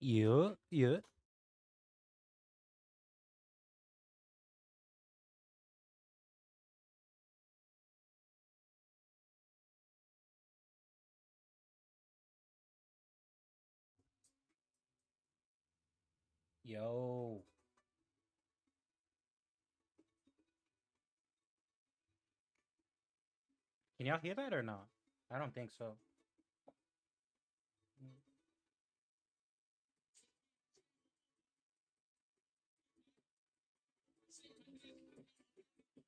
Yeah, yeah. Yo. Can y'all hear that or not? I don't think so.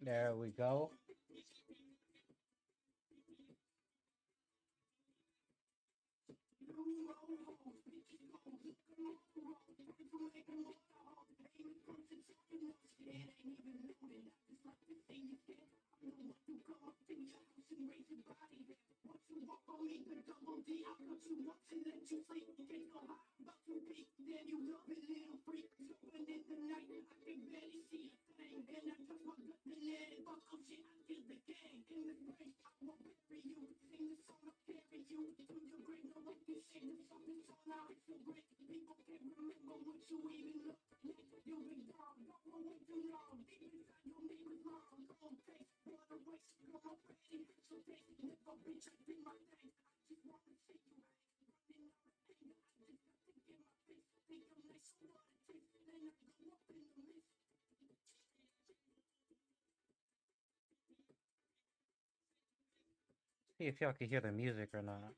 There we go. See if y'all can hear the music or not.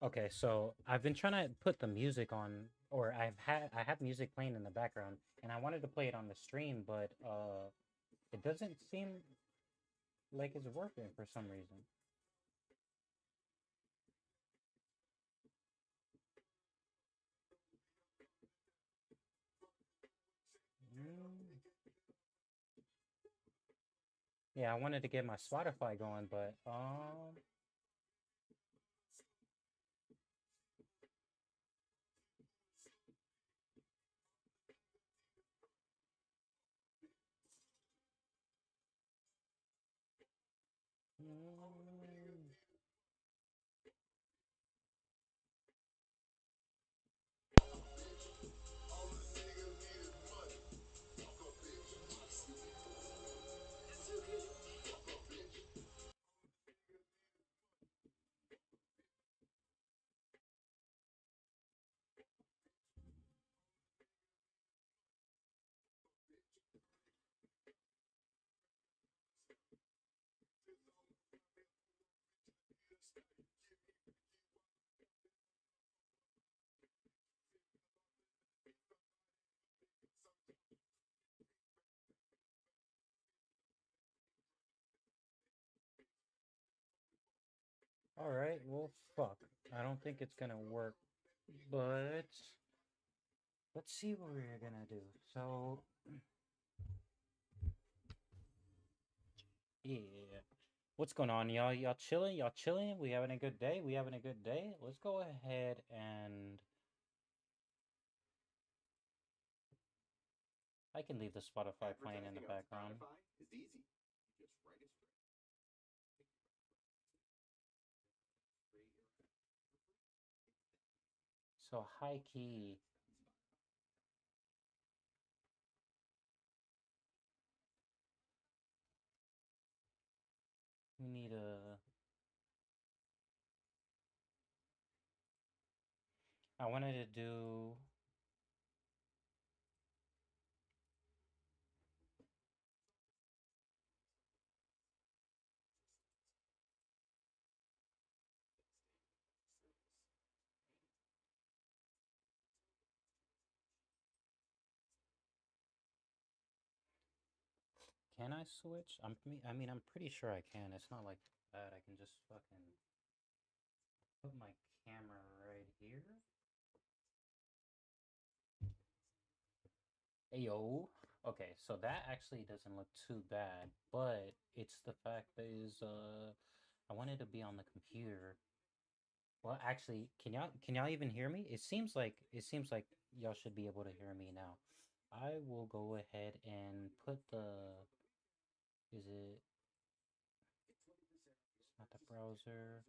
Okay, so I've been trying to put the music on, or I have music playing in the background, and I wanted to play it on the stream, but it doesn't seem like it's working for some reason. Mm. Yeah, I wanted to get my Spotify going, but mm. All right, well, fuck. I don't think it's gonna work, but let's see what we're gonna do. So, yeah. What's going on, y'all? Y'all chilling? Y'all chilling? We having a good day? We having a good day? Let's go ahead and I can leave the Spotify playing in the background. So high key, we need a. I wanted to do. Can I switch? I mean, I'm pretty sure I can. It's not like that. I can just fucking put my camera right here. Ayo. Okay, so that actually doesn't look too bad, but it's the fact that is I wanted to be on the computer. Well, actually, can y'all even hear me? It seems like y'all should be able to hear me now. I will go ahead and put the is it it's not the browser,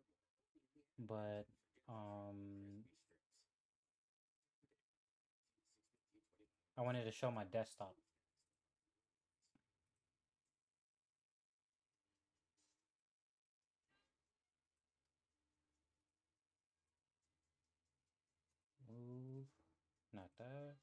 but um I wanted to show my desktop. Move, not that.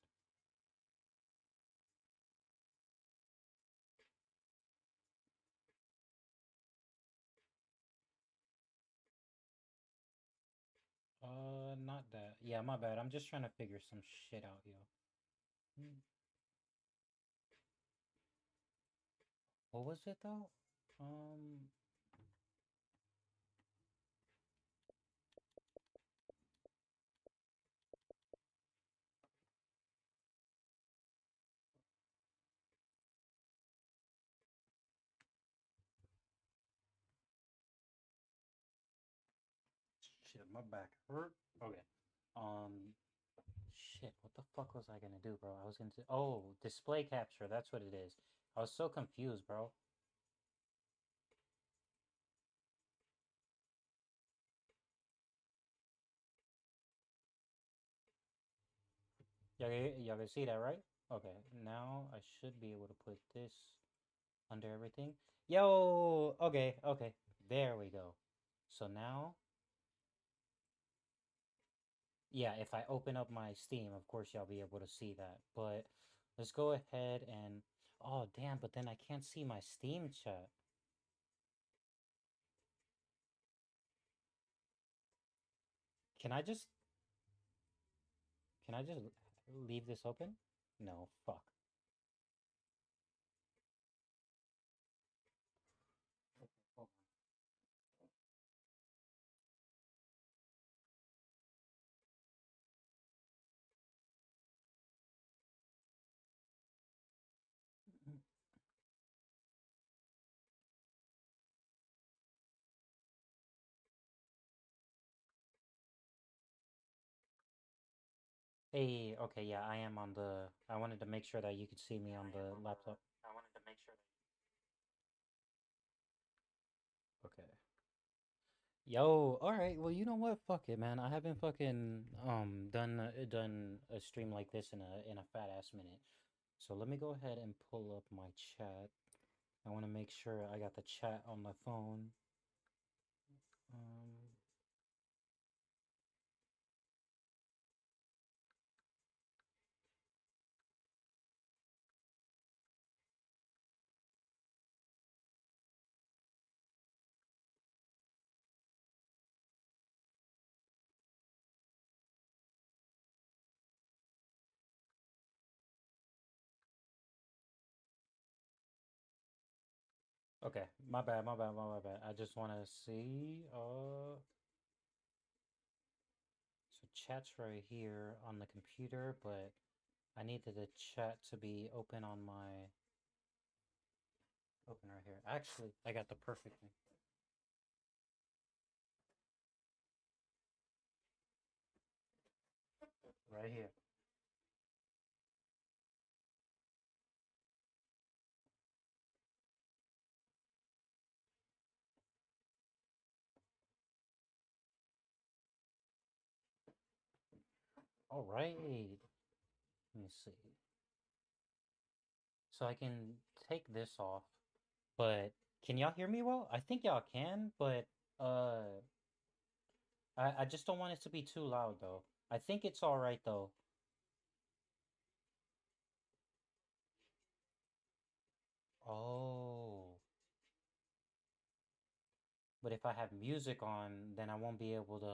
Not that. Yeah, my bad. I'm just trying to figure some shit out, yo. Hmm. What was it though? Um, shit, my back hurt. Okay. Um, shit, what the fuck was I gonna do, bro? I was gonna say, oh, display capture. That's what it is. I was so confused, bro. Y'all can see that, right? Okay, now I should be able to put this under everything. Yo, okay, okay. There we go. So now, yeah, if I open up my Steam, of course y'all be able to see that. But let's go ahead and oh damn, but then I can't see my Steam chat. Can I just can I just leave this open? No, fuck. Okay, hold on. Hey, okay, yeah, I am on the I wanted to make sure that you could see me on the laptop. I wanted to make sure that okay. Yo, all right. Well, you know what? Fuck it, man. I haven't fucking done a stream like this in a fat ass minute. So let me go ahead and pull up my chat. I want to make sure I got the chat on my phone. Um, okay, my bad. I just want to see. So chat's right here on the computer, but I needed the chat to be open on my open right here. Actually, I got the perfect thing right here. All right. Let me see. So I can take this off, but can y'all hear me well? I think y'all can, but uh, I just don't want it to be too loud though. I think it's all right though. Oh, but if I have music on, then I won't be able to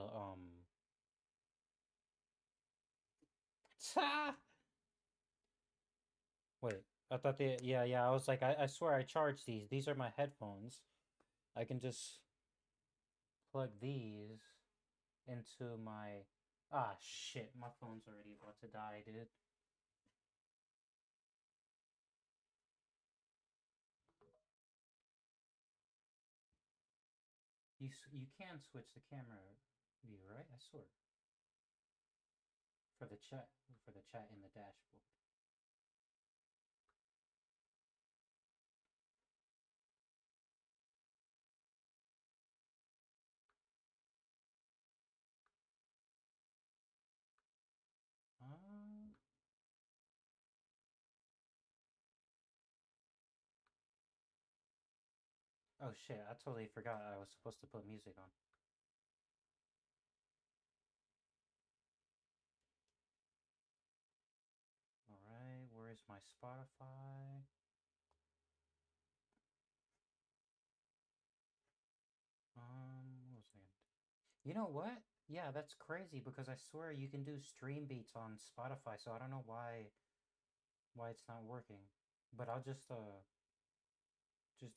wait. I thought yeah, I was like I swear I charged these. These are my headphones. I can just plug these into my ah shit, my phone's already about to die, dude. You can switch the camera view, right? I swear. For the chat in the dashboard. Uh, oh shit, I totally forgot I was supposed to put music on. Alright, where is my Spotify? What was I gonna do? You know what? Yeah, that's crazy because I swear you can do stream beats on Spotify, so I don't know why it's not working. But I'll just do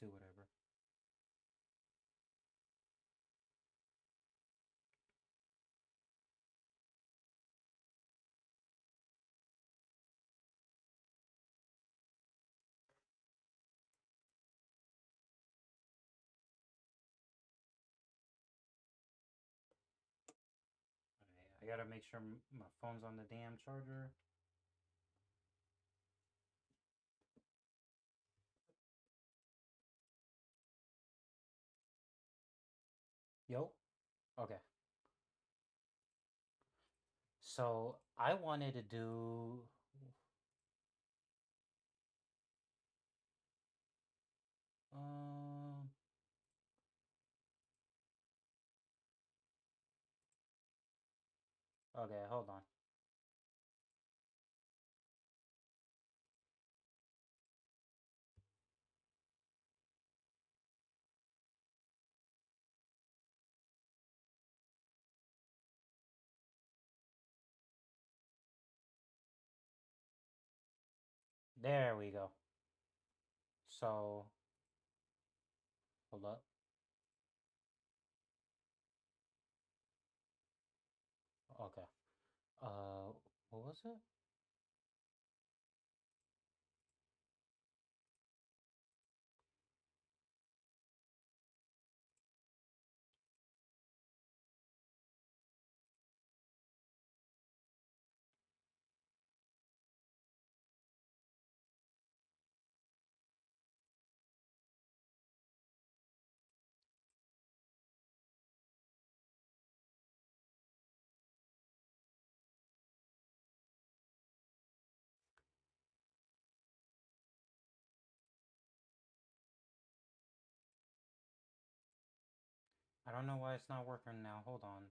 whatever. Alright, I gotta make sure my phone's on the damn charger. Yo. Okay. So I wanted to do um okay, hold on. There we go. So hold up. Okay. What was it? I don't know why it's not working now. Hold on.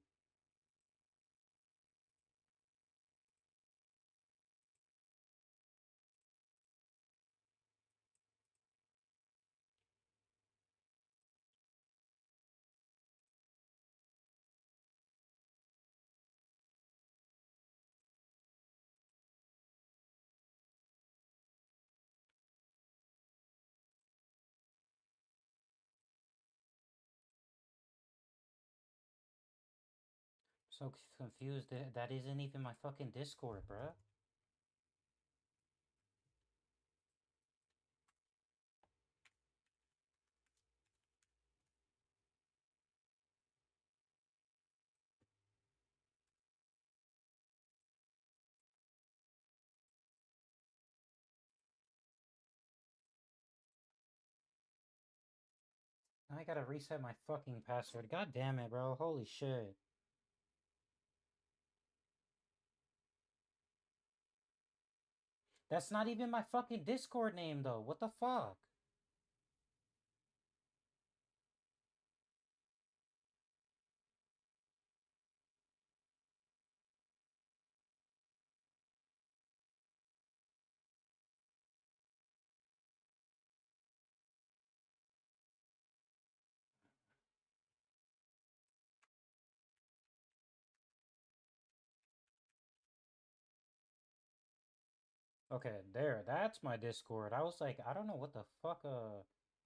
So confused. That isn't even my fucking Discord, bruh. I gotta reset my fucking password. God damn it, bro. Holy shit. That's not even my fucking Discord name though. What the fuck? Okay, there. That's my Discord. I was like, I don't know what the fuck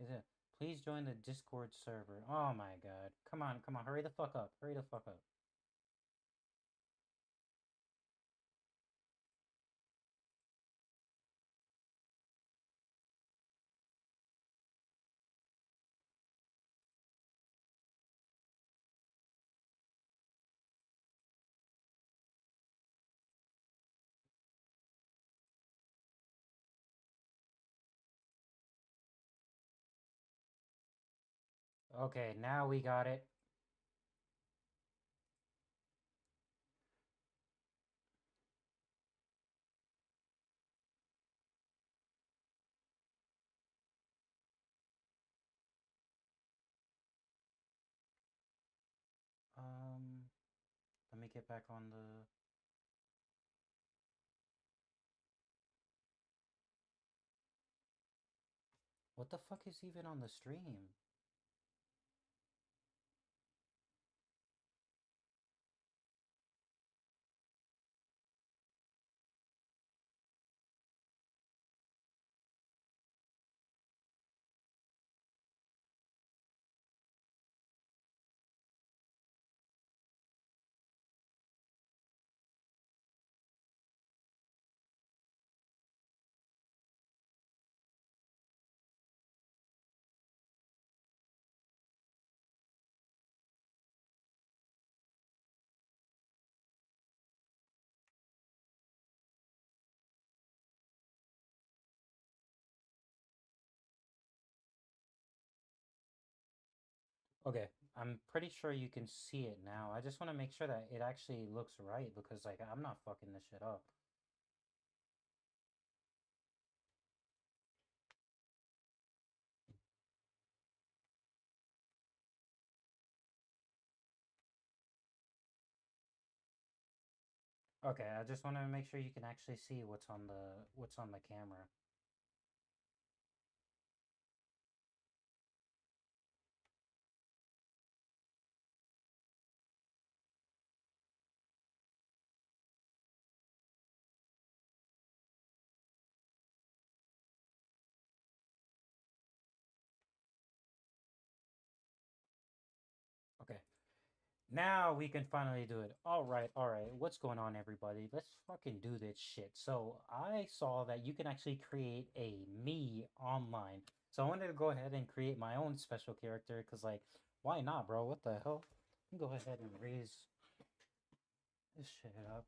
is it. Please join the Discord server. Oh my god. Come on, hurry the fuck up. Hurry the fuck up. Okay, now we got it. Um, Let me get back on the. What the fuck is even on the stream? Okay, I'm pretty sure you can see it now. I just want to make sure that it actually looks right because, like, I'm not fucking this shit up. Okay, I just want to make sure you can actually see what's on the camera. Okay. Now we can finally do it. All right. What's going on, everybody? Let's fucking do this shit. So I saw that you can actually create a me online. So I wanted to go ahead and create my own special character because, like, why not, bro? What the hell? Go ahead and raise this shit up.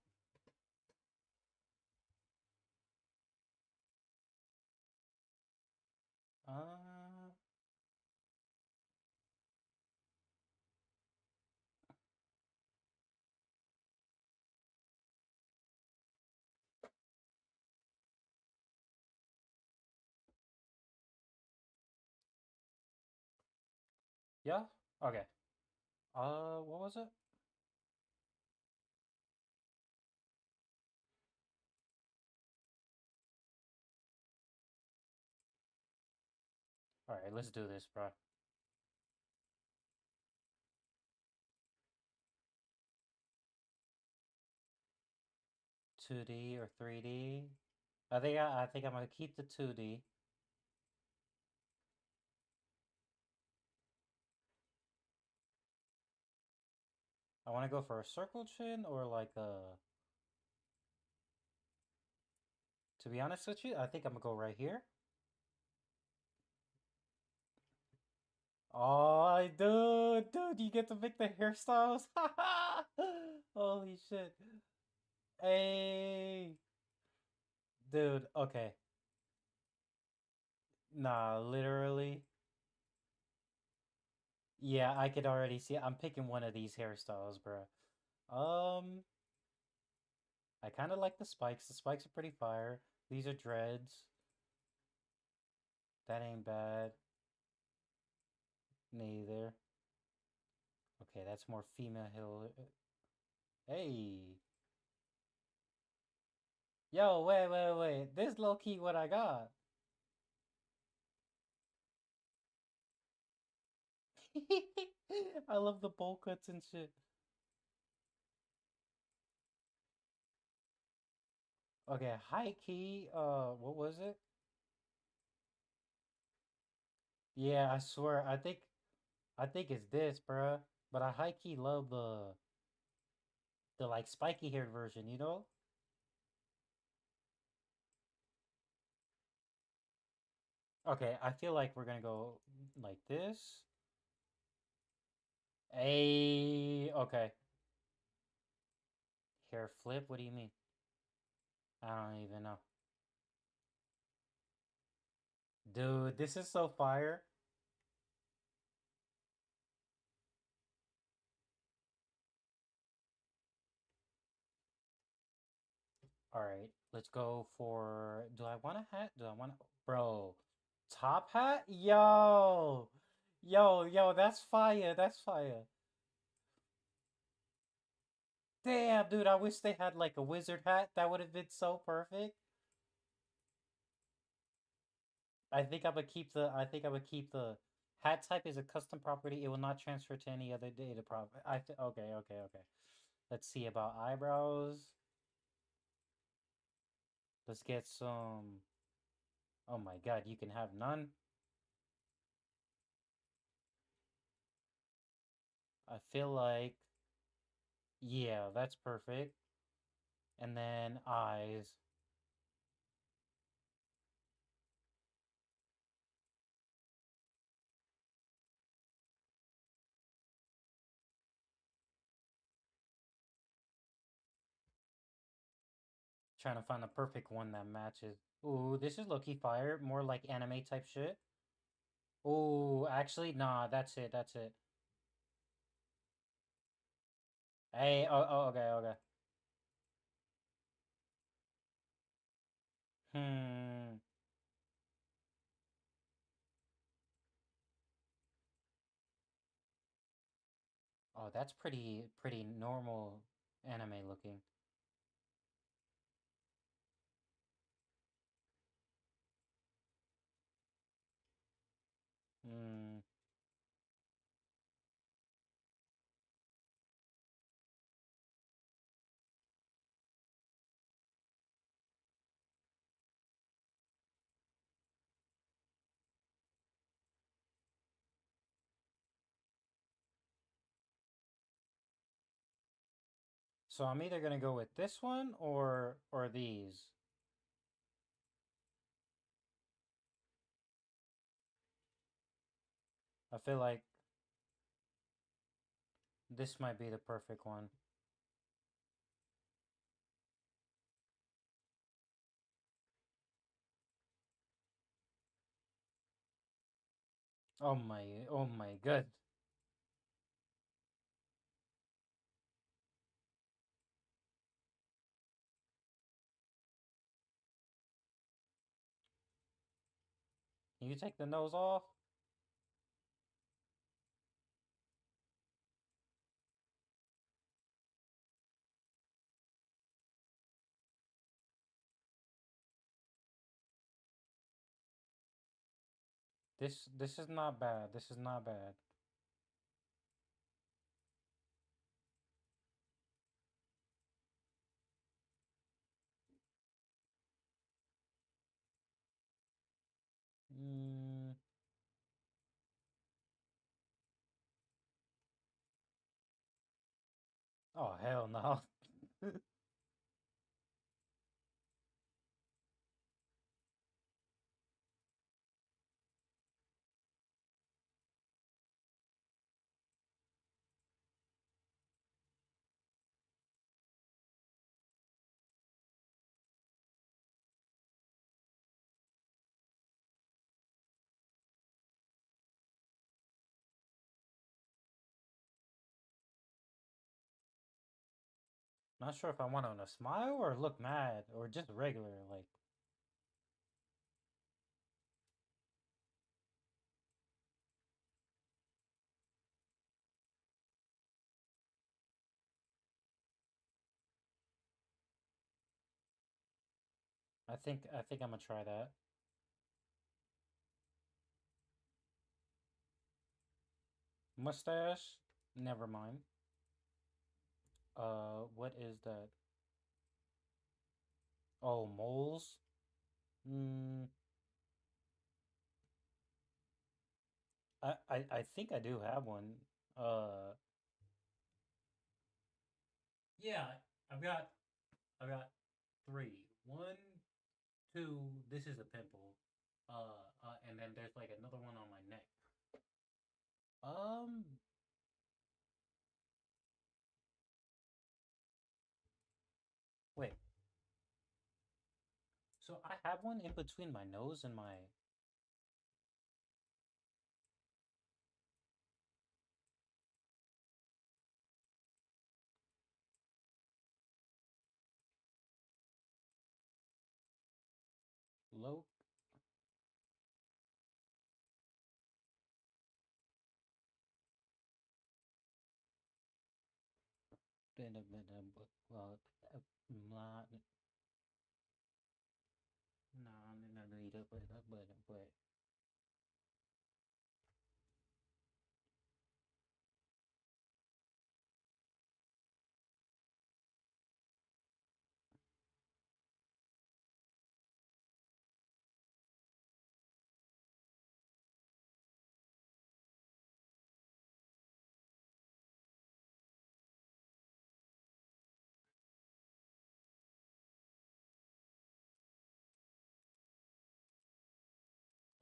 Uh, yeah. Okay. What was it? All right, let's do this, bro. 2D or 3D? I think I'm gonna keep the 2D. I want to go for a circle chin or like a. To be honest with you, I think I'm gonna go right here. Oh, dude, you get to pick the hairstyles. Holy shit. Hey, dude. Okay. Nah, literally. Yeah, I could already see. I'm picking one of these hairstyles, bro. Um, I kind of like the spikes. The spikes are pretty fire. These are dreads. That ain't bad. Neither. Okay, that's more female hill. Hey. Yo, wait. This low key what I got. I love the bowl cuts and shit. Okay, high key, what was it? Yeah, I swear, I think it's this, bruh. But I high key love the like spiky haired version, you know? Okay, I feel like we're gonna go like this. Okay. Hair flip, what do you mean? I don't even know. Dude, this is so fire. Alright, let's go for, do I want a hat? Do I want a, bro, top hat? Yo, that's fire, that's fire. Damn, dude, I wish they had like a wizard hat. That would have been so perfect. I think I would keep the hat type is a custom property. It will not transfer to any other data prop. Okay. Let's see about eyebrows. Let's get some. Oh my god, you can have none. I feel like, yeah, that's perfect. And then eyes. Trying to find the perfect one that matches. Ooh, this is low-key fire. More like anime type shit. Ooh, actually, nah, that's it. That's it. Hey, okay. Hmm. Oh, that's pretty normal anime looking. Hmm. So I'm either gonna go with this one or these. I feel like this might be the perfect one. Oh my god. Can you take the nose off? This is not bad. This is not bad. Mm, oh hell no. Not sure if I want on a smile or look mad or just regular like. I think I'm gonna try that. Mustache? Never mind. What is that? Oh, moles? Hmm. I think I do have one. Uh, yeah, I've got I've got three. One, two. This is a pimple. And then there's like another one on my neck. Um, wait. So I have one in between my nose and my. Low. Well, not. No, not need it, but.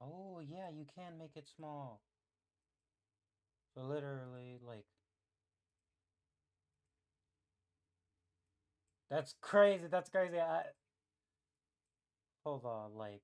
Oh yeah, you can make it small. So literally, like, that's crazy. That's crazy. Hold on, like,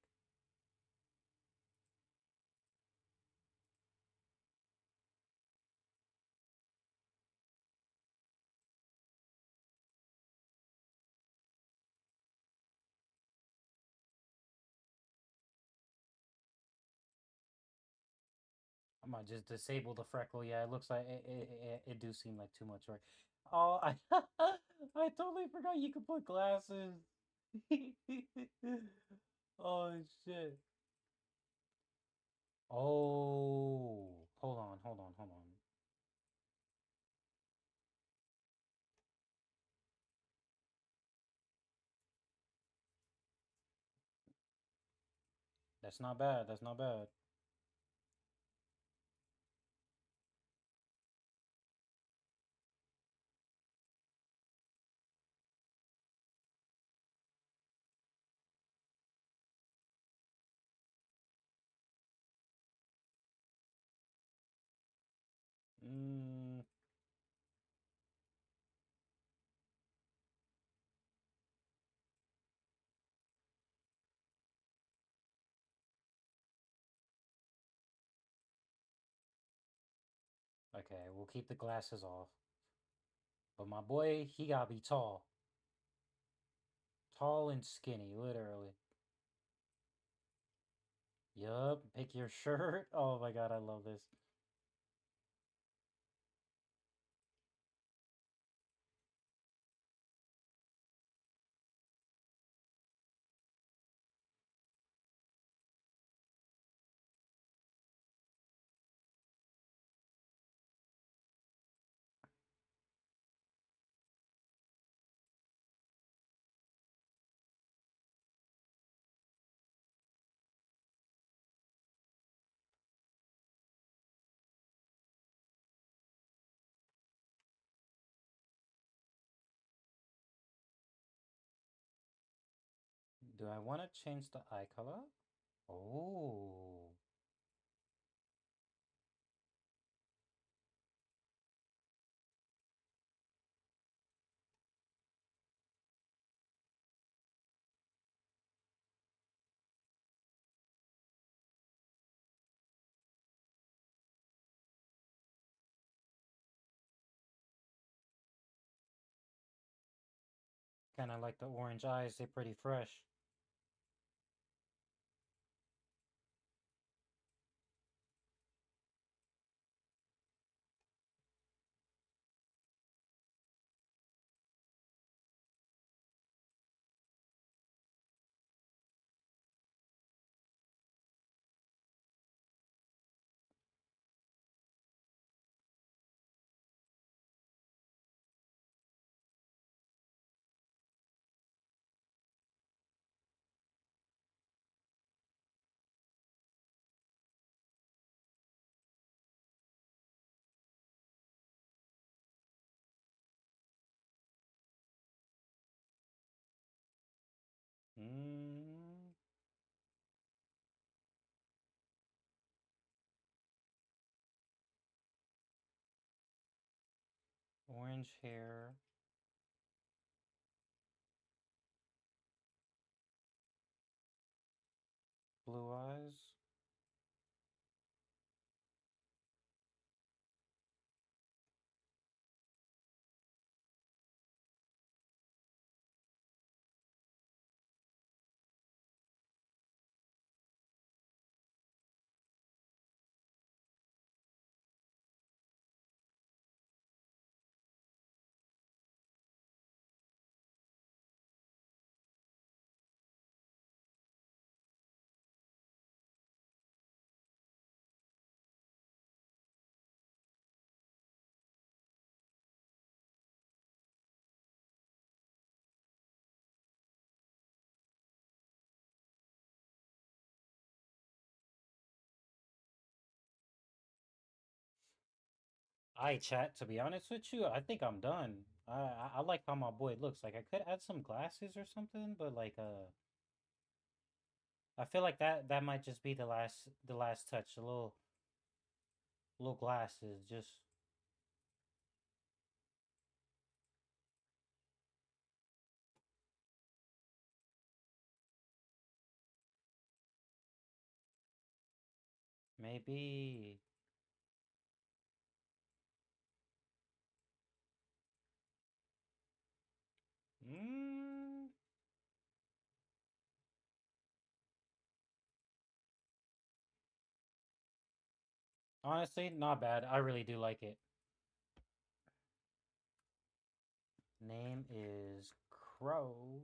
I might just disable the freckle. Yeah, it looks like it do seem like too much work. Oh, I I totally forgot you could put glasses. Oh shit. Oh, hold on. That's not bad. That's not bad. Mm, okay, we'll keep the glasses off. But my boy, he gotta be tall. Tall and skinny, literally. Yup, pick your shirt. Oh my god, I love this. Do I want to change the eye color? Oh, kind of like the orange eyes. They're pretty fresh. Orange hair. Blue eyes. I chat, to be honest with you, I think I'm done. I like how my boy looks. Like I could add some glasses or something, but like I feel like that might just be the last touch. A little glasses, just maybe. Mm, honestly, not bad. I really do like it. Name is Crow.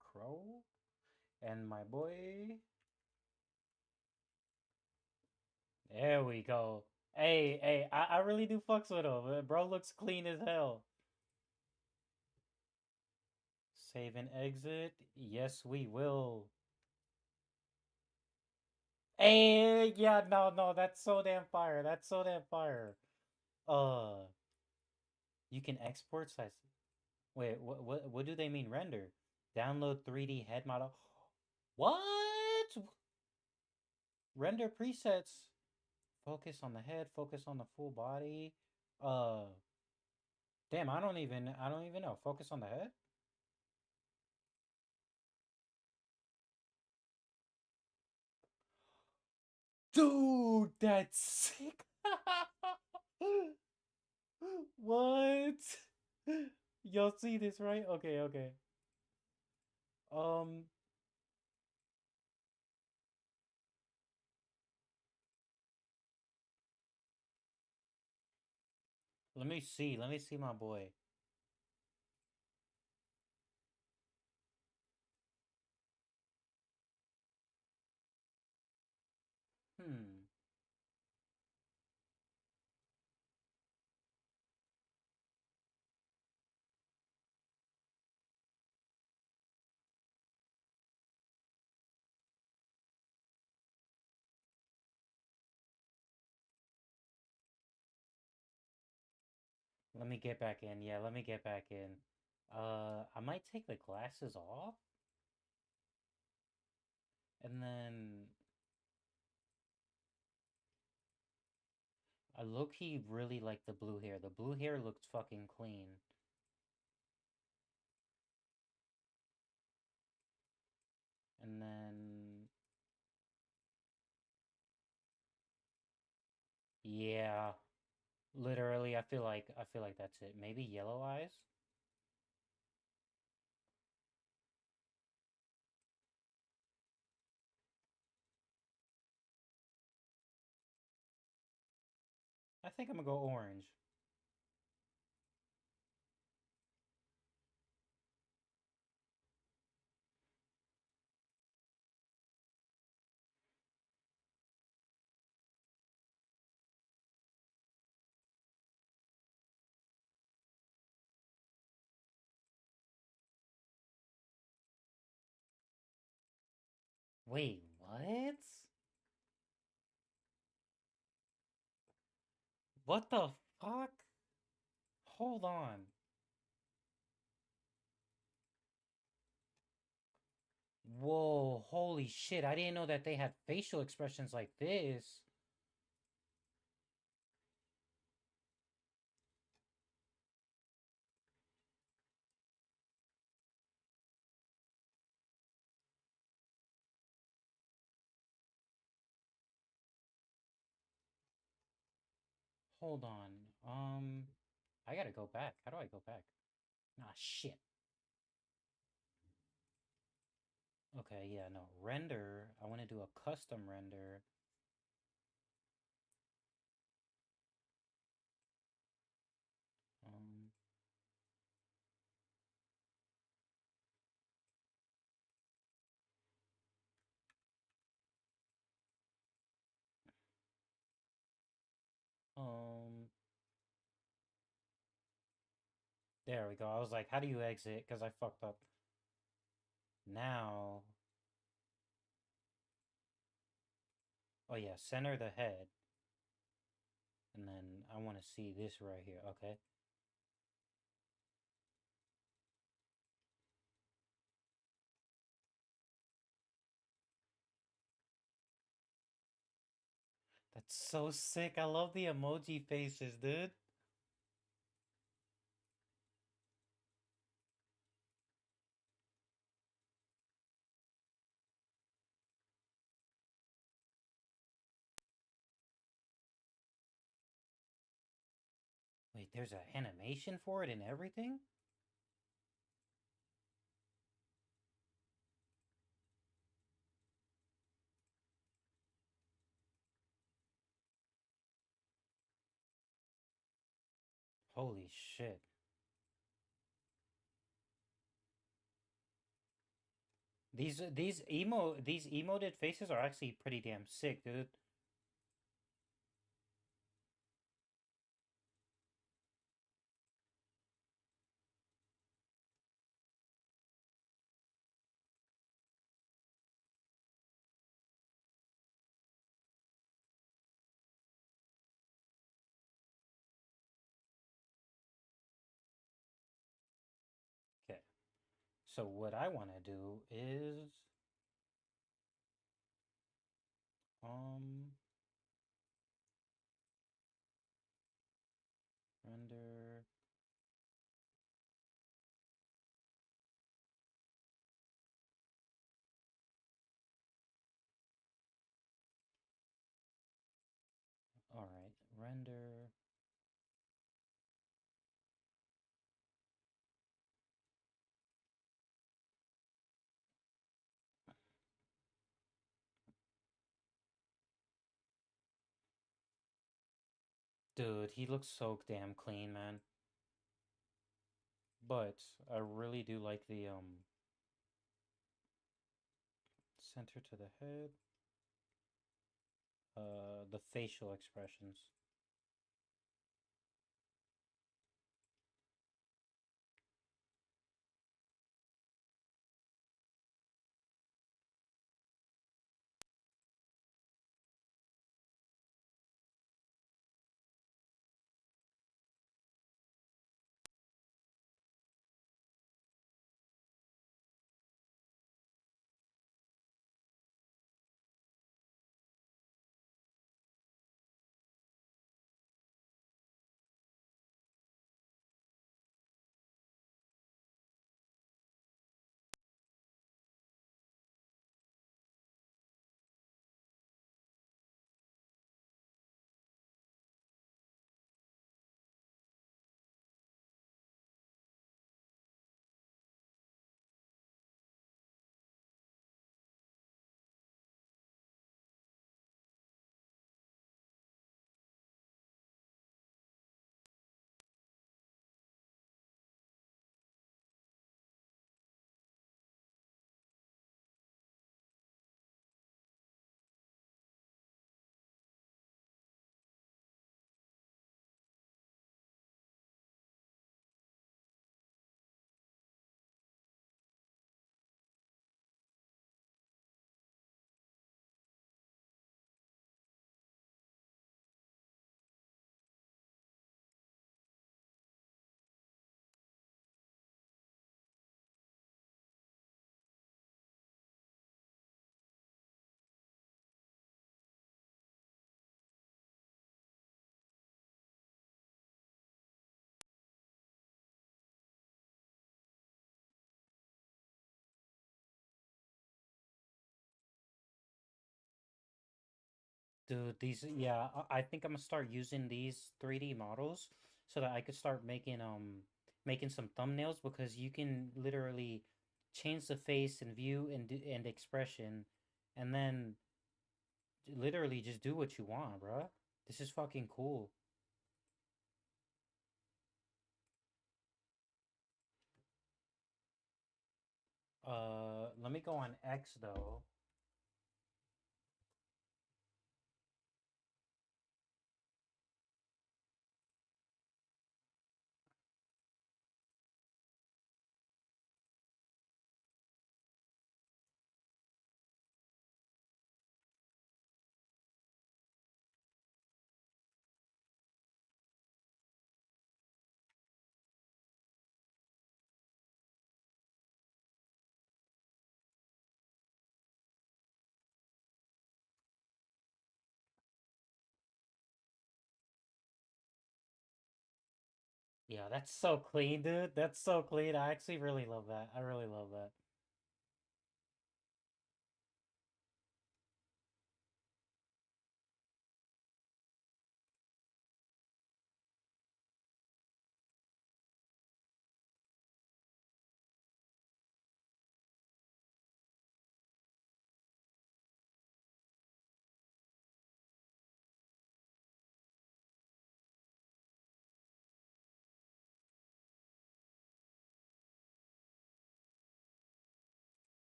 Crow? And my boy. There we go. Hey, I really do fucks with him. Bro looks clean as hell. Save and exit. Yes, we will. Hey, yeah, no, that's so damn fire. That's so damn fire. Uh, you can export size. Wait, what do they mean render? Download 3D head model. What? Render presets. Focus on the head, focus on the full body. Uh, damn, I don't even know. Focus on the head? Dude, that's sick. What? Y'all see this, right? Okay. Um, let me see. Let me see my boy. Hmm. Let me get back in. Yeah, let me get back in. I might take the glasses off and then I low-key really like the blue hair. The blue hair looks fucking clean. And then yeah, literally I feel like that's it. Maybe yellow eyes? I think I'm gonna go orange. Wait, what? What the fuck? Hold on. Whoa, holy shit. I didn't know that they had facial expressions like this. Hold on. I gotta go back. How do I go back? Ah, shit. Okay, yeah, no. Render. I want to do a custom render. Um, um, there we go. I was like, how do you exit? Because I fucked up. Now, oh yeah, center the head. And then I want to see this right here. Okay. That's so sick. I love the emoji faces, dude. Wait, there's an animation for it and everything? Holy shit. These emoted faces are actually pretty damn sick, dude. Okay. So what I want to do is um render. All right, render. Dude, he looks so damn clean, man. But I really do like the center to the head. The facial expressions. Dude, these yeah, I think I'm gonna start using these 3D models so that I could start making some thumbnails because you can literally change the face and view and expression and then literally just do what you want, bruh. This is fucking cool. Let me go on X though. Yeah, that's so clean, dude. That's so clean. I actually really love that. I really love that.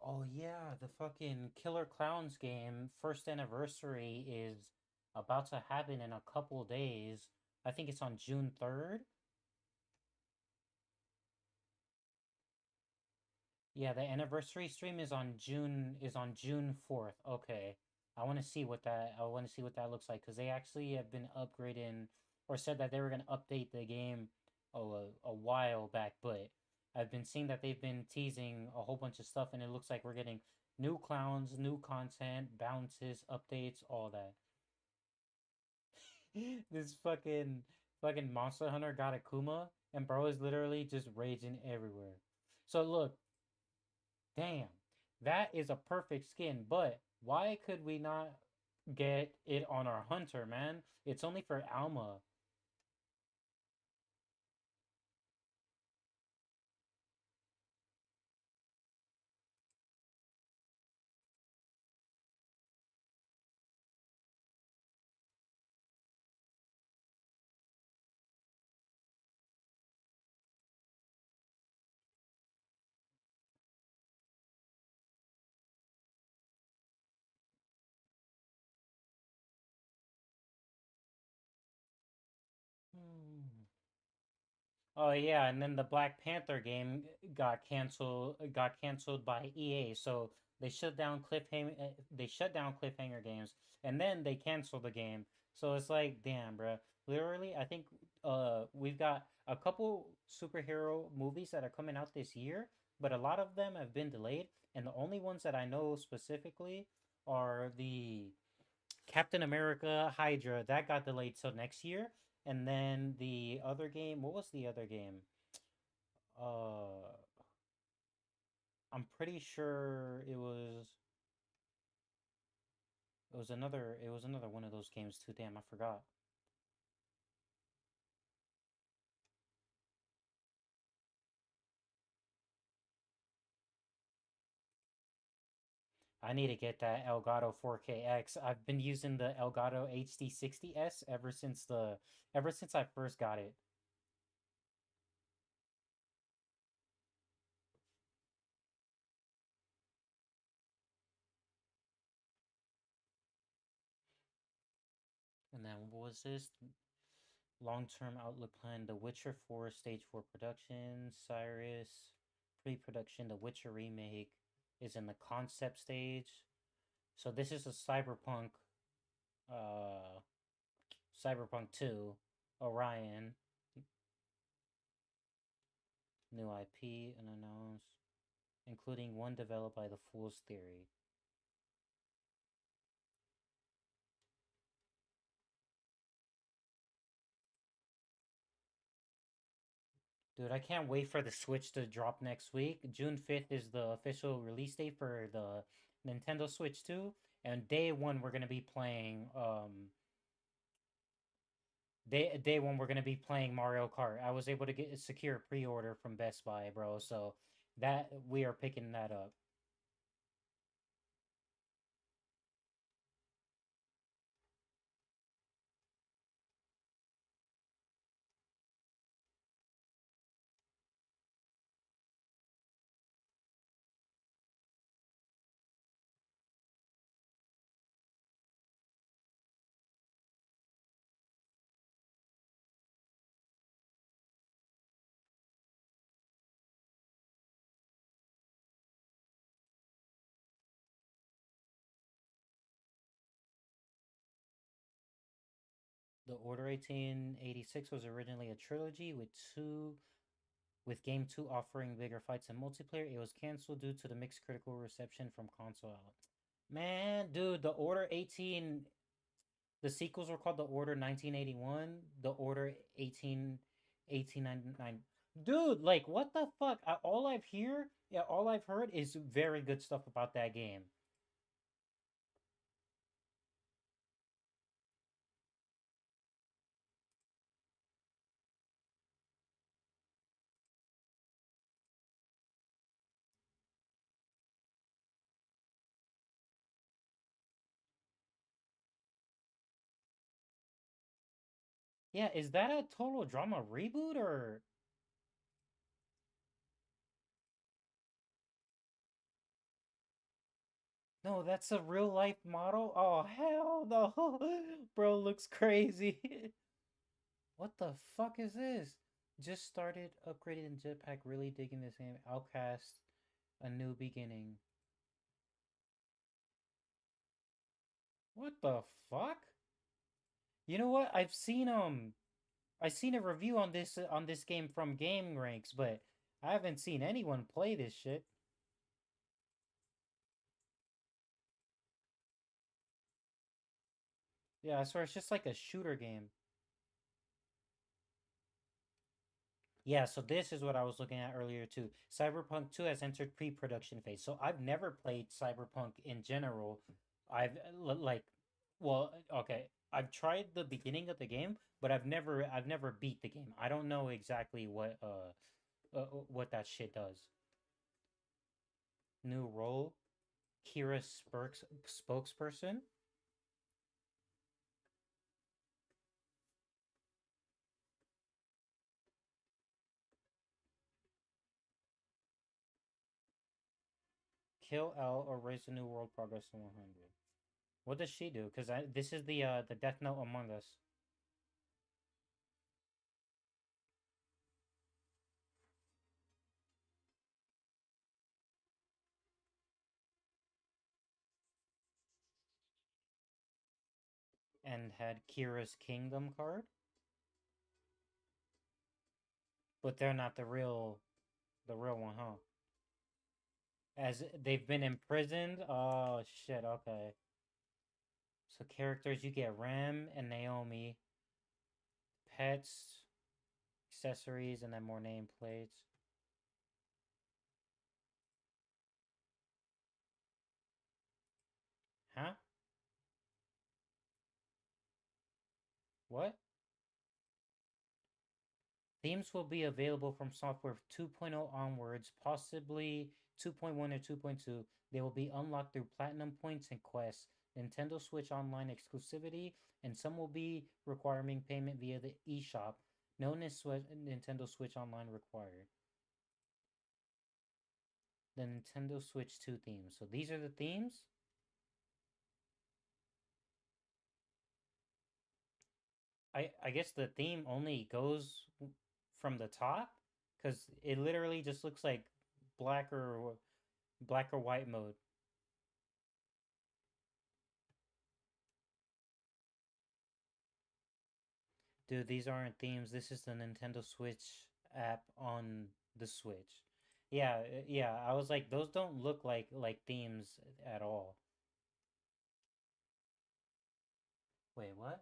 Oh yeah, the fucking Killer Clowns game first anniversary is about to happen in a couple days. I think it's on June 3rd. Yeah, the anniversary stream is on June 4th. Okay. I want to see what that looks like because they actually have been upgrading or said that they were going to update the game a while back, but I've been seeing that they've been teasing a whole bunch of stuff and it looks like we're getting new clowns, new content, bounces, updates, all that. This fucking Monster Hunter got Akuma and bro is literally just raging everywhere. So look, damn, that is a perfect skin, but why could we not get it on our hunter, man? It's only for Alma. Hmm. Oh yeah, and then the Black Panther game got canceled by EA. So they shut down Cliffhanger Games and then they canceled the game. So it's like, damn, bro. Literally, I think we've got a couple superhero movies that are coming out this year, but a lot of them have been delayed, and the only ones that I know specifically are the Captain America Hydra that got delayed till next year, and then the other game. What was the other game? Uh, I'm pretty sure it was another one of those games too. Damn, I forgot. I need to get that Elgato 4KX. I've been using the Elgato HD60S ever since I first got it. And then what was this? Long-term outlook plan: The Witcher 4 Stage 4 production, Cyrus pre-production. The Witcher remake is in the concept stage. So this is a uh Cyberpunk 2, Orion, new IP unannounced, including one developed by the Fool's Theory. Dude, I can't wait for the Switch to drop next week. June 5th is the official release date for the Nintendo Switch 2, and day one we're gonna be playing day one we're gonna be playing Mario Kart. I was able to get secure pre-order from Best Buy, bro, so that we are picking that up. The Order 1886 was originally a trilogy with game 2 offering bigger fights and multiplayer. It was canceled due to the mixed critical reception from console outlets. Man, dude, the Order 18 the sequels were called the Order 1981, the Order 1899. Dude, like what the fuck? All I've heard is very good stuff about that game. Yeah, is that a total drama reboot or no, that's a real life model? Oh, hell no. Bro looks crazy. What the fuck is this? Just started upgraded in Jetpack, really digging this game. Outcast, a new beginning. What the fuck? You know what? I've seen a review on this game from Game Ranks, but I haven't seen anyone play this shit. Yeah, I swear it's just like a shooter game. Yeah, so this is what I was looking at earlier too. Cyberpunk 2 has entered pre-production phase. So I've never played Cyberpunk in general. I've like well, okay, I've tried the beginning of the game, but I've never beat the game. I don't know exactly what that shit does. New role, Kira Spurks spokesperson. Kill L or raise the new world progress to 100. What does she do? Because this is the Death Note Among Us. And had Kira's Kingdom card, but they're not the real one, huh? As they've been imprisoned. Oh shit. Okay. So characters you get Rem and Naomi, pets, accessories, and then more nameplates. Huh? What? Themes will be available from software 2.0 onwards, possibly 2.1 or 2.2. They will be unlocked through platinum points and quests, Nintendo Switch Online exclusivity, and some will be requiring payment via the eShop, known as Nintendo Switch Online required. The Nintendo Switch 2 themes. So these are the themes. I guess the theme only goes from the top because it literally just looks like black or black or white mode. Dude, these aren't themes. This is the Nintendo Switch app on the Switch. Yeah, yeah. I was like, those don't look like themes at all. Wait, what?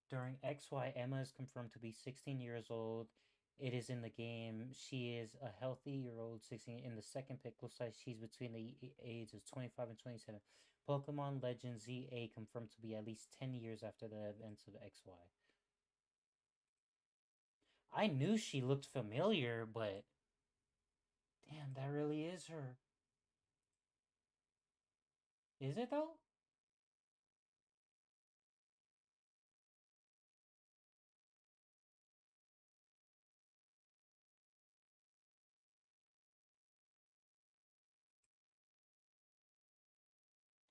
During XY, Emma is confirmed to be 16 years old It is in the game. She is a healthy year old 16. In the second pick, looks like she's between the ages of 25 and 27. Pokemon Legends ZA confirmed to be at least 10 years after the events of XY. I knew she looked familiar, but damn, that really is her. Is it though?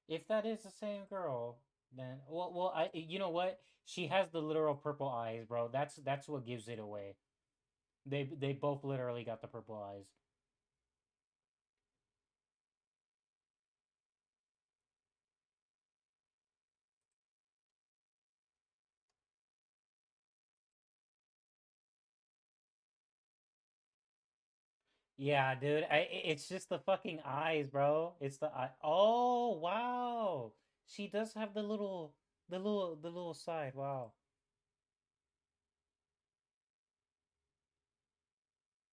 If that is the same girl, then I you know what? She has the literal purple eyes, bro. That's what gives it away. They both literally got the purple eyes. Yeah, dude. It's just the fucking eyes, bro. It's the eye. Oh, wow. She does have the little side. Wow.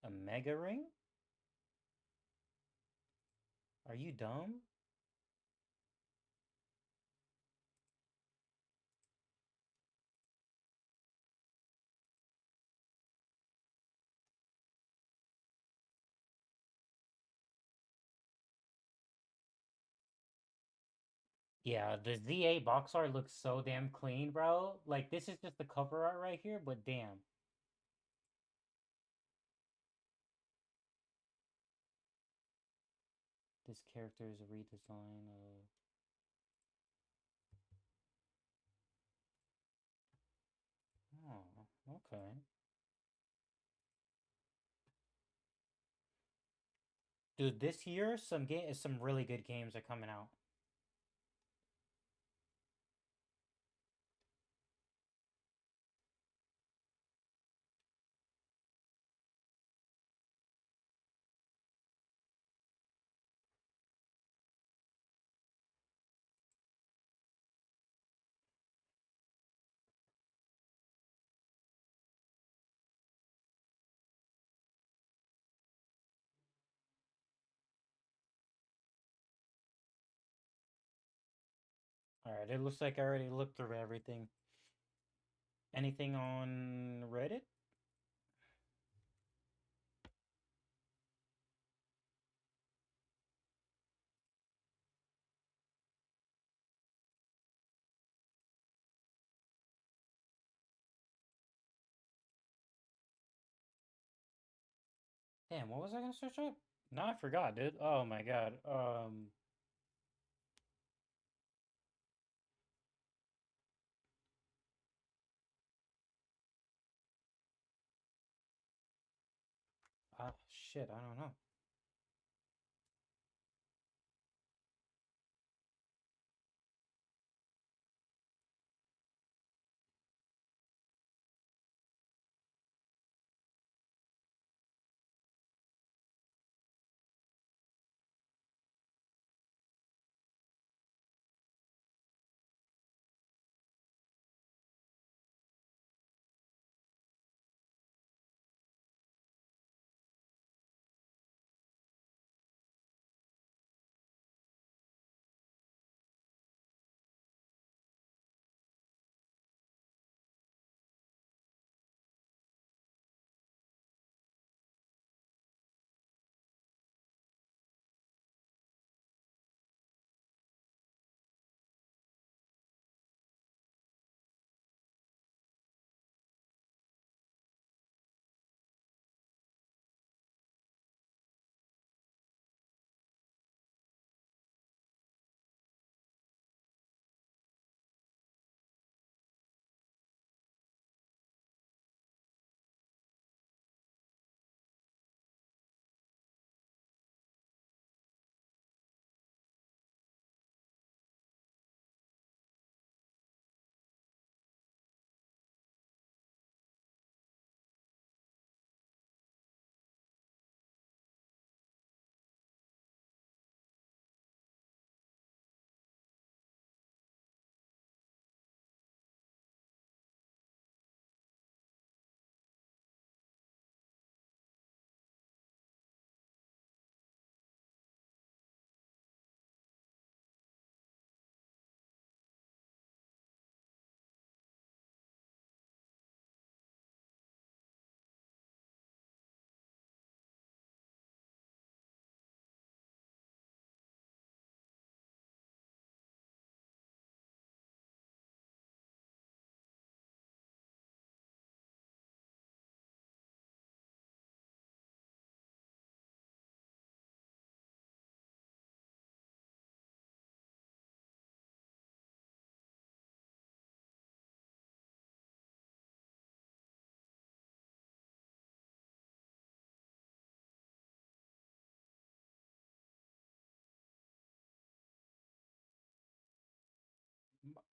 A mega ring? Are you dumb? Yeah, the ZA box art looks so damn clean, bro. Like this is just the cover art right here, but damn. This character is a redesign of. Oh, okay. Dude, this year some really good games are coming out. All right, it looks like I already looked through everything. Anything on Reddit? Damn, what was I gonna search up? No, I forgot, dude. Oh my god. Shit, I don't know.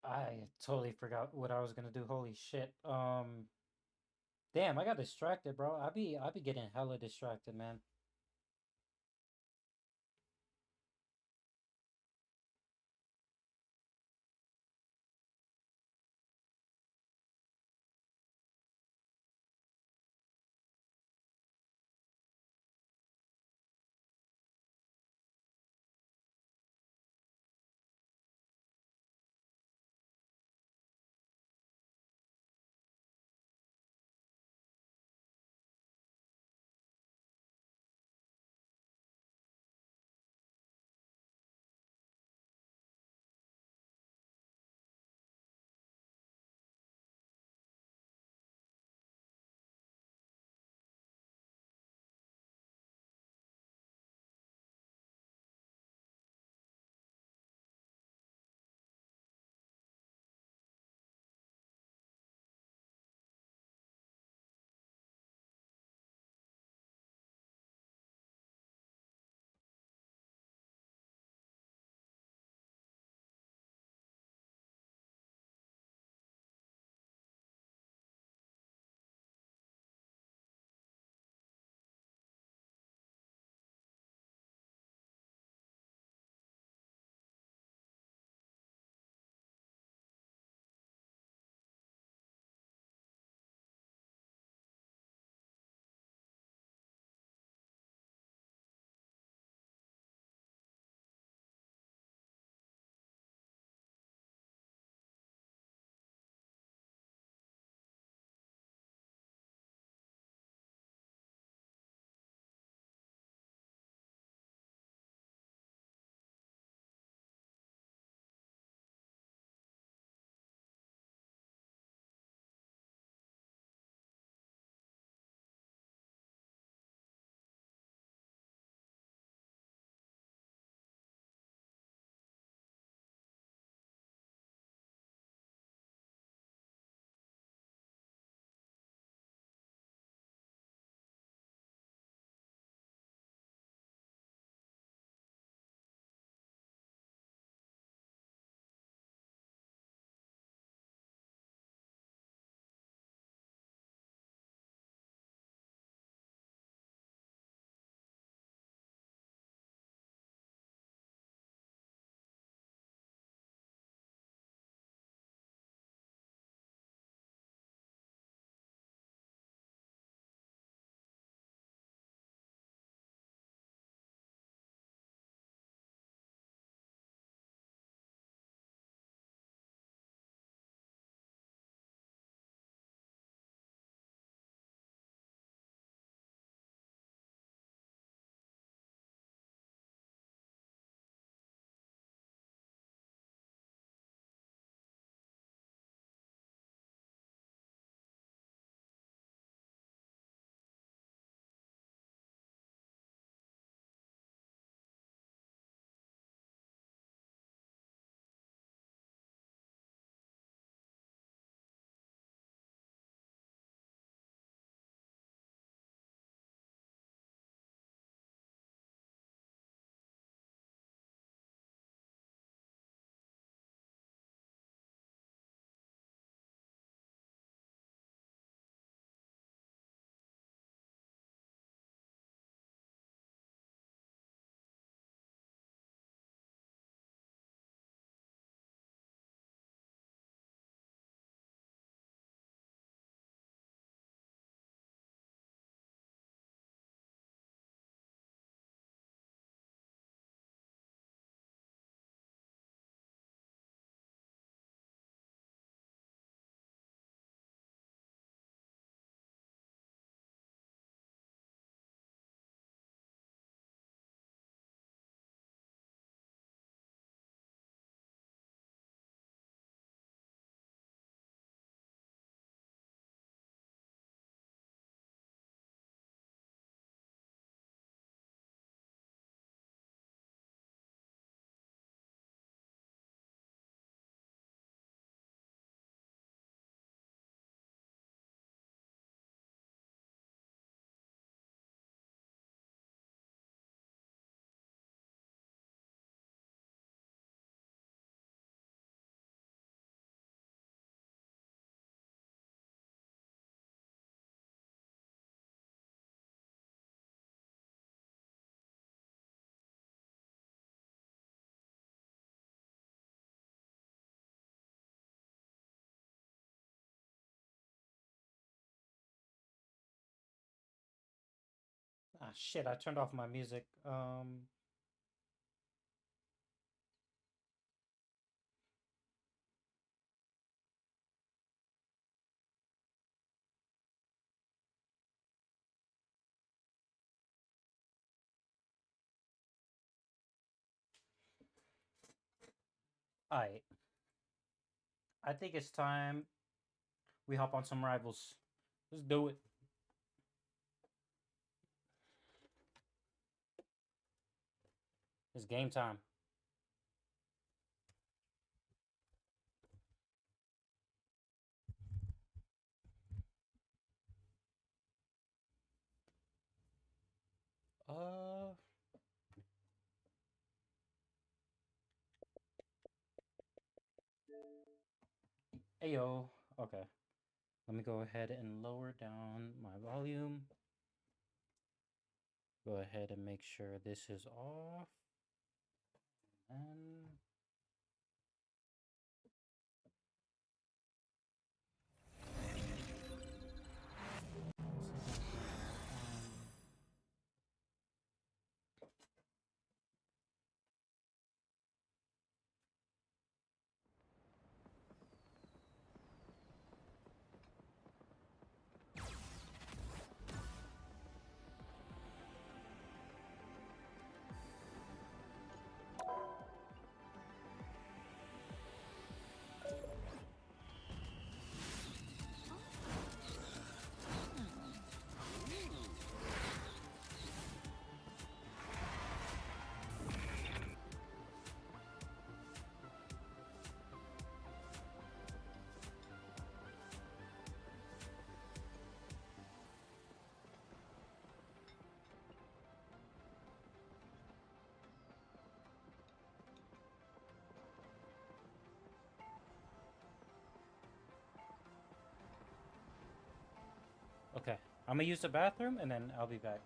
I totally forgot what I was gonna do. Holy shit. Damn, I got distracted, bro. I be getting hella distracted, man. Shit, I turned off my music. Alright. I think it's time we hop on some rivals. Let's do it. It's game time. Uh, Ayo. Okay. Let me go ahead and lower down my volume. Go ahead and make sure this is off. And okay. I'm gonna use the bathroom and then I'll be back.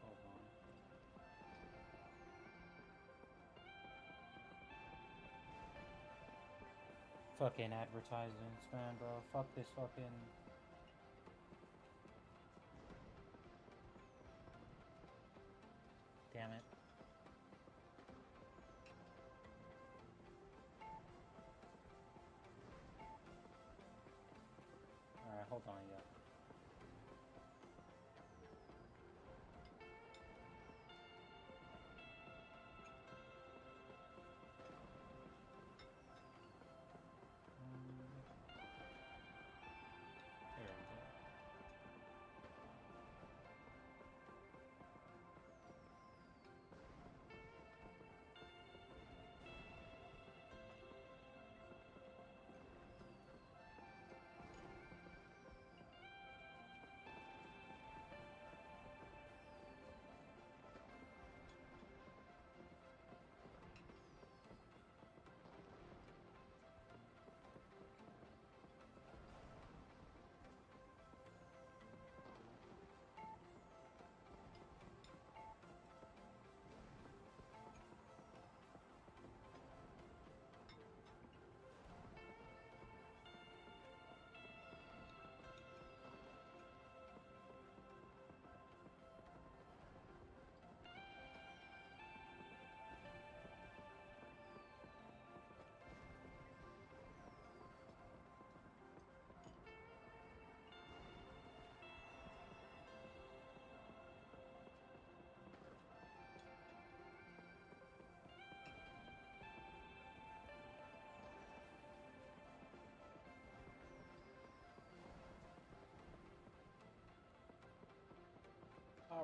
Hold on. Fucking advertisements, man, bro. Fuck this fucking. Damn it. Alright, hold on, yeah.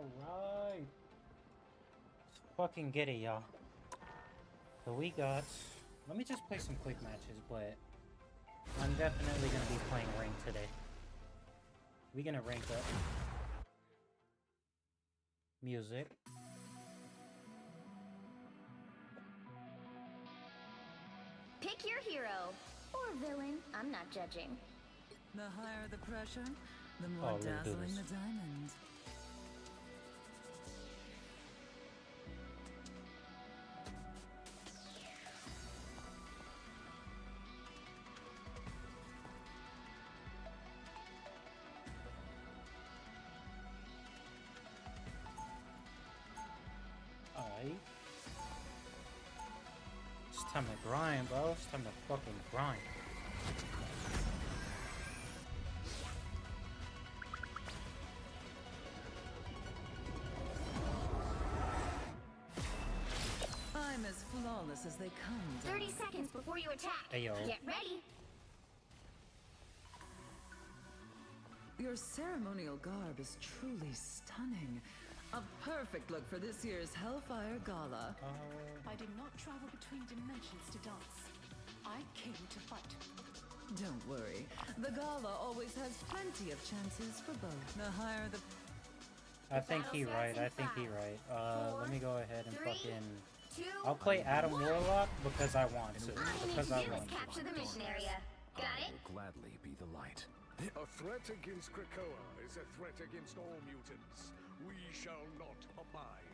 Alright. Let's fucking get it, y'all. So we got... Let me just play some quick matches, but I'm definitely going to be playing rank today. We're going to rank up. Music. Pick your hero. Or villain. I'm not judging. The higher the pressure, the more let's do dazzling this. the diamond. Alright. It's time to grind, bro. It's time to fucking grind. I'm as flawless as they come. 30 seconds before you attack. Hey, yo. Get ready. Your ceremonial garb is truly stunning. A perfect look for this year's Hellfire Gala. I did not travel between dimensions to dance. I came to fight. Don't worry, the gala always has plenty of chances for both. The higher the... I think he right. I think he right. Let me go ahead and fucking... I'll play Adam Warlock because I want to. All you need Because to I do is want to. capture the mission area. Got it? will gladly be the light. A threat against Krakoa is a threat against all mutants. We shall not abide.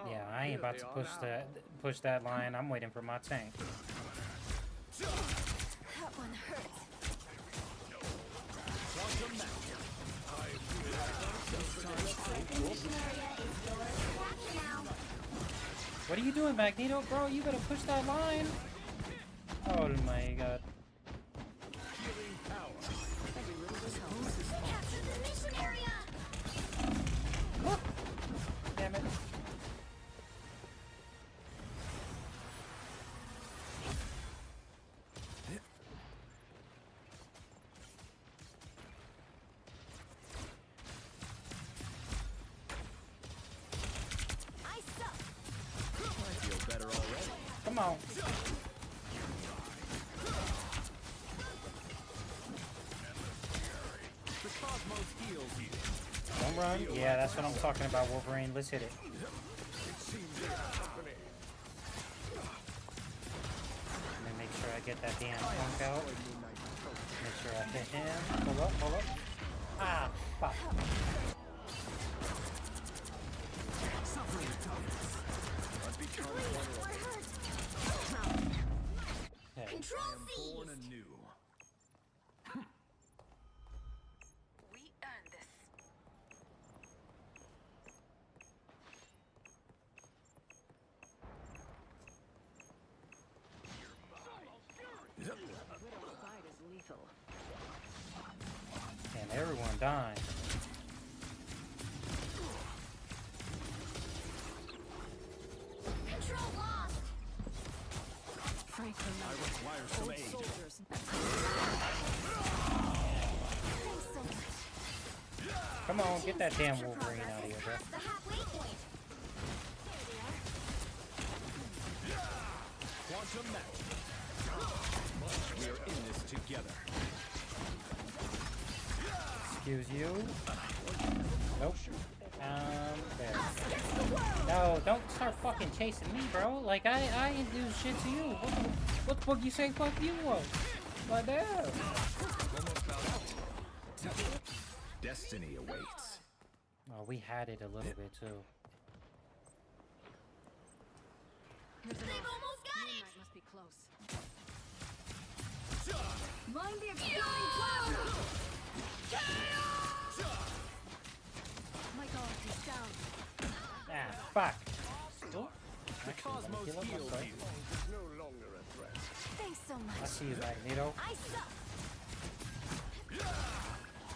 Yeah, I ain't about to push that line. I'm waiting for my tank. That one hurts. The mission area is yours to capture now. What are you doing, Magneto? Bro, you better push that line. Oh my god. Capture the mission area. Oh, damn it. I suck. I feel better already. Come on. The cosmos heals you. Don't run. Yeah, that's what I'm talking about, Wolverine. Let's hit it. Let me make sure I get that damn punk out. Make sure I hit him. Hold up, hold up. Ah, fuck. Suffering atoms. Must be turned Or hurt. Hey. Control born C. anew. We earned this. Widow's bite is lethal. And everyone dying. Control lost. Franklin, I require some aid. soldiers. Thanks so much. Come on, get that damn Capture Wolverine progress out of is here, bro. past the halfway point. There they are. Quantum match. We are in this together. Excuse you. Nope. There. Against the world. No, don't start fucking chasing me, bro. Like, I ain't do shit to you. What the fuck you say fuck you was? Like that. Almost found out. Destiny awaits. Oh, we had it a little bit, too. They've almost got it. Midnight must be close. Mind the exploding cloud. My guard is down. Ah, fuck. Oh, The actually, let me cosmos heal up, I'm heals sorry. you. It's no longer a threat. Thanks so I much. see you, Magneto. I suck.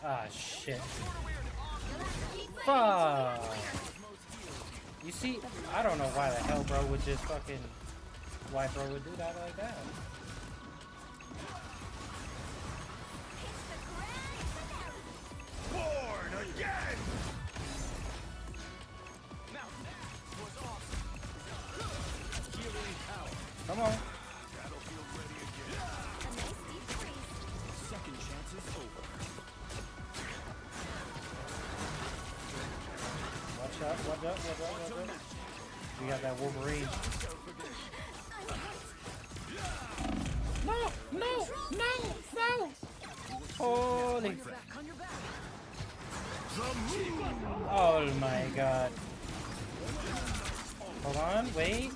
Ah, shit. You'll have to keep fighting Fuck. until you You see, I don't know why the hell bro would just fucking... Why bro would do that like that. again! Now that was awesome. Healing power. Come on. Battlefield ready again. A nice deep freeze. Second chance is over. Watch out, watch out, watch out, watch out. We got that Wolverine. No, no, no, no! Holy. Back on your back. Oh my god. Hold on, wait.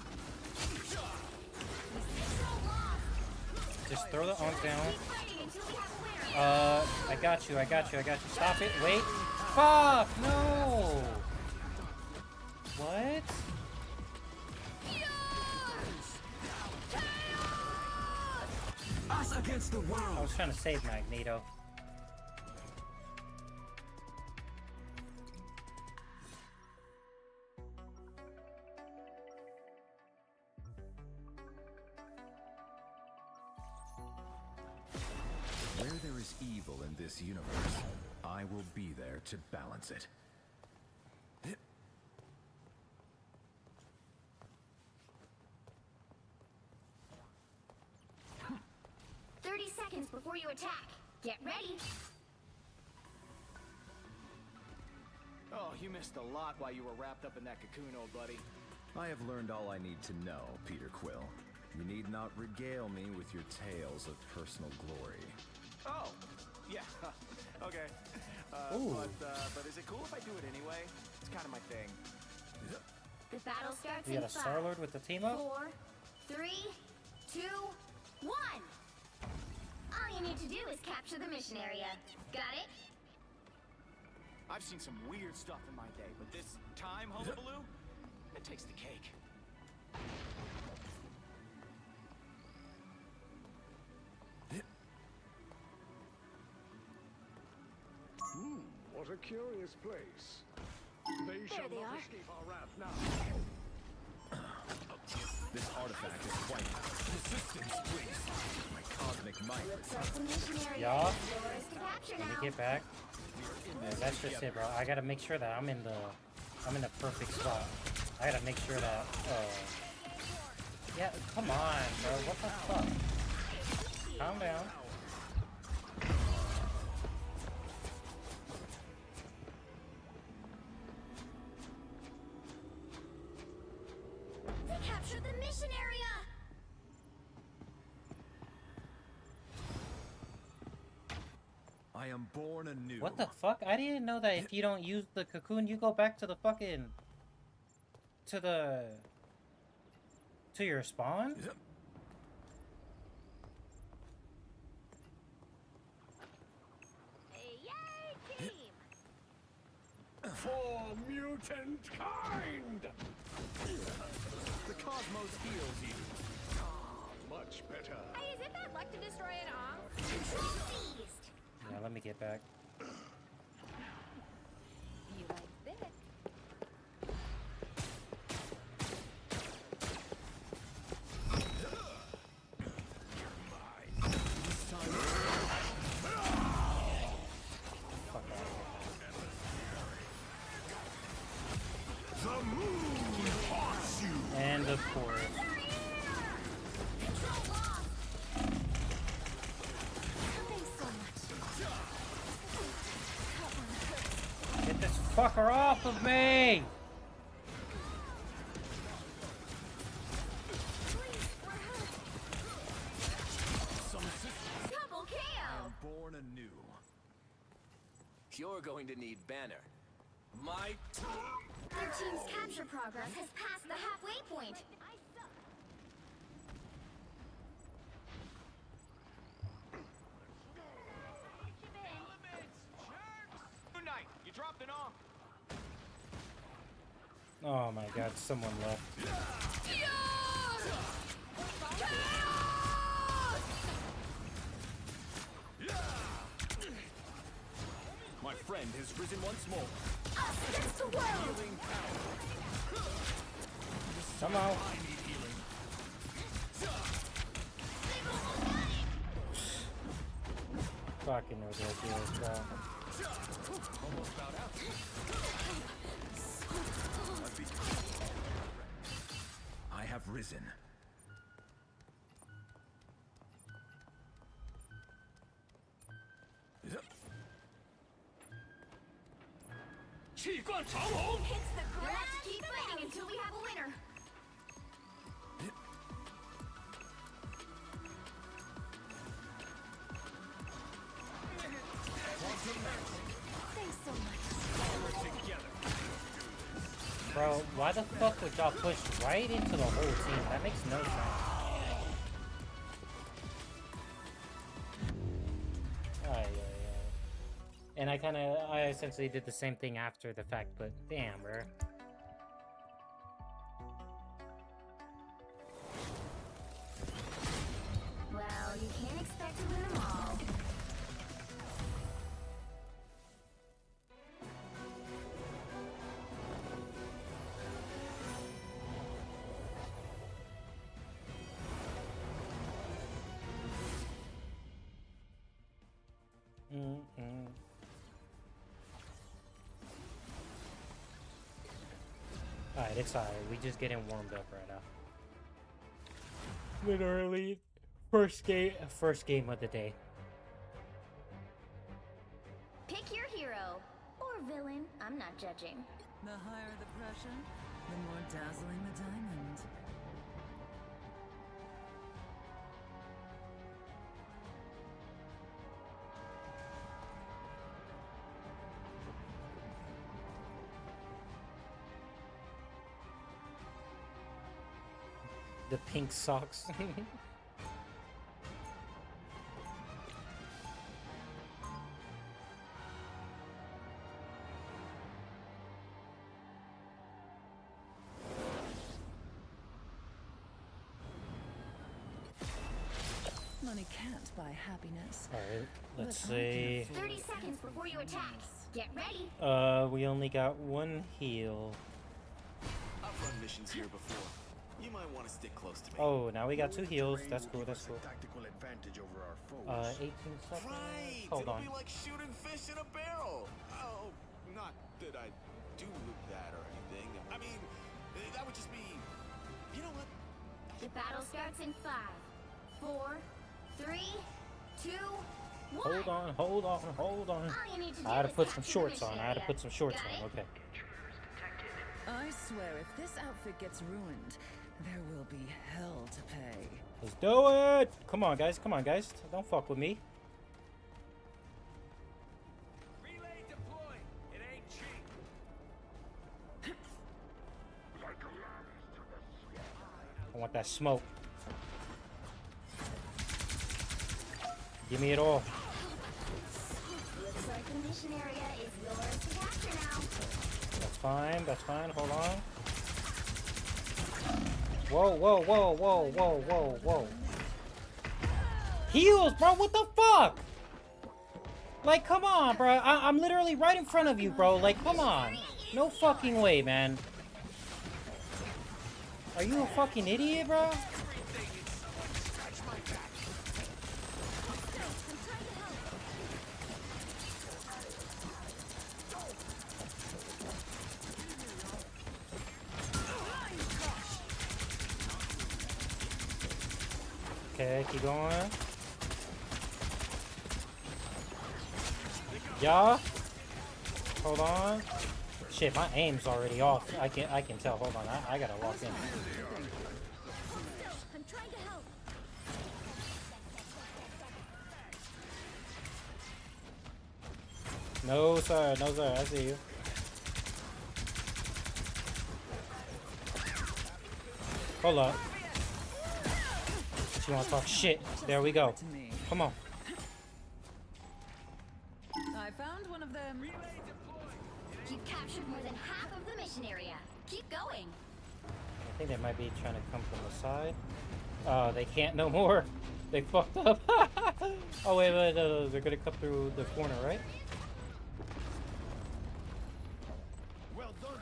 Just throw the arms down. Keep fighting until we have a winner. I got you, I got you, I got you. Stop it, wait. Fuck, no! What? Us against the I world. was trying to save Magneto. Where there is evil in this universe, I will be there to balance it. 30 seconds before you attack. Get ready. Oh, you missed a lot while you were wrapped up in that cocoon, old buddy. I have learned all I need to know, Peter Quill. You need not regale me with your tales of personal glory. Oh, yeah, okay. Ooh. But is it cool if I do it anyway? It's kind of my thing. The battle starts We in got a 5, Star-Lord with the team up? 4, 3, 2, 1. All you need to do is capture the mission area. Got it? I've seen some weird stuff in my day, but this time hullabaloo, it takes the cake. What a curious place. They shall they not are. escape our wrath now. This artifact is quite resistance, please. My cosmic might. Looks like the mission area Yeah. is yours to capture Let me now. get back. Yeah, that's just it, bro. I gotta make sure that I'm in the perfect spot. I gotta make sure that yeah, come on, bro. What the fuck? Calm down. They captured the mission area. I am born anew. What the fuck? I didn't know that if you don't use the cocoon, you go back to the fucking to your spawn? Yay, team! For mutant kind! The cosmos heals you. Much better. Hey, is it bad luck to destroy it all? Control seized. Yeah, let me get back. You like this? Fuck out. The moon haunts you! And of course. Control lost. Thanks so much. Get this fucker off of me! Double I KO. am born anew. You're going to need Banner. My Their team's capture progress has passed the halfway point. Moon Knight, you dropped an arm. Oh my god, someone left. My friend has risen once more. Us against the world. Healing power. Come on. I need healing. Fucking ridiculous, bro. Almost about out. I have risen. Hits the ground. We'll have to keep fighting until we have a winner. Thanks so much. Bro, why the fuck would y'all push right into the whole team? That makes no sense. Ay, ay, ay. And I essentially did the same thing after the fact, but damn, bro. Well, you can't expect to win them all. Alright, it's alright. We just getting warmed up right now. Literally, first game of the day. Pick your hero. Or villain. I'm not judging. The higher the pressure, the more dazzling the diamond. The pink socks. Money can't buy happiness. Alright, let's But I can see. afford 30 seconds before you attack. Get ready. We only got one heal. I've run missions here before. You might want to stick close to me. Oh, now we got two heals. That's cool, that's cool. Tactical advantage over our foes. 18 seconds. Right! Hold It'll on. be like shooting fish in a barrel. Oh, not that I do that or anything. I mean, that would just be... You know what? The battle starts in 5, 4, 3, 2, 1. Hold on, hold on, hold on. All you need to do I had to is put some capture the shorts on. mission I had to area. put some shorts Got on. it? Okay. I swear, if this outfit gets ruined, there will be hell to pay. Let's do it! Come on, guys. Come on, guys. Don't fuck with me. Relay deployed. It ain't cheap. I want that smoke. Give me it all. Looks like the mission area is yours to capture now. That's fine. That's fine. Hold on. Whoa, whoa, whoa, whoa, whoa, whoa, whoa. Heals, bro. What the fuck? Like, come on, bro. I'm literally right in front of you, bro. Like, come on. No fucking way, man. Are you a fucking idiot, bro? Okay, keep going. Yeah. Hold on. Shit, my aim's already off. I can tell. Hold on. I gotta walk in. I'm trying to help. No, sir. No, sir. I see you. Hold up. She wanna talk shit. There we go. To me. Come on. I found one of them. You've captured more than half of the mission area. Keep going. I think they might be trying to come from the side. Oh, they can't no more. They fucked up. Oh, wait, they're gonna come through the corner, right? Well done.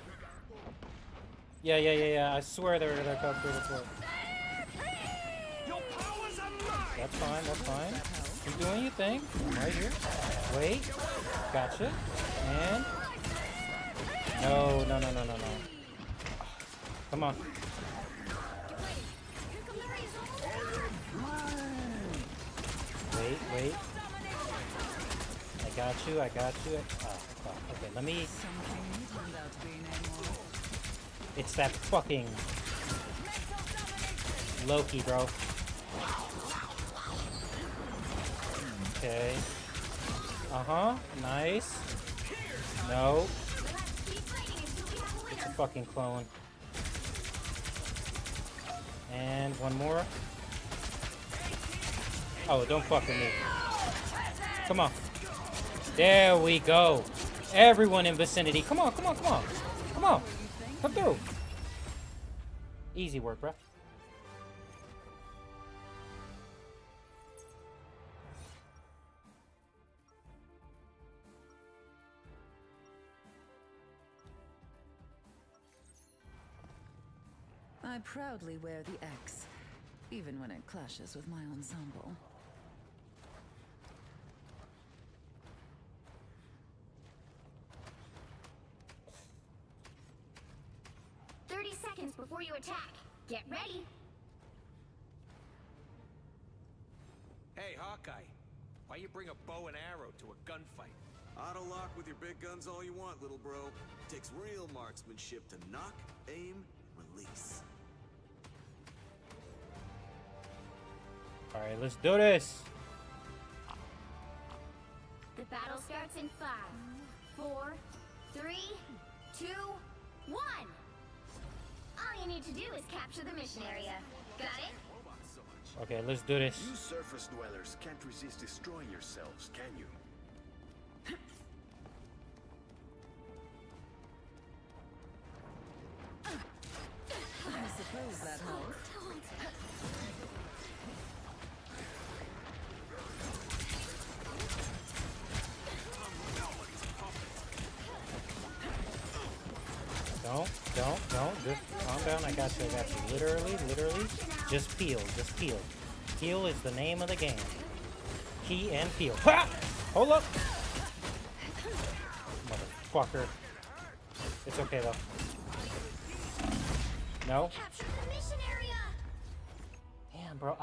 Yeah. I swear they're gonna come through the corner. Your powers are mine. That's fine. Keep doing your thing. I'm right here. Wait. Gotcha. And no. Come on. Wait. I got you. Oh, fuck. Okay, let me. Something turned out to be Namor. It's that fucking Loki, bro. Okay. Nice. No. It's a fucking clone. And one more. Oh, don't fuck with me. Come on. There we go. Everyone in vicinity. Come on. Come through. Easy work, bro. I proudly wear the X, even when it clashes with my ensemble. Before you attack, get ready. Hey, Hawkeye. Why you bring a bow and arrow to a gunfight? Auto lock with your big guns all you want, little bro. Takes real marksmanship to knock, aim, release. Alright, let's do this. The battle starts in 5, 4, 3, 2, 1. All you need to do is capture the mission area. Got it? Okay, let's do this. You surface dwellers can't resist destroying yourselves, can you? I suppose that helps. Don't. Just calm down. I got you. Literally. Just peel. Peel is the name of the game. Key and peel. Ha! Hold up! Motherfucker. It's okay, though. No? Capture the mission area. Damn, bro.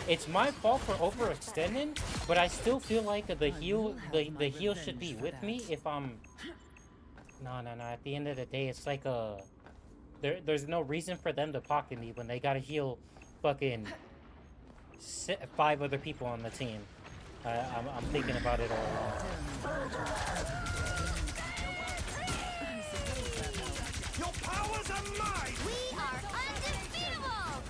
It's my fault for overextending, but I still feel like the heal should be with me if I'm... No. At the end of the day, it's like there's no reason for them to pocket me when they gotta heal fucking 5 other people on the team. I'm thinking about it all along. Your powers are mine! We are undefeatable.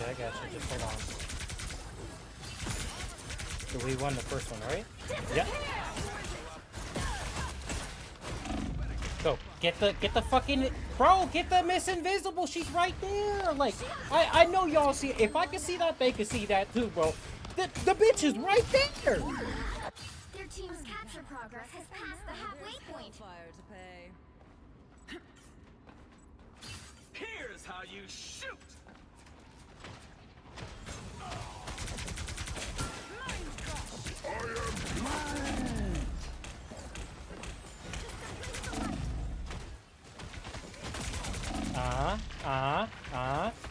I got you. Just hold on. So we won the first one, right? Yeah. Go. Get the fucking... Bro, get the Miss Invisible. She's right there. Like, I know y'all see... If I can see that, they can see that too, bro. The bitch is right there. Their team's capture progress has passed the halfway point. Fire to pay. Here's how you shoot!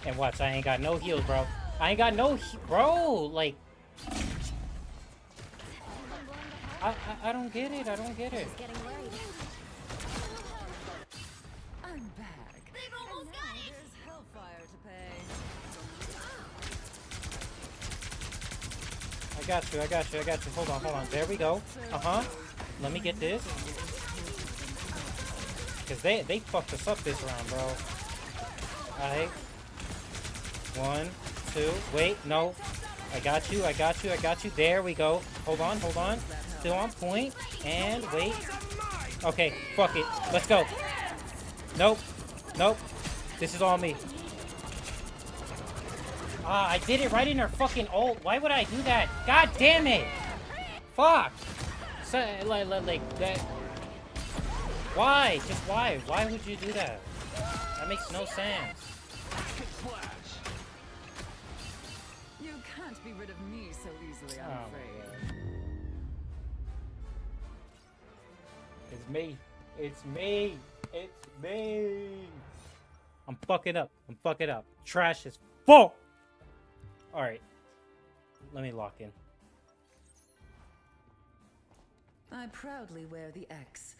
And watch, I ain't got no heals, bro. Bro, like... I don't get it. I'm back. They've almost got it. There's hellfire to pay. I got you. Hold on. There we go. Let me get this. Because they fucked us up this round, bro. Alright. 1, 2. Wait, no. I got you. There we go. Hold on. Still on point. And wait. Okay, fuck it. Let's go. Nope. This is all me. I did it right in her fucking ult. Why would I do that? God damn it! Fuck! So, like that. Why? Just why? Why would you do that? That makes no sense. can't be rid of me so easily, I'm Oh my afraid. God. It's me. It's me. It's me. I'm fucking up. I'm fucking up. Trash is full. All right. Let me lock in. I proudly wear the X.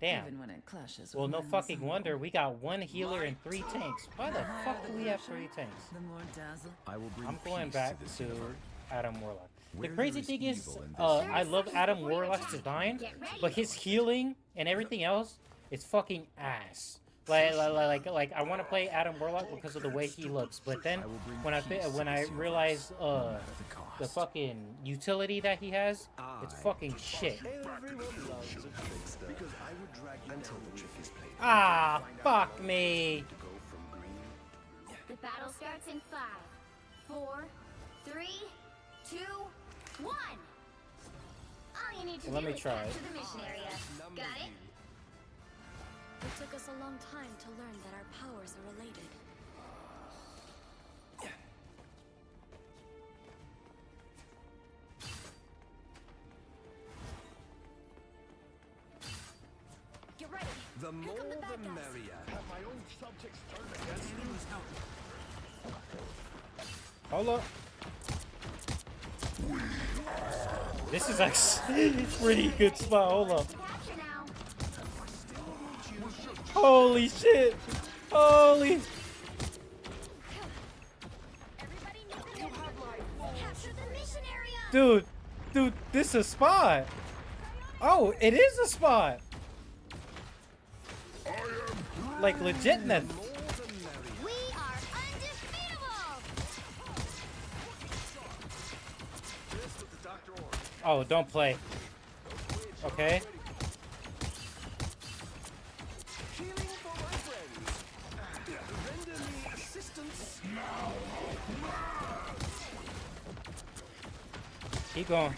Damn. Even when it clashes Well, with no my fucking ensemble. wonder. We got 1 healer and 3 tanks. Why the fuck do we have 3 tanks? The more dazzle. I will bring I'm going peace back to this to universe. Adam Warlock. The Where crazy there is thing is, evil in this I love Adam Warlock's design, but his healing and everything else is fucking ass. Like I want to play Adam Warlock because of the way he looks, but then when I realize the fucking utility that he has, it's fucking shit. Everyone loves a trickster. Because I would drag you until the trick is played. Ah, fuck me. To go from green. The battle starts in 5, 4, 3, 2, 1. All you need to Let do me is try capture it. the mission area. Got it? It took us a long time to learn that our powers are related. Get ready. The more come the the bad guys. merrier. Have my own subjects turned against me? Hold up. This is actually a pretty good spot. Hold up. Capture now. Holy shit. Holy. Everybody meet the capture the mission area. Dude, this is a spot. Oh, it is a spot. Like legitness. We are undefeatable. This with the Dr. Orr. Oh, don't play. Okay. Healing for my friends. Render me assistance. Keep going.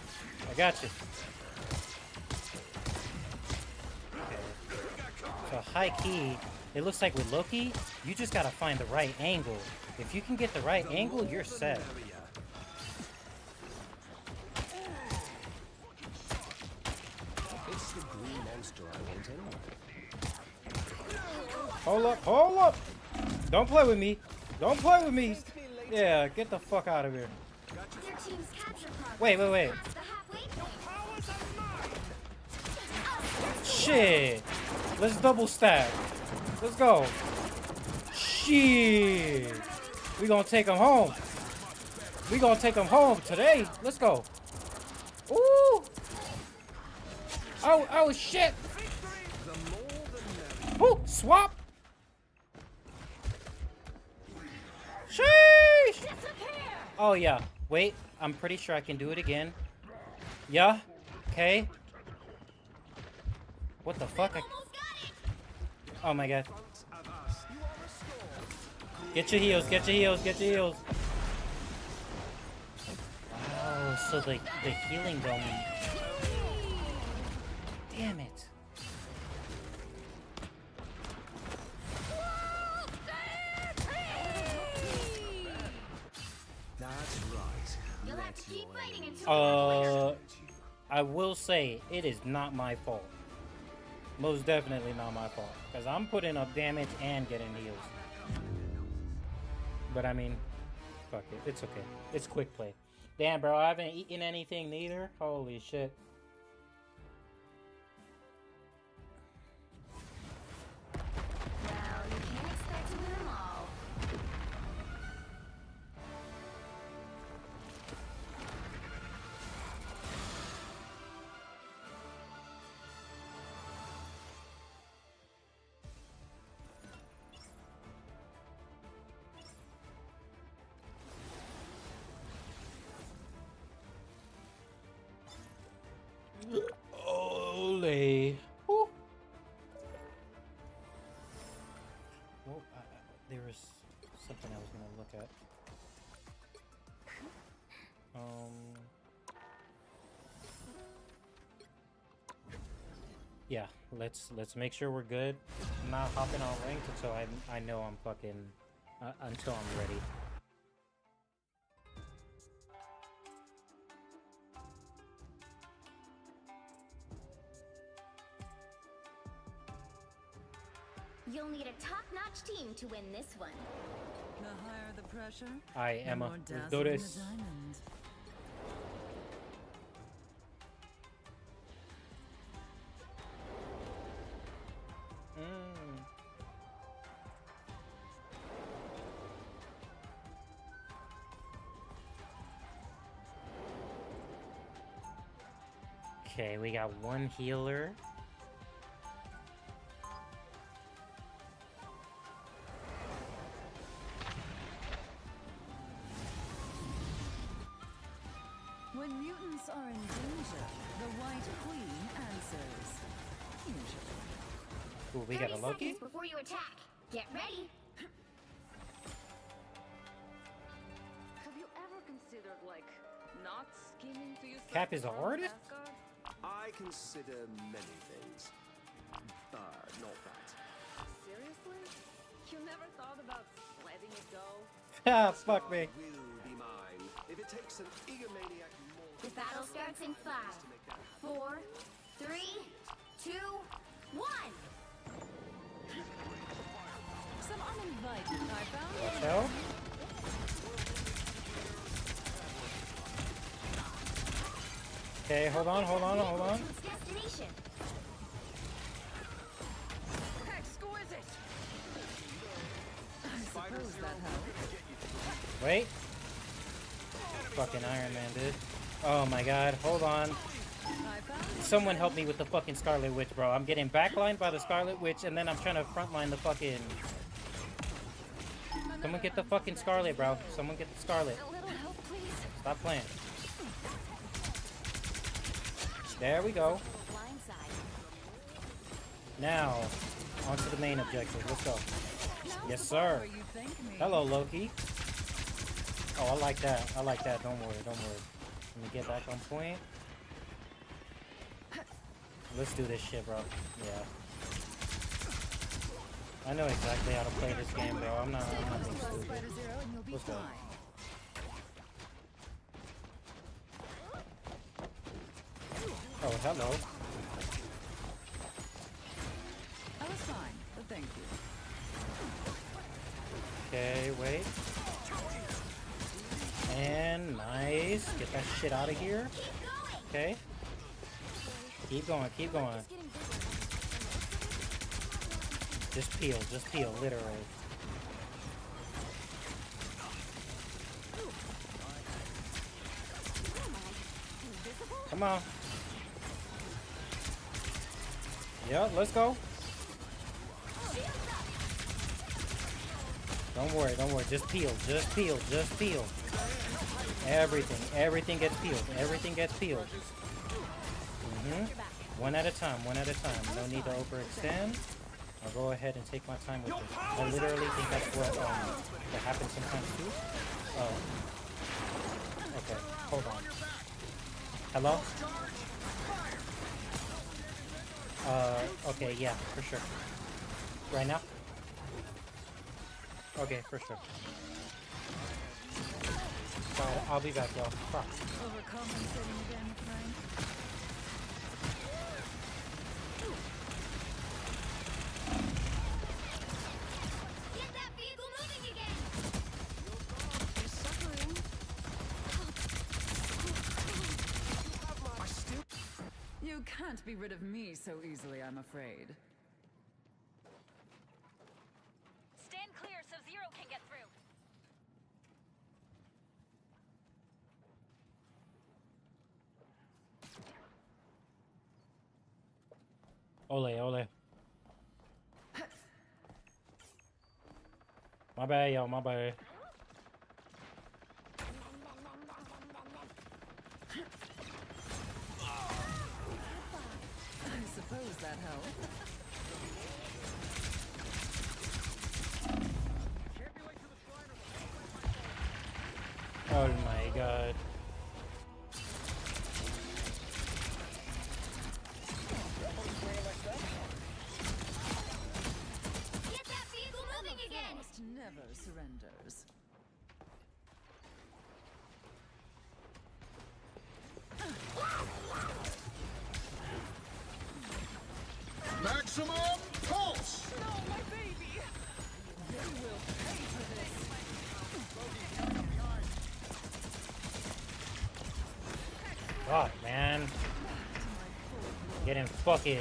I got you. So high key, it looks like with Loki, you just gotta find the right angle. If you can get the right angle, you're set. It's the green monster I want anyway. Hold up. Don't play with me. Don't play with me. Yeah, get the fuck out of here. Your team's capture progress. Wait. Past the halfway point. Shit. Let's double stack. Let's go. Shit. We gonna take him home. We gonna take him home today. Let's go. Ooh. Oh shit. Ooh, swap. Sheesh. Oh yeah. Wait, I'm pretty sure I can do it again. Yeah. Okay. What the fuck? Almost got it. Oh my god. Get your heals, get your heals, get your heals. Wow, so the healing don't... Damn it. That's right. You'll have to keep fighting until I will say, it is not my fault. Most definitely not my fault. Because I'm putting up damage and getting heals. But I mean, fuck it. It's okay. It's quick play. Damn, bro, I haven't eaten anything neither. Holy shit. Well, you can't expect to win them all. Ole. Woo. Well, there was something I was gonna look at. Yeah, let's make sure we're good. I'm not hopping on ranked until I know I'm fucking until I'm ready. You'll need a top-notch team to win this one. The higher the pressure, Alright, the Emma, more let's do dazzling this. the diamond. Okay, we got one healer. When mutants are in danger, the White Queen answers. Usually. Ooh, we got a 30 Loki. seconds before you attack. Get ready. Have you ever considered, like, not scheming to use Cap is an artist? Asgard? I consider many things. Not that. Seriously? You never thought about letting it go? Ah, fuck me. Will be mine. If it takes an egomaniac more The battle starts in 5, 4, 3, 2, 1. Some uninvited, I found. Watch out. Okay, hold on. To its destination. Exquisite! I suppose that helped. Wait. Fucking Iron Man, dude. Oh my god, hold on. I found Someone help me with the fucking Scarlet Witch, bro. I'm getting backlined by the Scarlet Witch, and then I'm trying to frontline the fucking... Someone get the fucking Scarlet, bro. Someone get the Scarlet. A little help, please. Stop playing. There we go. Blindside. Now, on to the main objective. Let's go. Yes, where sir. you think me. Hello, Loki. Oh, I like that. I like that. Don't worry. Don't worry. Let me get back on point. Let's do this shit, bro. Yeah. I know exactly how to play this game, bro. I'm not being stupid. Spider Zero and you'll be What's that? fine. Oh, hello. I was fine, but thank you. Okay, wait. And nice. Get that shit out of here. Okay. Keep going, keep going. Just peel, literally. Come on. Yeah, let's go. Don't worry, don't worry. Just peel, just peel, just peel. Everything gets peeled. Everything gets peeled. One at a time, one at a time. No need to overextend. I'll go ahead and take my time with this. I literally think that's what that happens sometimes too. Oh. Okay, hold on. Hello? Okay, yeah, for sure. Right now? Okay, for sure. Sorry, I'll be back, y'all. Fuck. Overcompensating again, Frank. Get that vehicle moving again. You can't be rid of me so easily, I'm afraid. Stand clear so Zero can get through. Ole, ole. My bad, yo, my bad. I suppose that helped. Oh my god. Get that vehicle moving again. Frost never surrenders. Maximum pulse! No, my baby! God, man. Getting fucking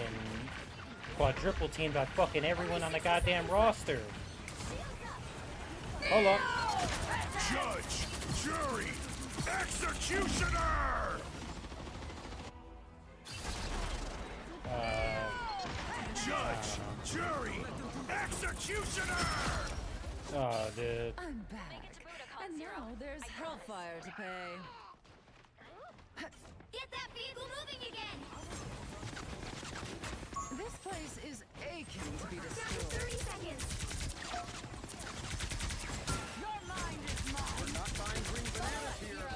quadruple teamed by fucking everyone on the goddamn roster. Hold up. Judge, jury, executioner! Judge, jury, executioner! Oh, dude. I'm back. And now there's hellfire to pay. Get that vehicle moving again! This place is aching to be Down to destroyed. 30 seconds! Your mind is mine. We're not buying green bananas here.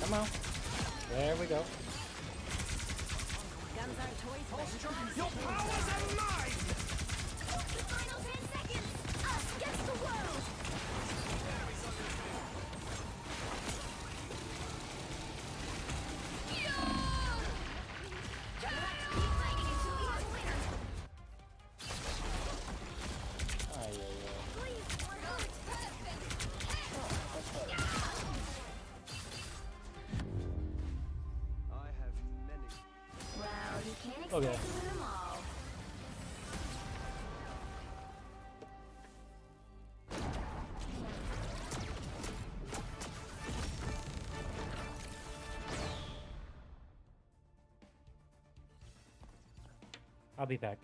Come on. There we go. Guns aren't toys. Your powers alive! The final 10 seconds! Us against the world! Keep fighting until we have a winner! Ay, ay, ay. Please, perfect! I have many. Well, you can't expect Okay. to win them all. I'll be back.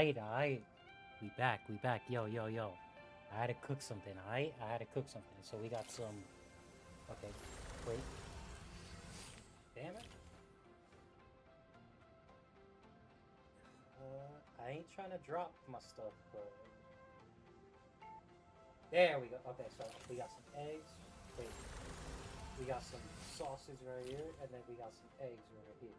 Alright. We back. Yo. I had to cook something, alright? I had to cook something. So we got some. Okay, wait. Damn it. I ain't trying to drop my stuff, but. There we go. Okay, so we got some eggs. Wait. We got some sausage right here, and then we got some eggs right here.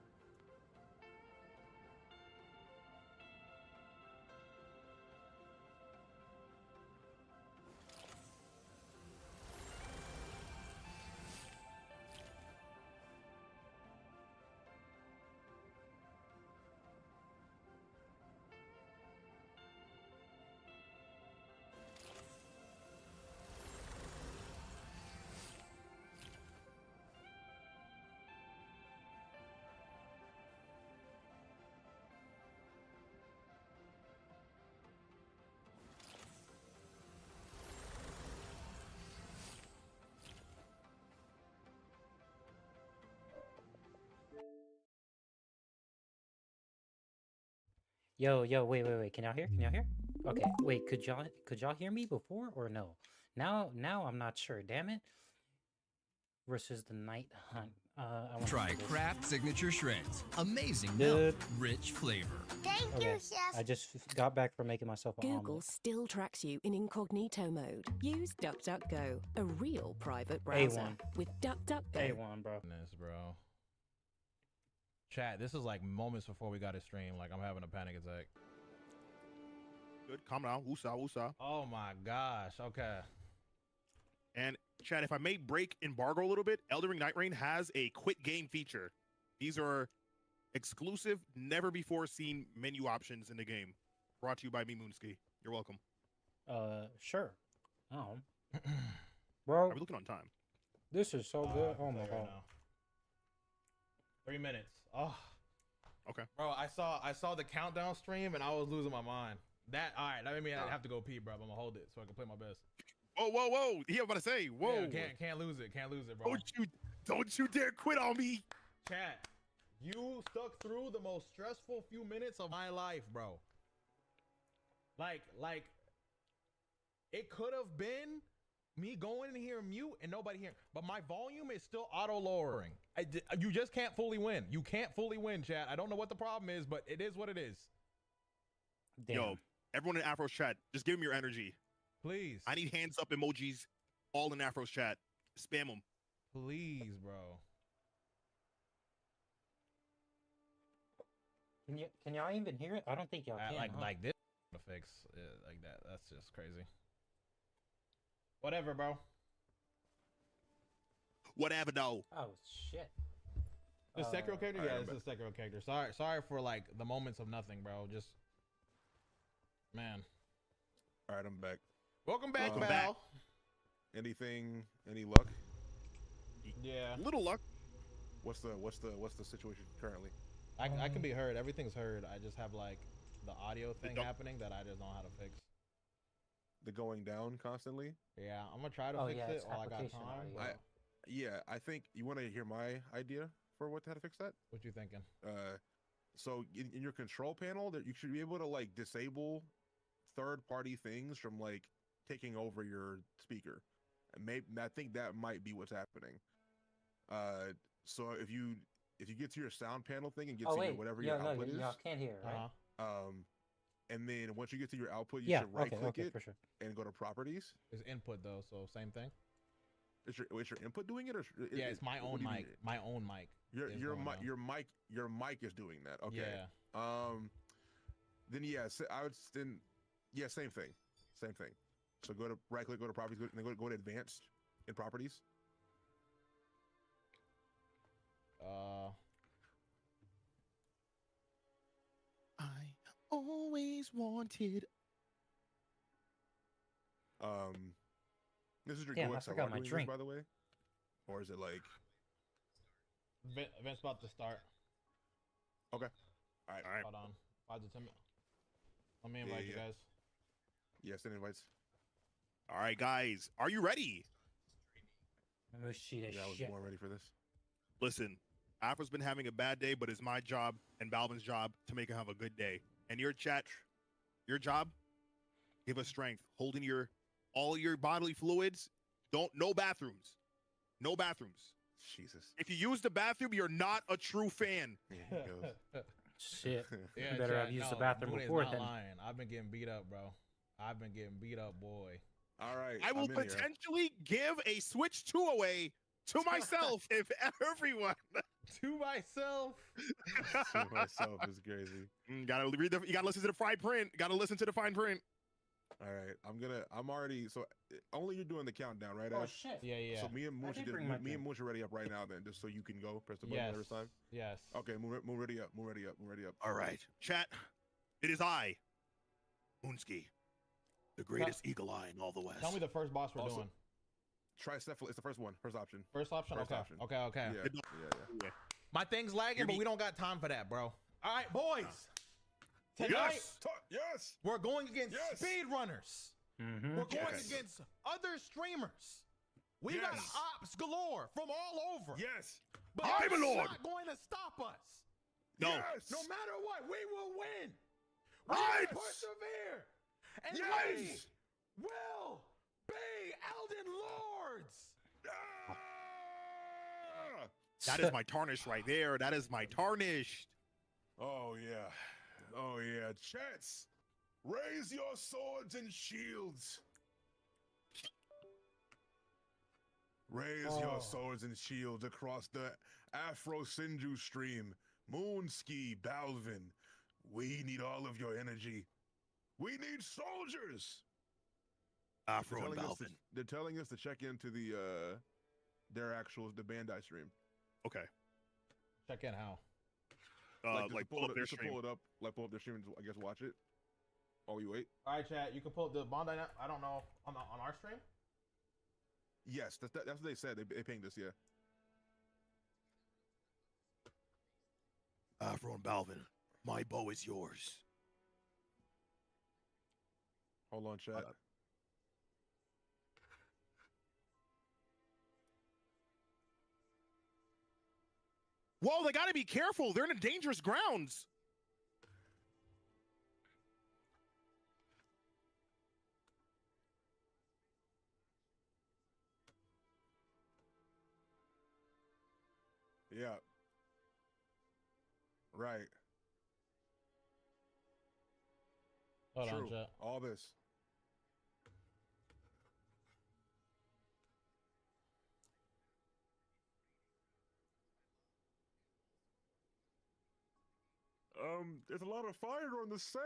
Yo, wait. Can y'all hear? Okay, wait. Could y'all hear me before or no? Now I'm not sure. Damn it. Versus the night hunt. I wanna Try do this. Kraft Signature Shreds. Amazing Dude. milk, rich flavor. Thank Okay, you, Chef. I just got back from making myself an Google omelet. still tracks you in incognito mode. Use DuckDuckGo, a real private browser. A1. With DuckDuckGo. A1, bro. Goodness, bro. Chat, this is like moments before we got to stream. Like, I'm having a panic attack. Good, calm down. Woosah. Oh my gosh. Okay. And Chad, if I may break embargo a little bit, Elden Ring Night Rain has a quit game feature. These are exclusive, never before seen menu options in the game. Brought to you by me, Moonski. You're welcome. Sure. Oh. Bro, Are we looking on time? this is so good. Oh my Right god. now. 3 minutes. Oh. Okay. Bro, I saw the countdown stream and I was losing my mind. That all right. That made me have to go pee, bro. I'm gonna hold it so I can play my best. Whoa. Yeah, I'm about to say, whoa. Yeah, can't lose it, bro. Don't you dare quit on me. Chat, you stuck through the most stressful few minutes of my life, bro. Like, it could have been me going in here mute and nobody hearing, but my volume is still auto lowering. You just can't fully win. You can't fully win, chat. I don't know what the problem is, but it is what it is. Damn. Yo, everyone in Afro's chat, just give me your energy. Please. I need hands up emojis all in Afro's chat. Spam them. Please, bro. Can y'all even hear it? I don't think y'all can. Like this to fix it like that. That's just crazy. Whatever, bro. Whatever, though. Oh shit. The Sekiro character? Alright, Yeah, I'm it's a Sekiro character. Sorry for like the moments of nothing, bro. Just man. All right, I'm back. Welcome back, Welcome Val. back. Any luck? Yeah. Little luck. What's the situation currently? I can be heard. Everything's heard. I just have like the audio thing don't- happening that I just don't know how to fix. The going down constantly? Yeah, I'm gonna try to Oh, fix yeah, it it's while I got application time. audio. Yeah, I think you want to hear my idea for how to fix that. What you thinking? So in your control panel, that you should be able to like disable third-party things from like taking over your speaker. And I think that might be what's happening. So if you get to your sound panel thing and get Oh to wait, your, whatever your output is, y'all can't hear, right? and then once you get to your output, you Yeah, should right-click okay, it for sure. and go to properties. It's input though, so same thing. Is your input doing it, or Yeah, it's my what own do you mic. mean? My own mic. Your is your going mic on. your mic is doing that. Okay. Yeah. Then I would same thing. So go to right click, go to properties, and then go to advanced in properties. I always wanted. This is your Damn, I GoXLR forgot my doing this, drink. by the way, or is it like? Event's about to start. Okay. All right. Hold on. 5 to 10 minutes. Let me Yeah, invite you yeah. guys. Yeah, send invites. All right, guys, are you ready? I'm gonna shoot a Yeah, I was shit. more ready for this. Listen, Afro's been having a bad day, but it's my job and Balvin's job to make him have a good day. And your chat, Your job, give us strength. Holding all your bodily fluids. No bathrooms. No bathrooms. Jesus. If you use the bathroom, you're not a true fan. Shit. Yeah, You better have chat, used the no, bathroom Moon is before not then. lying. I've been getting beat up, bro. I've been getting beat up, boy. All right. I will I'm in here. potentially give a Switch 2 away to myself if everyone. To myself. To myself is crazy. You gotta listen to the fine print. Gotta listen to the fine print. All right, I'm already. So only you're doing the countdown, right? Oh Ash? shit. Yeah. So me and I Mooch, did bring my me and pen. Mooch are ready up right now. Then, just so you can go press the button Yes. every time. Yes. Okay, move ready up. Move ready up. Move ready up. All right, chat. It is I, Moonski, the greatest eagle eye in all the West. Tell me the first boss we're Also, doing. Tricephalus. It's the first one. First option. First option? First Okay. option. Okay. Yeah. My thing's lagging, but we don't got time for that, bro. All right, boys. Tonight, Yes. we're going against Yes. speedrunners. Mm-hmm. We're going Yes. against other streamers. We got Yes. ops galore from all over. Yes. But I'm it's a lord. not going to stop us. No. Yes. No matter what, we will win. We Right. will persevere. And Yes. we will be Elden Lords. Ah! That is my tarnish right there. That is my tarnished. Oh yeah. Oh yeah. Chats, raise your swords and shields. Raise your swords and shields across the Afro Sinju stream. Moonski, Balvin. We need all of your energy. We need soldiers. Afro and Balvin. They're telling us to check into the the Bandai stream. Okay. Check in how? Like pull up their just to stream. pull it up, like pull up their stream and I guess watch it. Oh, you wait. All right, chat. You can pull up the Bandai. I don't know on our stream. Yes, that's what they said. They pinged us, yeah. Afro and Balvin, my bow is yours. Hold on, chat. Whoa, they gotta be careful. They're in dangerous grounds. Yeah. Right. Hold True. on, chat. All this. There's a lot of fire on the set.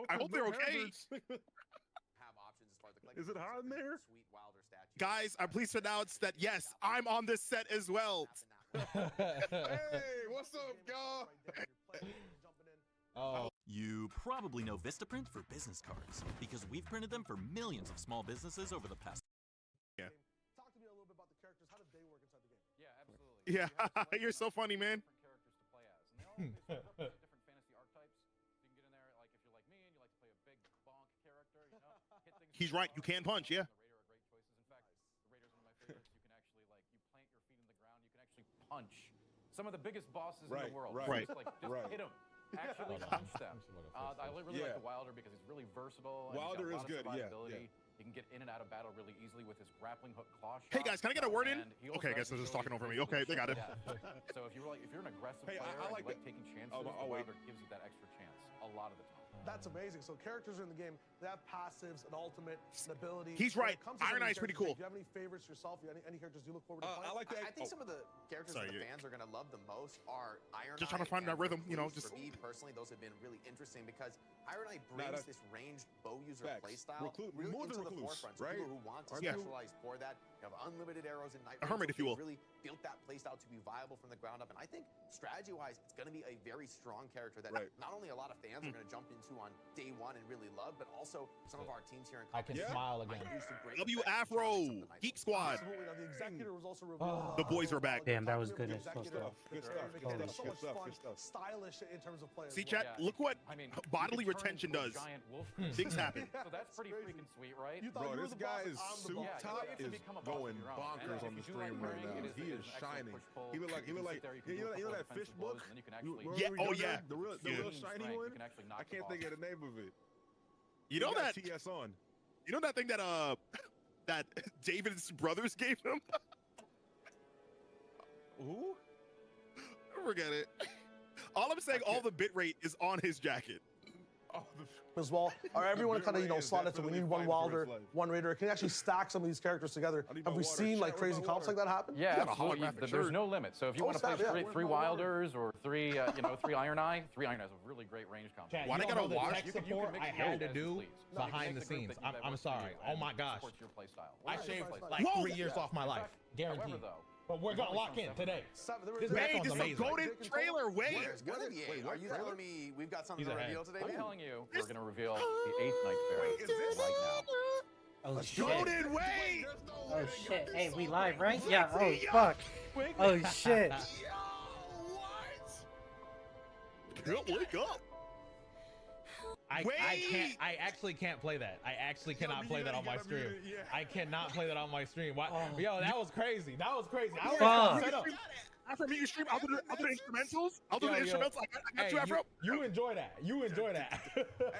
I hope they're okay. Is it hot in there? Guys, I'm pleased to announce that yes, I'm on this set as well. Hey, what's up, y'all? Oh. You probably know Vistaprint for business cards because we've printed them for millions of small businesses over the past. Yeah. Talk to me a little bit about the characters. How do they work inside the game? Yeah, absolutely. Yeah, you're so funny, man. Different characters to play as, and they all represent different fantasy archetypes. You can get in there, like if you're like me and you like to play a big bonk character, you know, hit things. He's right. You can punch, yeah. The Raider are great choices. In fact, the Raider's one of my favorites. You can actually you plant your feet in the ground. You can actually punch some of the biggest bosses in the world. Right. Just hit them. Actually punch them. I really like the Wilder because he's really versatile. And Wilder he's is got a lot good, of survivability. He can get in and out of battle really easily with his grappling hook claw shot. Hey guys, can I get a word in? And he also Okay, I has guess they're just the talking over ability me. to Okay, they got it. So if you're an aggressive Hey, player I like and you like that. taking chances, I'll the wait. Wilder gives you that extra chance a lot of the time. That's amazing. So characters in the game, they have passives, an ultimate, an ability. He's When right. it comes to some Iron of Eye's these pretty characters, cool. Do you have any favorites yourself? Any characters you look forward to playing? I like that. I think some of the characters that the fans are going to love the most are Iron Eye. Just trying to find that and rhythm, you know, Recluse. just- For me personally, those have been really interesting because Iron Eye Nah, brings that's- this ranged bow user Facts. playstyle More really than into the Recluse, forefront. So right? people who want to Aren't you? specialize for that, you have unlimited arrows and night A hermit, if you will. Really built that playstyle to be viable from the ground up, and I think strategy-wise, it's going to be a very strong character that not only a lot of fans are going to jump into on day one and really love, but also some of our teams here in I can smile again. W Afro, Geek Squad. Absolutely. Now, the executor was also revealed. The boys are back. Damn, that was good as fuck. Executor. Good stuff. Good Holy stuff. shit. So Good much stuff. fun, Good stuff. stylish in terms of play. as See, well. chat, look what I mean, bodily you can turn retention into a does. giant wolf. Things happen. So that's pretty freaking sweet, right? You thought Bro, you were this the boss, guy's I'm the suit boss. top You have to is become a boss of going your own. bonkers And on the if you do like stream right ring, now. it is- He it is is an excellent shining. push-pull. He look like You can sit there, you can do a you know couple that fish defensive blows, book. and then you can You- actually where Yeah, we oh, go yeah. there? The real Yeah. shiny Strength, one. you can actually knock I the can't boss. think of the name of it. You know got that TS on. You know that thing that that David's brothers gave him? Who? Forget it. All I'm saying, all the bit rate is on his jacket. As well, or everyone kind of rate is slotted to we need one definitely fighting for Wilder, his life. one Raider. Can you actually stack some of these characters together? I need Have my we water. seen like Shower, crazy my comps water. like that happen? Yeah, got a absolutely. holographic There's shirt. no limit. So if you Oh, want to play snap, yeah. three Wilders or three, three Iron Eye, three Iron Eye is a really great range combo. Chad, Why you they don't gotta know the watch? tech You can support mix I it had to as you do please. So you can behind make the the group scenes. that you- that I'm works for sorry. you Oh and my gosh. supports your play style. I Whatever your shaved play style. like Whoa! 3 years off my life. However, Guaranteed. though, But we're gonna only lock from in 7 today. This Wait, background's this is a amazing. golden trailer. Wait. There's gonna be a. Are you telling me we've got something He's to ahead. reveal today? I'm man? telling you, we're going to reveal the 8th Night Fair Wait, is this- right now. Oh shit. Golden, wait. Oh shit. Hey, we live, right? Yeah. Oh fuck. Oh shit. Wake up. I can't. I actually can't play that. I actually cannot play that on my stream. I cannot play that on my stream. Why? Yo, that was crazy. That was crazy. I Fuck. already set up. After me, you stream. I'll do the instrumentals. I'll do the Yo, instrumentals. I got Hey, you, Afro. you enjoy that. You enjoy that.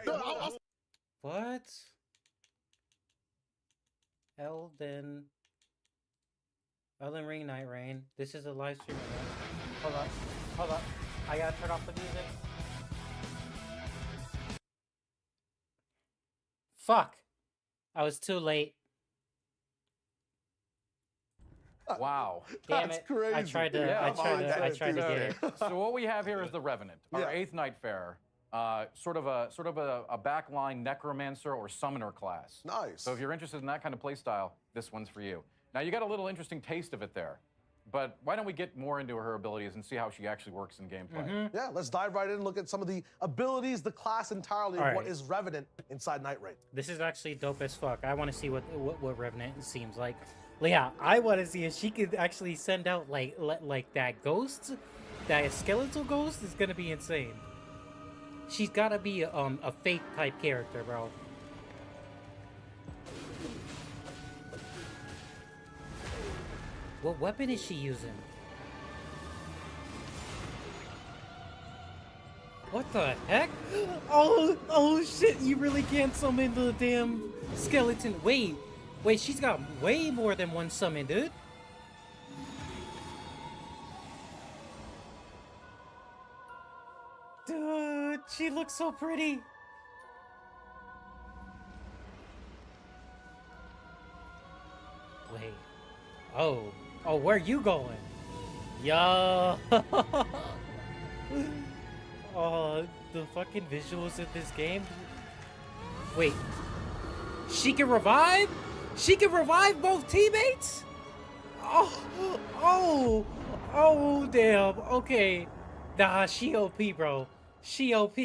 No, I'll What? Elden Ring, Night Rain. This is a live stream. Hold up. Hold up. I gotta turn off the music. Fuck. I was too late. Wow. Damn That's it. crazy. I tried to Yeah, I tried to get it. So what we have here is the Revenant, our Yeah. 8th Night Fair. Sort of a backline necromancer or summoner class. Nice. So if you're interested in that kind of play style, this one's for you. Now you got a little interesting taste of it there, but why don't we get more into her abilities and see how she actually works in gameplay? Yeah, let's dive right in and look at some of the abilities, the class entirely of All what right. is Revenant inside Night Raid. This is actually dope as fuck. I want to see what Revenant seems like. Yeah, I want to see if she could actually send out like that ghost, that skeletal ghost is gonna be insane. She's gotta be a faith type character, bro. What weapon is she using? What the heck? Oh shit, you really can't summon the damn skeleton. Wait, she's got way more than one summon, dude. Dude, she looks so pretty. Wait. Oh, where you going? Yo. Oh, the fucking visuals in this game. Wait. She can revive? She can revive both teammates? Oh, damn. Okay. Nah, she OP, bro. She OP.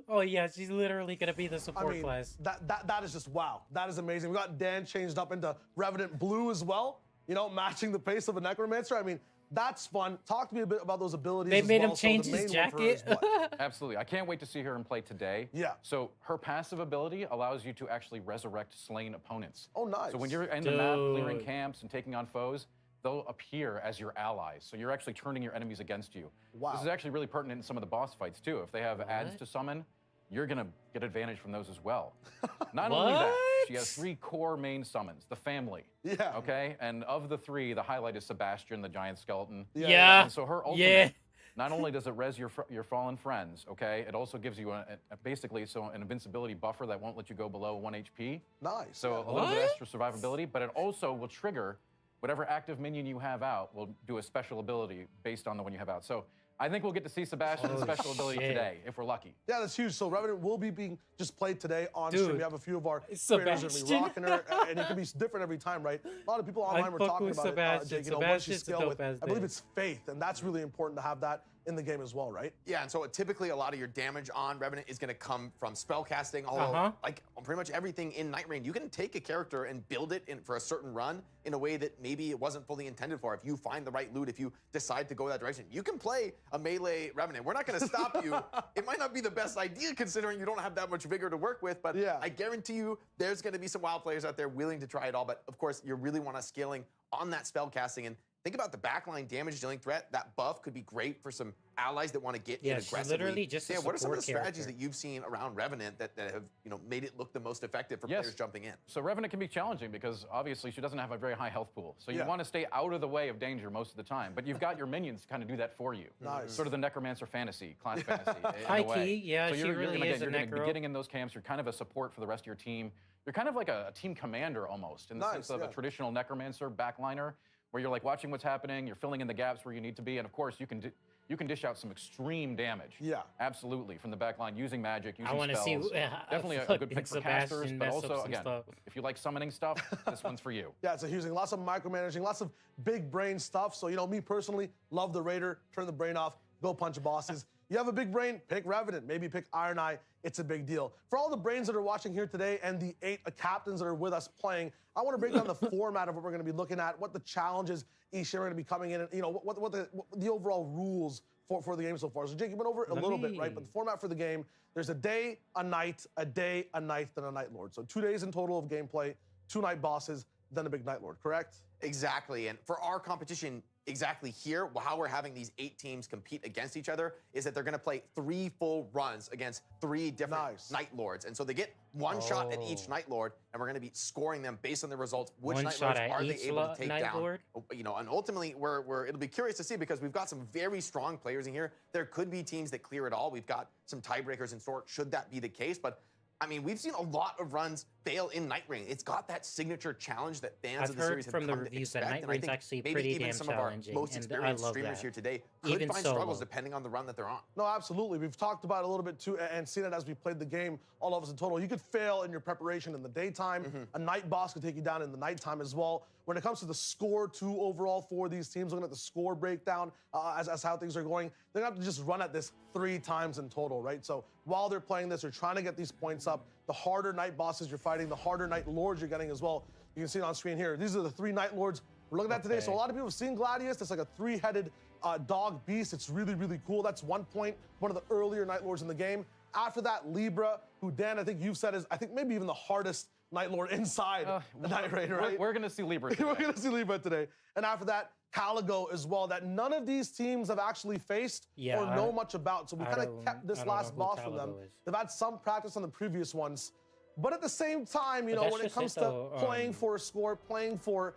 Oh yeah, she's literally gonna be the support class. That is just wow. That is amazing. We got Dan changed up into Revenant Blue as well. You know, matching the pace of a Necromancer. I mean, that's fun. Talk to me a bit about those abilities. They as made him well. So change the his main one for her is jacket. what? Absolutely. I can't wait to see her in play today. Yeah. So her passive ability allows you to actually resurrect slain opponents. Oh, nice. So when you're in the map clearing Dude. camps and taking on foes, they'll appear as your allies. So you're actually turning your enemies against you. Wow. This is actually really pertinent in some of the boss fights too. If they have ads What? to summon, you're gonna get advantage from those as well. Not only that, she has 3 core main summons. The family. Yeah. Okay. And of the 3, the highlight is Sebastian, the giant skeleton. Yeah. And so her ultimate. Yeah. Not only does it res your fallen friends, okay, it also gives you basically an invincibility buffer that won't let you go below 1 HP. Nice. So a little bit extra survivability, but it also will trigger whatever active minion you have out will do a special ability based on the one you have out. So I think we'll get to see Sebastian's special ability shit. today, if we're lucky. Yeah, that's huge. So Revenant will be being just played today on Dude, stream. We have a few of our creators that be Sebastian. rocking her, and it can be different every time, right? A lot of people online were fuck talking with about Sebastian. it. Jake, you know, what she Sebastian's a scale dope with. ass I believe dude. it's Faith, and that's really important to have that in the game as well, right? Yeah, and so typically a lot of your damage on Revenant is going to come from spellcasting. Although, like on pretty much everything in Night Rain, you can take a character and build it for a certain run in a way that maybe it wasn't fully intended for. If you find the right loot, if you decide to go that direction, you can play a melee Revenant. We're not going to stop you. It might not be the best idea considering you don't have that much vigor to work with, but Yeah. I guarantee you there's going to be some wild players out there willing to try it all. But of course, you really want to scaling on that spellcasting, and think about the backline damage dealing threat. That buff could be great for some allies that want to get in Yeah, she's aggressively. literally just a yeah, what are some of the support strategies character. that you've seen around Revenant that have made it look the most effective for players jumping in? So Revenant can be challenging because obviously she doesn't have a very high health pool. So you Yeah. want to stay out of the way of danger most of the time. But you've got your minions to kind of do that for you. Nice. Sort of the Necromancer fantasy, class fantasy. in High a way. key, yeah, So she you're really gonna is a you're gonna be necro. getting in those camps. You're kind of a support for the rest of your team. You're kind of like a team commander almost in the sense of a traditional Necromancer backliner, where you're like watching what's happening, you're filling in the gaps where you need to be, and of course you can dish out some extreme damage. Yeah, absolutely from the backline using magic, using I want to see spells. Definitely a good pick for casters, but also again, if you like summoning stuff, this one's for you. Yeah, it's a huge thing. Lots of micromanaging, lots of big brain stuff. So, me personally, love the Raider. Turn the brain off, go punch bosses. You have a big brain, pick Revenant. Maybe pick Iron Eye. It's a big deal. For all the brains that are watching here today and the 8 captains that are with us playing, I want to break down the format of what we're going to be looking at, what the challenges each year are going to be coming in, and what the overall rules for the game so far. So Jake, you went over it a little bit, right? But the format for the game, there's a day, a night, a day, a night, then a Night Lord. So 2 days in total of gameplay, 2 night bosses, then a big Night Lord, correct? Exactly. And for our competition, exactly here, how we're having these 8 teams compete against each other is that they're going to play 3 full runs against 3 different Night Lords. And so they get 1 shot at each Night Lord, and we're going to be scoring them based on the results. Which One Night shot Lords at are they each able to take Night down? Lord? And ultimately, it'll be curious to see because we've got some very strong players in here. There could be teams that clear it all. We've got some tiebreakers in store, should that be the case. But I mean, we've seen a lot of runs fail in Night Rain. It's got that signature challenge that fans of the series have from the come to reviews that expect. Night And I Rain's think actually maybe pretty even damn some of our challenging, most and I experienced love streamers that. here today could Even find solo. struggles depending on the run that they're on. No, absolutely. We've talked about it a little bit too and seen it as we played the game, all of us in total. You could fail in your preparation in the daytime. A night boss could take you down in the nighttime as well. When it comes to the score too overall for these teams, looking at the score breakdown as how things are going, they're gonna have to just run at this 3 times in total, right? So while they're playing this, they're trying to get these points up. The harder night bosses you're fighting, the harder Night Lords you're getting as well. You can see it on screen here. These are the 3 Night Lords we're looking at today. So a lot of people have seen Gladius. It's like a 3-headed dog beast. It's really, really cool. That's 1 point, one of the earlier Night Lords in the game. After that, Libra, who Dan, I think you've said is, I think maybe even the hardest Night Lord inside the Night Raid, right? We're going to see Libra today. We're going to see Libra today. And after that, Caligo as well, that none of these teams have actually faced or know much about. So we kind of kept this last boss from them. They've had some practice on the previous ones. But at the same time, when it comes to playing for a score, playing for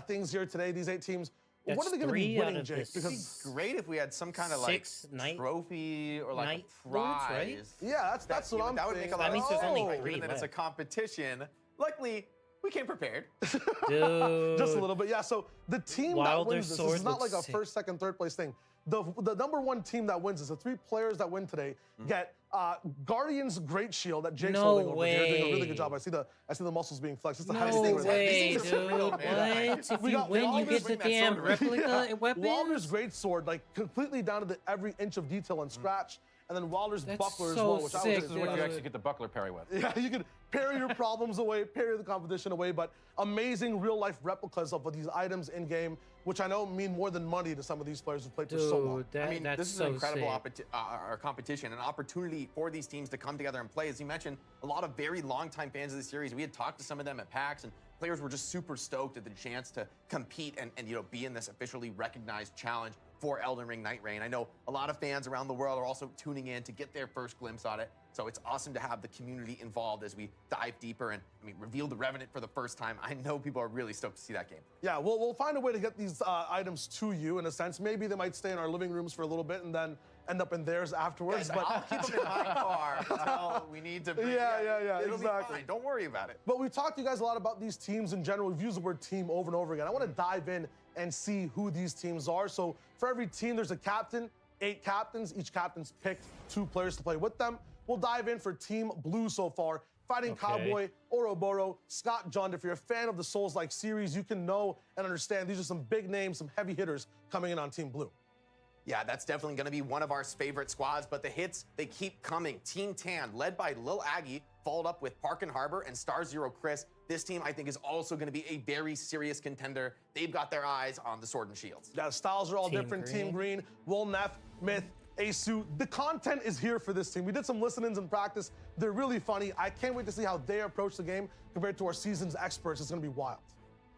things here today, these 8 teams, what are they going to be winning, Jake? Because it'd be great if we had some kind of like trophy or like a prize. Right? Yeah, that's what I'm That would make a lot of sense. Given that it's a competition. Luckily, we came prepared. Dude. Just a little bit, yeah. So the team that wins this is not like a first, second, third place thing. The number 1 team that wins is the 3 players that win today get Guardian's Great Shield that Jake's holding over here, doing a really good job. I see the muscles being flexed. It's the highest thing. Dude. What? If you win, you get the damn replica weapons? Walder's Great Sword, like completely down to every inch of detail and scratch. And then Walder's buckler as well, which this is what you actually get the buckler parry with. Yeah, you can parry your problems away, parry the competition away, but amazing real-life replicas of these items in-game, which I know mean more than money to some of these players who've played for so long. I mean, this is an incredible competition, an opportunity for these teams to come together and play. As you mentioned, a lot of very longtime fans of the series. We had talked to some of them at PAX, and players were just super stoked at the chance to compete and be in this officially recognized challenge for Elden Ring Night Rain. I know a lot of fans around the world are also tuning in to get their first glimpse on it. So it's awesome to have the community involved as we dive deeper and reveal the Revenant for the first time. I know people are really stoked to see that game. Yeah, we'll find a way to get these items to you in a sense. Maybe they might stay in our living rooms for a little bit and then end up in theirs afterwards. Guys, I'll keep them in my car until we need to bring Yeah, It'll exactly. be fine. Don't worry about it. But we've talked to you guys a lot about these teams in general. We've used the word team over and over again. I want to dive in and see who these teams are. So for every team, there's a captain, 8 captains. Each captain's picked 2 players to play with them. We'll dive in for Team Blue so far. Fighting Cowboy, Ouroboros, Scott John. If you're a fan of the Souls-like series, you can know and understand these are some big names, some heavy hitters coming in on Team Blue. Yeah, that's definitely going to be one of our favorite squads, but the hits, they keep coming. Team Tan, led by Lil Aggie, followed up with Parkin Harbor and Star Zero Chris. This team, I think, is also going to be a very serious contender. They've got their eyes on the Sword and Shields. Yeah, styles are all different. Team Green, Will Neff, Myth, Asu. The content is here for this team. We did some listen-ins in practice. They're really funny. I can't wait to see how they approach the game compared to our season's experts. It's going to be wild.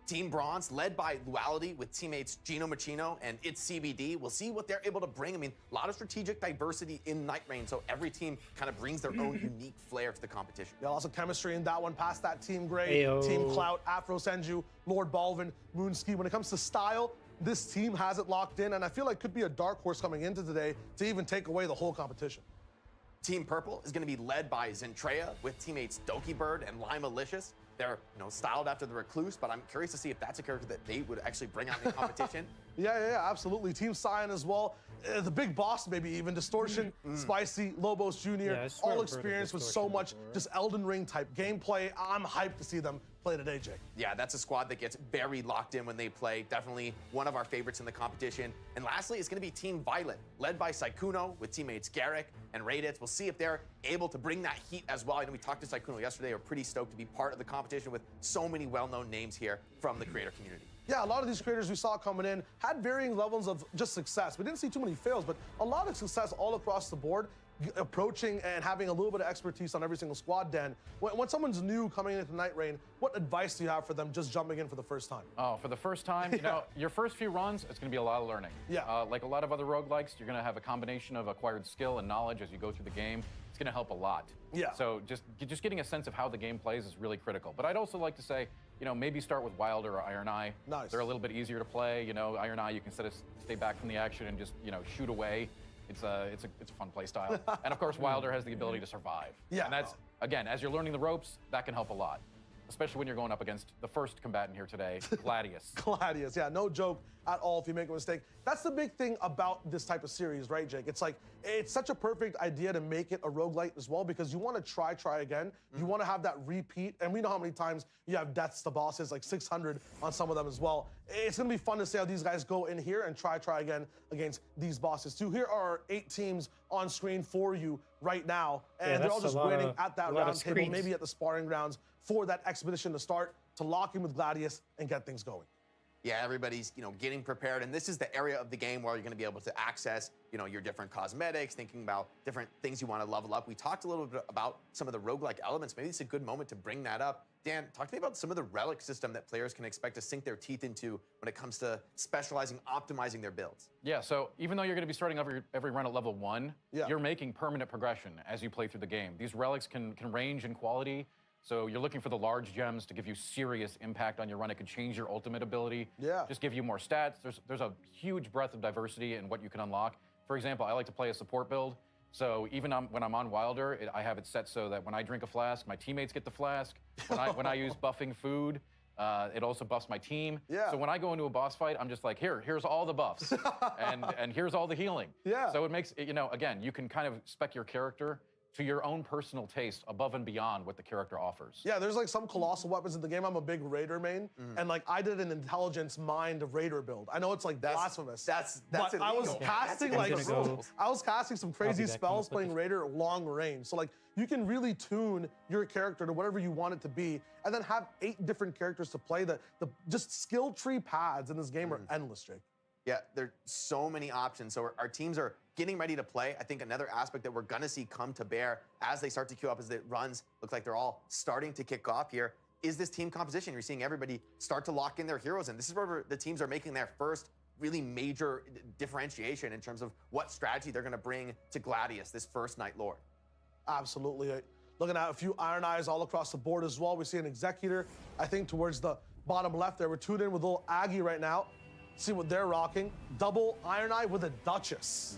Team Bronze, led by Luality with teammates Gino Machino and It's CBD. We'll see what they're able to bring. I mean, a lot of strategic diversity in Night Rain, so every team kind of brings their own unique flair to the competition. Yeah, also chemistry in that one, past that Team Gray, Ayo. Team Clout, Afro Senju, Lord Balvin, Moonski. When it comes to style, this team has it locked in, and I feel like could be a dark horse coming into today to even take away the whole competition. Team Purple is going to be led by Zentreya with teammates Doki Bird and Lime Malicious. They're, styled after the Recluse, but I'm curious to see if that's a character that they would actually bring out in the competition. Yeah, absolutely. Team Cyan as well. The big boss, maybe even Distortion, Spicy, Lobos Jr., Yeah, I swear all I've heard of experienced with so Distortion much before. just Elden Ring type gameplay. I'm hyped to see them play today, Jake. Yeah, that's a squad that gets very locked in when they play. Definitely one of our favorites in the competition. And lastly, it's going to be Team Violet, led by Saikuno with teammates Garrick and Raditz. We'll see if they're able to bring that heat as well. I know we talked to Saikuno yesterday. We're pretty stoked to be part of the competition with so many well-known names here from the creator community. Yeah, a lot of these creators we saw coming in had varying levels of just success. We didn't see too many fails, but a lot of success all across the board, approaching and having a little bit of expertise on every single squad. Dan, when someone's new coming into Night Rain, what advice do you have for them just jumping in for the first time? Oh, for the first time, your first few runs, it's going to be a lot of learning. Yeah. Like a lot of other roguelikes, you're going to have a combination of acquired skill and knowledge as you go through the game. It's going to help a lot. Yeah. So just getting a sense of how the game plays is really critical. But I'd also like to say, maybe start with Wilder or Iron Eye. Nice. They're a little bit easier to play. Iron Eye, you can stay back from the action and just, shoot away. It's a fun play style. And of course, Wilder has the ability to survive. Yeah. And that's, again, as you're learning the ropes, that can help a lot. Especially when you're going up against the first combatant here today, Gladius. Gladius, yeah, no joke at all if you make a mistake. That's the big thing about this type of series, right, Jake? It's like, it's such a perfect idea to make it a roguelite as well, because you want to try again. You want to have that repeat, and we know how many times you have deaths to bosses, like 600 on some of them as well. It's going to be fun to see how these guys go in here and try again against these bosses too. Here are 8 teams on screen for you right now, and they're all just waiting at that round table, maybe at the sparring grounds for that expedition to start, to lock in with Gladius and get things going. Yeah, everybody's, getting prepared. And this is the area of the game where you're going to be able to access, your different cosmetics, thinking about different things you want to level up. We talked a little bit about some of the roguelike elements. Maybe it's a good moment to bring that up. Dan, talk to me about some of the relic system that players can expect to sink their teeth into when it comes to specializing, optimizing their builds. Yeah, so even though you're going to be starting every run at level 1, you're making permanent progression as you play through the game. These relics can range in quality. So you're looking for the large gems to give you serious impact on your run. It could change your ultimate ability. Yeah. Just give you more stats. There's a huge breadth of diversity in what you can unlock. For example, I like to play a support build. So even when I'm on Wilder, I have it set so that when I drink a flask, my teammates get the flask. When I use buffing food, it also buffs my team. Yeah. So when I go into a boss fight, I'm just like, here's all the buffs, and here's all the healing. Yeah. So it makes again, you can kind of spec your character to your own personal taste above and beyond what the character offers. Yeah, there's like some colossal weapons in the game. I'm a big Raider main, and like I did an intelligence mind Raider build. I know it's like blasphemous. That's but I was casting I was casting some crazy spells playing Raider at long range. So like you can really tune your character to whatever you want it to be, and then have 8 different characters to play. The just skill tree paths in this game are endless, Jake. Yeah, there's so many options. So our teams are getting ready to play. I think another aspect that we're going to see come to bear as they start to queue up, as it runs, look like they're all starting to kick off here, is this team composition. You're seeing everybody start to lock in their heroes, and this is where the teams are making their first really major differentiation in terms of what strategy they're going to bring to Gladius, this first Night Lord. Absolutely. Looking at a few Iron Eyes all across the board as well. We see an Executor, I think, towards the bottom left there. We're tuned in with little Aggie right now. See what they're rocking. Double Iron Eye with a Duchess.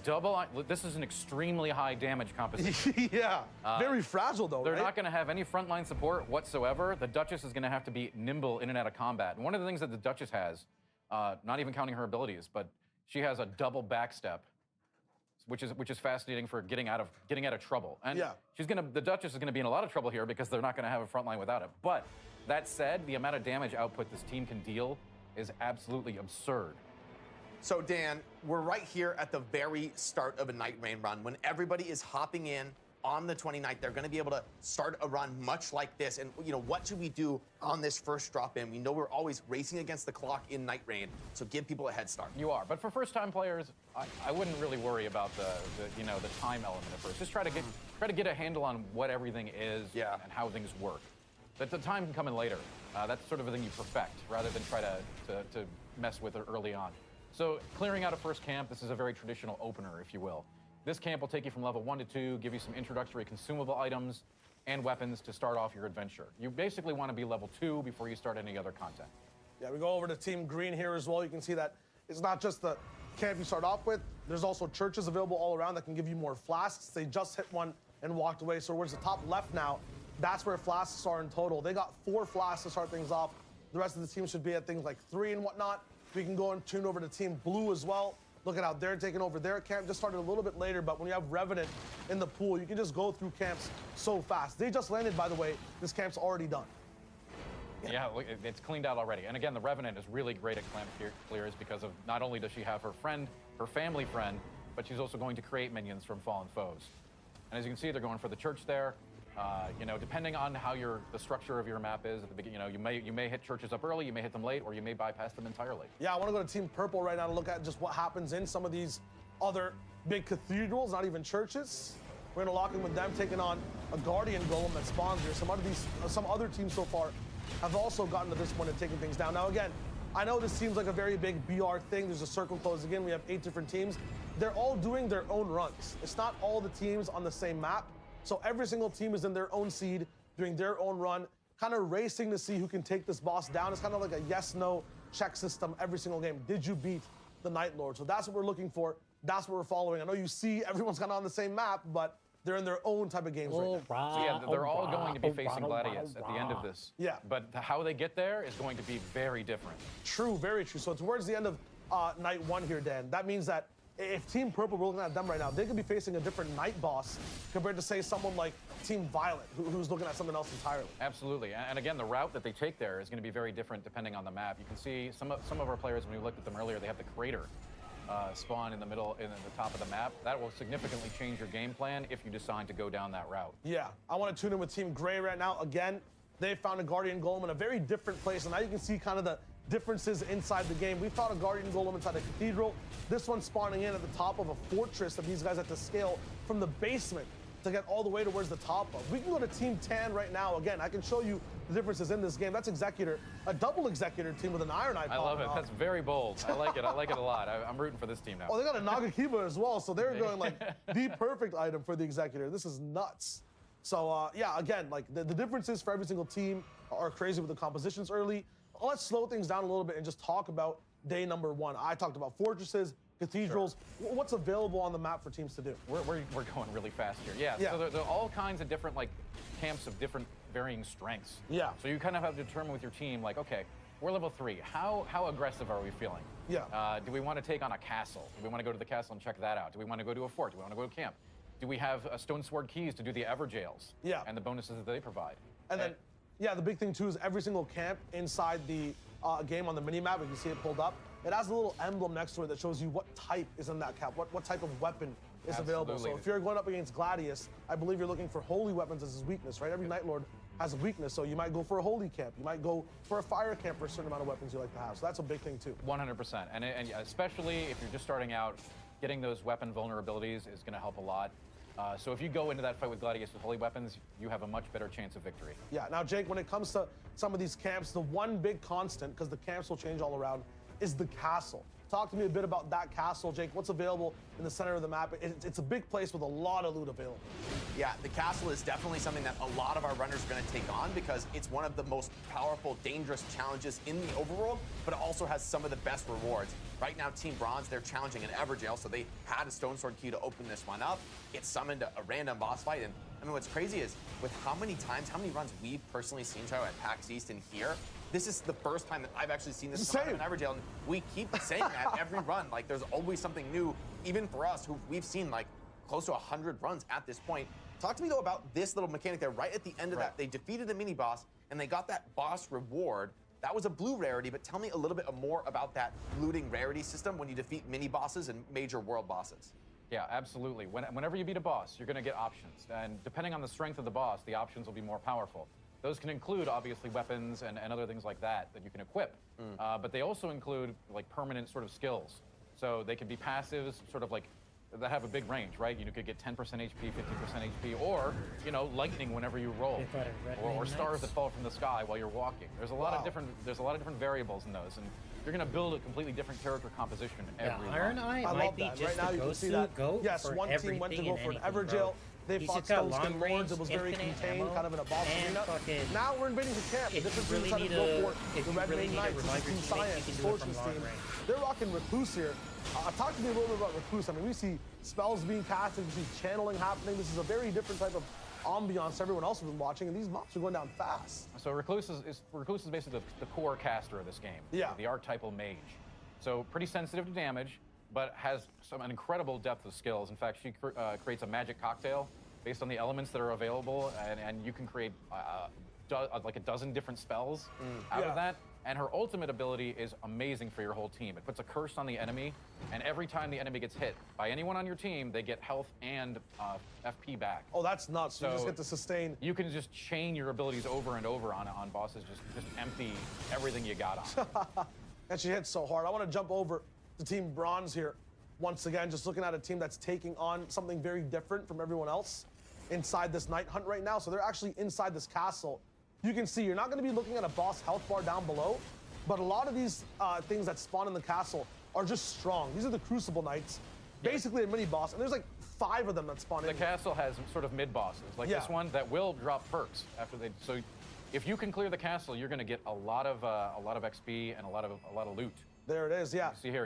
This is an extremely high damage composition. Yeah, very fragile though, They're right? not going to have any frontline support whatsoever. The Duchess is going to have to be nimble in and out of combat. And one of the things that the Duchess has, not even counting her abilities, but she has a double backstep, which is fascinating for getting out of trouble. And the Duchess is going to be in a lot of trouble here because they're not going to have a frontline without it. But that said, the amount of damage output this team can deal is absolutely absurd. So Dan, we're right here at the very start of a Night Rain run. When everybody is hopping in on the 29th, they're going to be able to start a run much like this. And what should we do on this first drop in? We know we're always racing against the clock in Night Rain, so give people a head start. You are, but for first-time players, I wouldn't really worry about the time element at first. Just try to get a handle on what everything is and how things work. But the time can come in later. That's sort of a thing you perfect rather than try to mess with it early on. So clearing out a first camp, this is a very traditional opener, if you will. This camp will take you from level 1 to 2, give you some introductory consumable items and weapons to start off your adventure. You basically want to be level 2 before you start any other content. Yeah, we go over to Team Green here as well. You can see that it's not just the camp you start off with. There's also churches available all around that can give you more flasks. They just hit one and walked away. So towards the top left now, that's where flasks are in total. They got 4 flasks to start things off. The rest of the team should be at things like 3 and whatnot. We can go and tune over to Team Blue as well. Look at how they're taking over their camp. Just started a little bit later, but when you have Revenant in the pool, you can just go through camps so fast. They just landed, by the way. This camp's already done. Yeah, it's cleaned out already. And again, the Revenant is really great at clamp clears because of not only does she have her friend, her family friend, but she's also going to create minions from fallen foes. And as you can see, they're going for the church there. You know, depending on how the structure of your map is at the beginning, you know, you may hit churches up early, you may hit them late, or you may bypass them entirely. Yeah, I want to go to Team Purple right now to look at just what happens in some of these other big cathedrals, not even churches. We're gonna lock in with them, taking on a Guardian Golem that spawns here. Some other teams so far have also gotten to this point and taken things down. Now again, I know this seems like a very big BR thing. There's a circle closing in. We have 8 different teams. They're all doing their own runs. It's not all the teams on the same map. So every single team is in their own seed, doing their own run, kind of racing to see who can take this boss down. It's kind of like a yes-no check system every single game. Did you beat the Night Lord? So that's what we're looking for. That's what we're following. I know you see everyone's kind of on the same map, but they're in their own type of games right now. So yeah, they're all going to be facing Gladius at the end of this. Yeah. But how they get there is going to be very different. True, very true. So towards the end of night 1 here, Dan, that means that if Team Purple, we're looking at them right now, they could be facing a different night boss compared to, say, someone like Team Violet, who's looking at something else entirely. Absolutely. And again, the route that they take there is going to be very different depending on the map. You can see some of our players, when we looked at them earlier, they have the crater spawn in the middle, in the top of the map. That will significantly change your game plan if you decide to go down that route. Yeah, I want to tune in with Team Gray right now. Again, they found a Guardian Golem in a very different place, and now you can see kind of the differences inside the game. We found a Guardian Golem inside a cathedral. This one's spawning in at the top of a fortress that these guys have to scale from the basement to get all the way towards the top of. We can go to Team Tan right now. Again, I can show you the differences in this game. That's Executor, a double Executor team with an Iron Eye. I love it. That's very bold. I like it. I like it a lot. I'm rooting for this team now. Oh, they got a Nagakiba as well, so they're going like the perfect item for the Executor. This is nuts. So yeah, again, like the differences for every single team are crazy with the compositions early. Let's slow things down a little bit and just talk about day number 1. I talked about fortresses, cathedrals. Sure. What's available on the map for teams to do? We're going really fast here. Yeah. So there are all kinds of different like camps of different varying strengths. Yeah. So you kind of have to determine with your team, like, okay, we're level 3. How aggressive are we feeling? Yeah. Do we want to take on a castle? Do we want to go to the castle and check that out? Do we want to go to a fort? Do we want to go to camp? Do we have Stone Sword keys to do the Everjails? Yeah. And the bonuses that they provide? And then, yeah, the big thing too is every single camp inside the game on the mini-map, you can see it pulled up, it has a little emblem next to it that shows you what type is in that camp, what type of weapon is available. So if you're going up against Gladius, I believe you're looking for holy weapons as his weakness, right? Every Night Lord has a weakness, so you might go for a holy camp. You might go for a fire camp for a certain amount of weapons you like to have. So that's a big thing too. 100%. And especially if you're just starting out, getting those weapon vulnerabilities is going to help a lot. So if you go into that fight with Gladius with holy weapons, you have a much better chance of victory. Yeah, now Jake, when it comes to some of these camps, the one big constant, because the camps will change all around, is the castle. Talk to me a bit about that castle, Jake. What's available in the center of the map? It's a big place with a lot of loot available. Yeah, the castle is definitely something that a lot of our runners are going to take on because it's one of the most powerful, dangerous challenges in the overworld, but it also has some of the best rewards. Right now, Team Bronze, they're challenging an Everjail, so they had a Stone Sword key to open this one up. It summoned a random boss fight, and I mean, what's crazy is with how many runs we've personally seen Shadow at PAX East and here, this is the first time that I've actually seen this come out of an Everjail, and we keep saying that every run. Like, there's always something new, even for us, who we've seen like close to 100 runs at this point. Talk to me though about this little mechanic there. Right at the end of that, they defeated a mini boss, and they got that boss reward. That was a blue rarity, but tell me a little bit more about that looting rarity system when you defeat mini bosses and major world bosses. Yeah, absolutely. Whenever you beat a boss, you're going to get options. And depending on the strength of the boss, the options will be more powerful. Those can include, obviously, weapons and other things like that you can equip. But they also include, like, permanent sort of skills. So they can be passives, sort of like that have a big range, right? You could get 10% HP, 50% HP, or lightning whenever you roll, or stars that fall from the sky while you're walking. There's a lot of different variables in those, and you're going to build a completely different character composition every Iron Eye might be just right now, the you can see that. Yes, one team went to go for an Everjail. They fought Stoneskin Lords. It was very contained, kind of in a boss arena. Now we're invading the camp. The difference is decided to go for the Red Wing Knights. This is Team Science, Fortune's team. They're rocking Recluse here. Talk to me a little bit about Recluse. I mean, we see spells being casted, we see channeling happening. This is a very different type of ambiance everyone else has been watching, and these mobs are going down fast. So Recluse is basically the core caster of this game. Yeah. The archetypal mage. So pretty sensitive to damage, but has an incredible depth of skills. In fact, she creates a magic cocktail based on the elements that are available, and you can create like a dozen different spells out of that. And her ultimate ability is amazing for your whole team. It puts a curse on the enemy, and every time the enemy gets hit by anyone on your team, they get health and FP back. Oh, that's nuts. So you just get to sustain. You can just chain your abilities over and over on bosses, just empty everything you got on. And she hits so hard. I want to jump over to Team Bronze here. Once again, just looking at a team that's taking on something very different from everyone else inside this Night Hunt right now. So they're actually inside this castle. You can see you're not going to be looking at a boss health bar down below, but a lot of these things that spawn in the castle are just strong. These are the Crucible Knights, basically a mini boss, and there's like 5 of them that spawn in. The castle has sort of mid bosses, like this one that will drop perks after they. So if you can clear the castle, you're going to get a lot of XP and a lot of loot. There it is, yeah. You see here,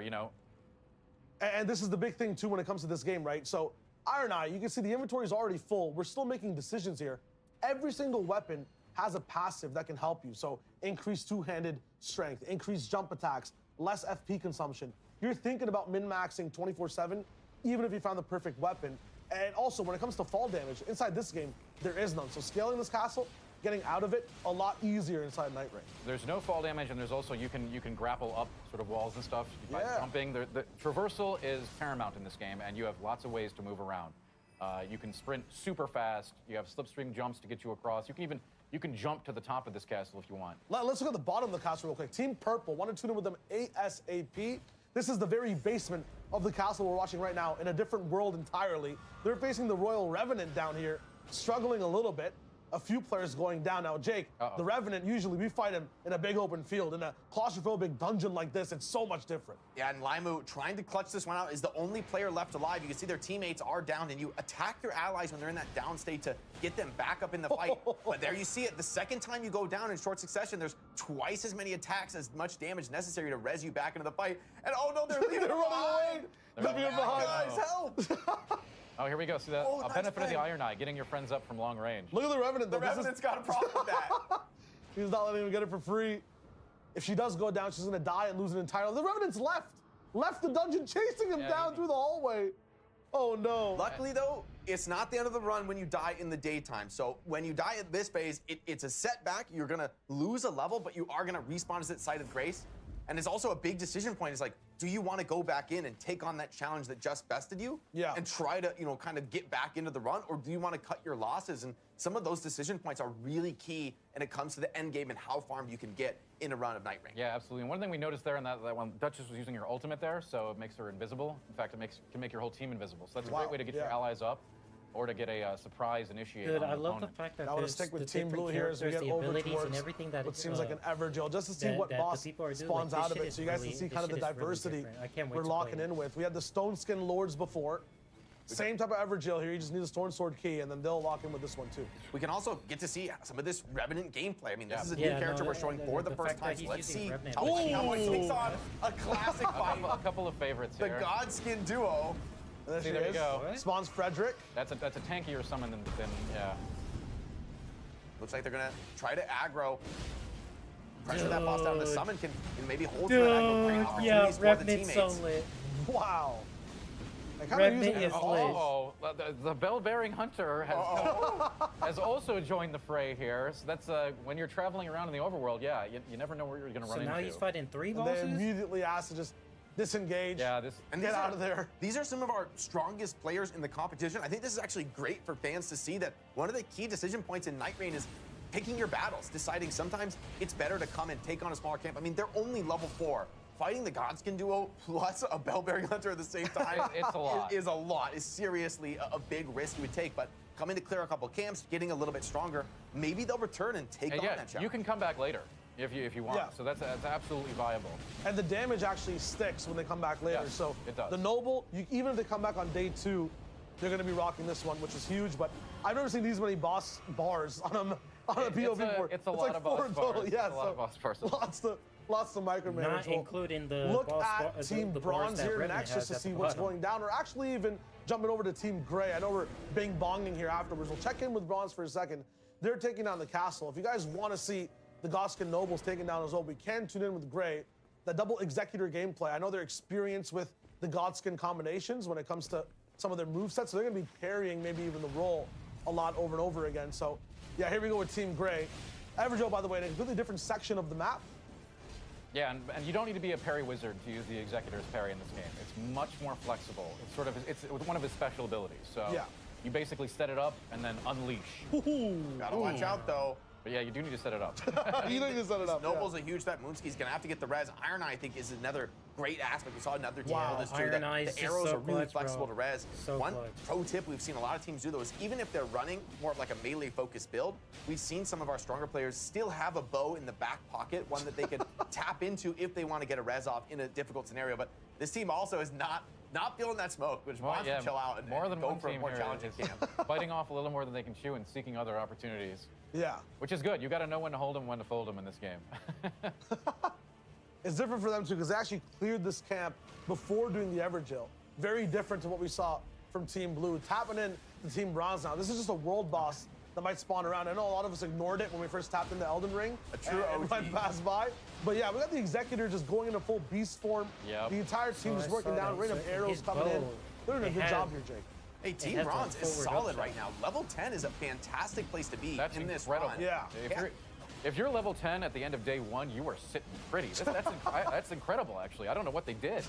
And this is the big thing too when it comes to this game, right? So Iron Eye, you can see the inventory is already full. We're still making decisions here. Every single weapon has a passive that can help you. So increased two-handed strength, increased jump attacks, less FP consumption. You're thinking about min-maxing 24/7, even if you found the perfect weapon. And also, when it comes to fall damage, inside this game, there is none. So scaling this castle, getting out of it, a lot easier inside Night Rain. There's no fall damage, and there's also, you can grapple up sort of walls and stuff by jumping. The traversal is paramount in this game, and you have lots of ways to move around. You can sprint super fast. You have slipstream jumps to get you across. You can jump to the top of this castle if you want. Let's look at the bottom of the castle real quick. Team Purple, want to tune in with them ASAP. This is the very basement of the castle we're watching right now in a different world entirely. They're facing the Royal Revenant down here, struggling a little bit. A few players going down. Now, Jake, the Revenant, usually we fight him in a big open field. In a claustrophobic dungeon like this, it's so much different. Yeah, and Limu trying to clutch this one out is the only player left alive. You can see their teammates are down, and you attack your allies when they're in that down state to get them back up in the fight. But there you see it. The second time you go down in short succession, there's twice as many attacks, as much damage necessary to res you back into the fight. And oh no, they're leaving they're running away. They're leaving behind. Guys, help! Oh, here we go. See that? A benefit of the Iron Eye, getting your friends up from long range. Look at the Revenant, though. The Revenant's got a problem with that. He's not letting him get it for free. If she does go down, she's going to die and lose an entire... The Revenant's left the dungeon, chasing him down through the hallway. Oh, no. Luckily, though, it's not the end of the run when you die in the daytime. So when you die at this phase, it's a setback. You're going to lose a level, but you are going to respawn as at Site of Grace. And it's also a big decision point. It's like, do you want to go back in and take on that challenge that just bested you? Yeah. And try to, kind of get back into the run? Or do you want to cut your losses? And some of those decision points are really key when it comes to the end game and how far you can get in a run of Night Rain. Yeah, absolutely. And one thing we noticed there in that one, Duchess was using her ultimate there, so it makes her invisible. In fact, can make your whole team invisible. So that's a great way to get your allies up, or to get a surprise initiate. Dude, on I love opponent. the fact that I want to stick with Team Blue here as we get over towards what seems like an Everjail, just to see what boss spawns out of it, so you guys can see kind of the diversity we're locking in with. We had the Stoneskin Lords before. Same type of Everjail here, you just need a Stone Sword key, and then they'll lock in with this one too. We can also get to see some of this Revenant gameplay. I mean, this is a new character we're showing for the first time, so let's see how he takes on a classic fight. A couple of favorites here. The Godskin duo. There See, there you go. Spawns Frederick. That's a tankier summon than yeah. Looks like they're gonna try to aggro. Pressure that boss down. The summon can maybe hold Dude, for aggro opportunities for the Revenant's teammates. so lit. Wow. Revenant is lit. Oh, the bell-bearing hunter has also joined the fray here. So that's when you're traveling around in the overworld. Yeah, you never know where you're gonna run into. So now he's fighting 3 and bosses. they immediately asked to just disengage. Yeah, and get out of there. These are some of our strongest players in the competition. I think this is actually great for fans to see that one of the key decision points in Night Rain is picking your battles, deciding sometimes it's better to come and take on a smaller camp. I mean, they're only level 4. fighting the Godskin duo plus a Bell-bearing Hunter at the same time It's a lot. is a lot. It's seriously a big risk you would take, but coming to clear a couple camps, getting a little bit stronger, maybe they'll return and take on that challenge. You can come back later if you want. Yeah. So that's absolutely viable. And the damage actually sticks when they come back later. Yes, so it does. the Noble, even if they come back on day 2, they're going to be rocking this one, which is huge. But I've never seen these many boss bars on a POV before. It's a lot like of boss 4 bars. total. Yeah, It's a lot of boss bars. Lots to micromanage. Not Well, including the look boss at bar- Team the bars Bronze that here Revenant next just has to at see the what's bottom. going down, or actually even jumping over to Team Gray. I know we're bing-bonging here afterwards. We'll check in with Bronze for a second. They're taking down the castle. If you guys want to see the Godskin Nobles taken down as well, we can tune in with Gray. That double Executor gameplay, I know they're experienced with the Godskin combinations when it comes to some of their movesets, so they're going to be parrying maybe even the roll a lot over and over again. So, yeah, here we go with Team Gray. Everjoe, by the way, in a completely different section of the map. Yeah, and you don't need to be a parry wizard to use the Executor's parry in this game. It's much more flexible. It's one of his special abilities. So yeah. You basically set it up and then unleash. Gotta watch out, though. But yeah, you do need to set it up. You need to set it up. Noble's a huge threat. Moonsky's gonna have to get the res. Iron Eye, I think, is another great aspect. We saw another team Wow, this too. Iron that Eye is the just arrows so are really clutch, flexible bro. to res. So One clutch. pro tip we've seen a lot of teams do though is even if they're running more of like a melee focused build, we've seen some of our stronger players still have a bow in the back pocket, one that they could tap into if they want to get a res off in a difficult scenario. But this team also is not feeling that smoke, which wants to chill out and more than go one for a team more here challenging is camp. biting off a little more than they can chew and seeking other opportunities. Yeah. Which is good. You got to know when to hold them, when to fold them in this game. It's different for them too, because they actually cleared this camp before doing the Everjill. Very different to what we saw from Team Blue. Tapping in to Team Bronze now. This is just a world boss that might spawn around. I know a lot of us ignored it when we first tapped into Elden Ring. A true and OG. went past by. But yeah, we got the Executor just going into full beast form. Yep. The entire team So just I working saw down, that. rain of So arrows his coming in. bow, They're doing a it good had- job here, Jake. Hey, It Team has a Bronze is forward solid upshot. right now. Level 10 is a fantastic place to be That's in this incredible. run. Yeah. If you're level 10 at the end of day 1, you are sitting pretty. That's incredible, actually. I don't know what they did.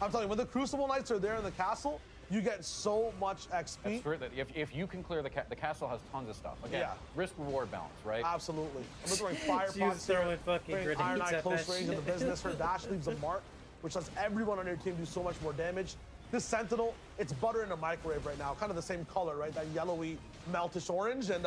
I'm telling you, when the Crucible Knights are there in the castle, you get so much XP. That's true. That if you can clear the castle has tons of stuff. Again, Yeah. risk-reward balance, right? Absolutely. And we're throwing fire She was pots here, throwing fucking bringing Iron grenades Eye at close that range of the shit. business. Her dash leaves a mark, which lets everyone on your team do so much more damage. This Sentinel, it's butter in a microwave right now. Kind of the same color, right? That yellowy, meltish orange. And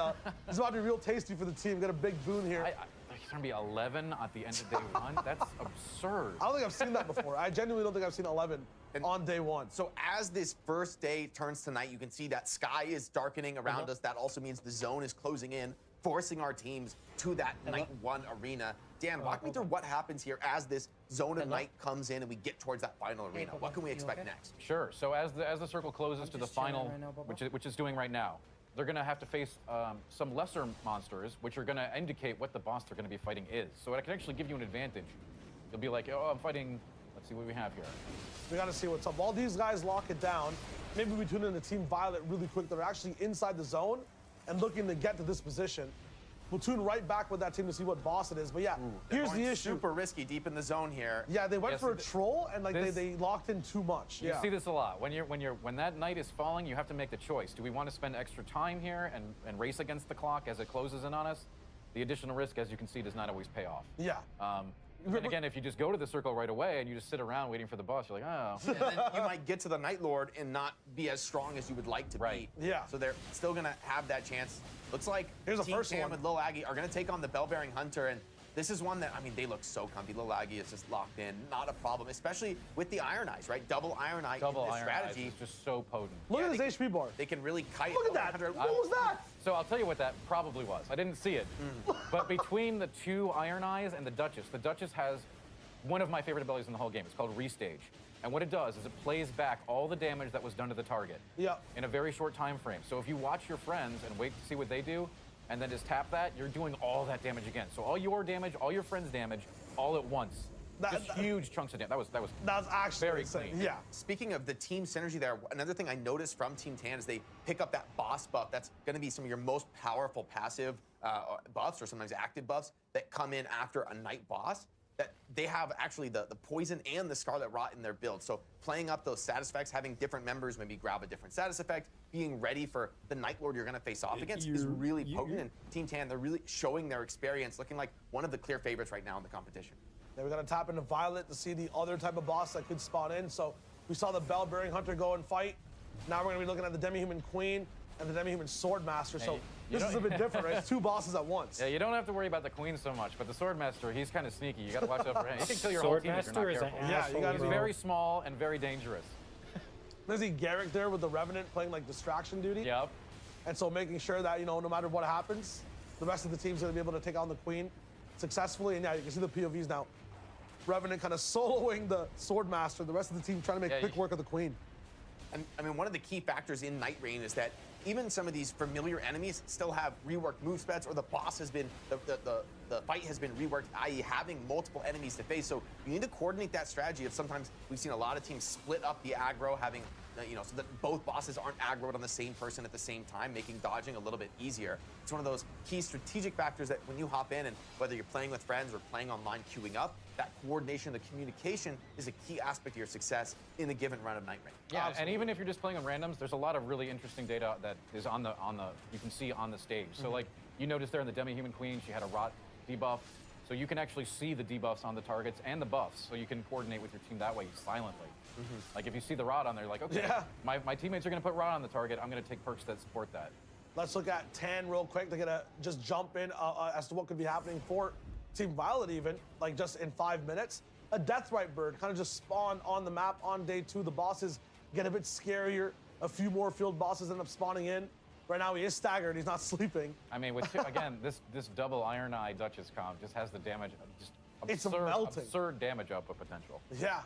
it's about to be real tasty for the team. Got a big boon here. It's going to be 11 at the end of day 1. That's absurd. I don't think I've seen that before. I genuinely don't think I've seen 11 on day 1. So as this first day turns to night, you can see that sky is darkening around us. That also means the zone is closing in, forcing our teams to that night 1 arena. Dan, walk me through what happens here as this zone of night comes in and we get towards that final arena. What can we expect next? Sure. So as the circle closes to the just chilling final, right now, Bubba. which is doing right now, they're going to have to face some lesser monsters, which are going to indicate what the boss they're going to be fighting is. So it can actually give you an advantage. You'll be like, oh, I'm fighting. Let's see what we have here. We got to see what's up. While these guys lock it down, maybe we tune in to Team Violet really quick. They're actually inside the zone and looking to get to this position. We'll tune right back with that team to see what boss it is. But yeah, here's the issue. Super risky deep in the zone here. Yeah, they went for a troll and like they locked in too much. You Yeah. see this a lot. When that night is falling, you have to make the choice. Do we want to spend extra time here and race against the clock as it closes in on us? The additional risk, as you can see, does not always pay off. Yeah. And again, if you just go to the circle right away and you just sit around waiting for the boss, you're like, oh. And then you might get to the Night Lord and not be as strong as you would like to be. Yeah. So they're still gonna have that chance. Looks like Here's the Team first Cam one. and Lil Aggie are gonna take on the Bell-bearing Hunter, and this is one that, I mean, they look so comfy. Lil Aggie is just locked in, not a problem, especially with the Iron Eyes, right? Double Iron Eye Double in this Iron Eyes strategy. is just so potent. Look at this HP bar. They can really kite. Look at that. over 100. What was that? So I'll tell you what that probably was. I didn't see it. But between the 2 Iron Eyes and the Duchess has one of my favorite abilities in the whole game. It's called Restage. And what it does is it plays back all the damage that was done to the target in a very short time frame. So if you watch your friends and wait to see what they do, and then just tap that, you're doing all that damage again. So all your damage, all your friends' damage, all at once. Just huge chunks of damage. That was actually very insane. clean. Yeah. Speaking of the team synergy there, another thing I noticed from Team Tan is they pick up that boss buff. That's going to be some of your most powerful passive buffs or sometimes active buffs that come in after a night boss. That they have actually the poison and the Scarlet Rot in their build. So playing up those status effects, having different members maybe grab a different status effect, being ready for the Night Lord you're going to face off against is really potent. And Team Tan, they're really showing their experience, looking like one of the clear favorites right now in the competition. Then we're gonna tap into Violet to see the other type of boss that could spawn in. So we saw the Bell-bearing Hunter go and fight. Now we're gonna be looking at the Demi-Human Queen and the Demi-Human Swordmaster. So this is a bit different, right? It's two bosses at once. Yeah, you don't have to worry about the Queen so much, but the Swordmaster, he's kind of sneaky. You gotta watch out for him. He can kill your whole team if you're not careful. Yeah, you gotta He's very small and very dangerous. There's Garrick there with the Revenant playing like distraction duty. Yep. And so making sure that, you know, no matter what happens, the rest of the team's gonna be able to take on the Queen successfully. And yeah, you can see the POVs now. Revenant kind of soloing the Swordmaster, the rest of the team trying to make quick work of the Queen. And I mean, one of the key factors in Night Rain is that even some of these familiar enemies still have reworked movesets, or the boss has been, the fight has been reworked, i.e. having multiple enemies to face. So you need to coordinate that strategy. Of sometimes we've seen a lot of teams split up the aggro, having, you know, so that both bosses aren't aggroed on the same person at the same time, making dodging a little bit easier. It's one of those key strategic factors that when you hop in, and whether you're playing with friends or playing online queuing up, that coordination, the communication is a key aspect of your success in a given run of Night Rain. Yeah, and even if you're just playing on randoms, there's a lot of really interesting data that is on the you can see on the stage. So like you noticed there in the Demi-Human Queen, she had a rot debuff. So you can actually see the debuffs on the targets and the buffs. So you can coordinate with your team that way silently. Like if you see the rot on there, like, okay, my teammates are gonna put rot on the target, I'm gonna take perks that support that. Let's look at Tan real quick. They're gonna just jump in as to what could be happening for Team Violet even, like just in 5 minutes. A Deathrite Bird kind of just spawned on the map on day 2. The bosses get a bit scarier. A few more field bosses end up spawning in. Right now he is staggered, he's not sleeping. I mean, with again, this double Iron Eye Duchess comp just has the damage, just It's melting. absurd damage output potential. Yeah.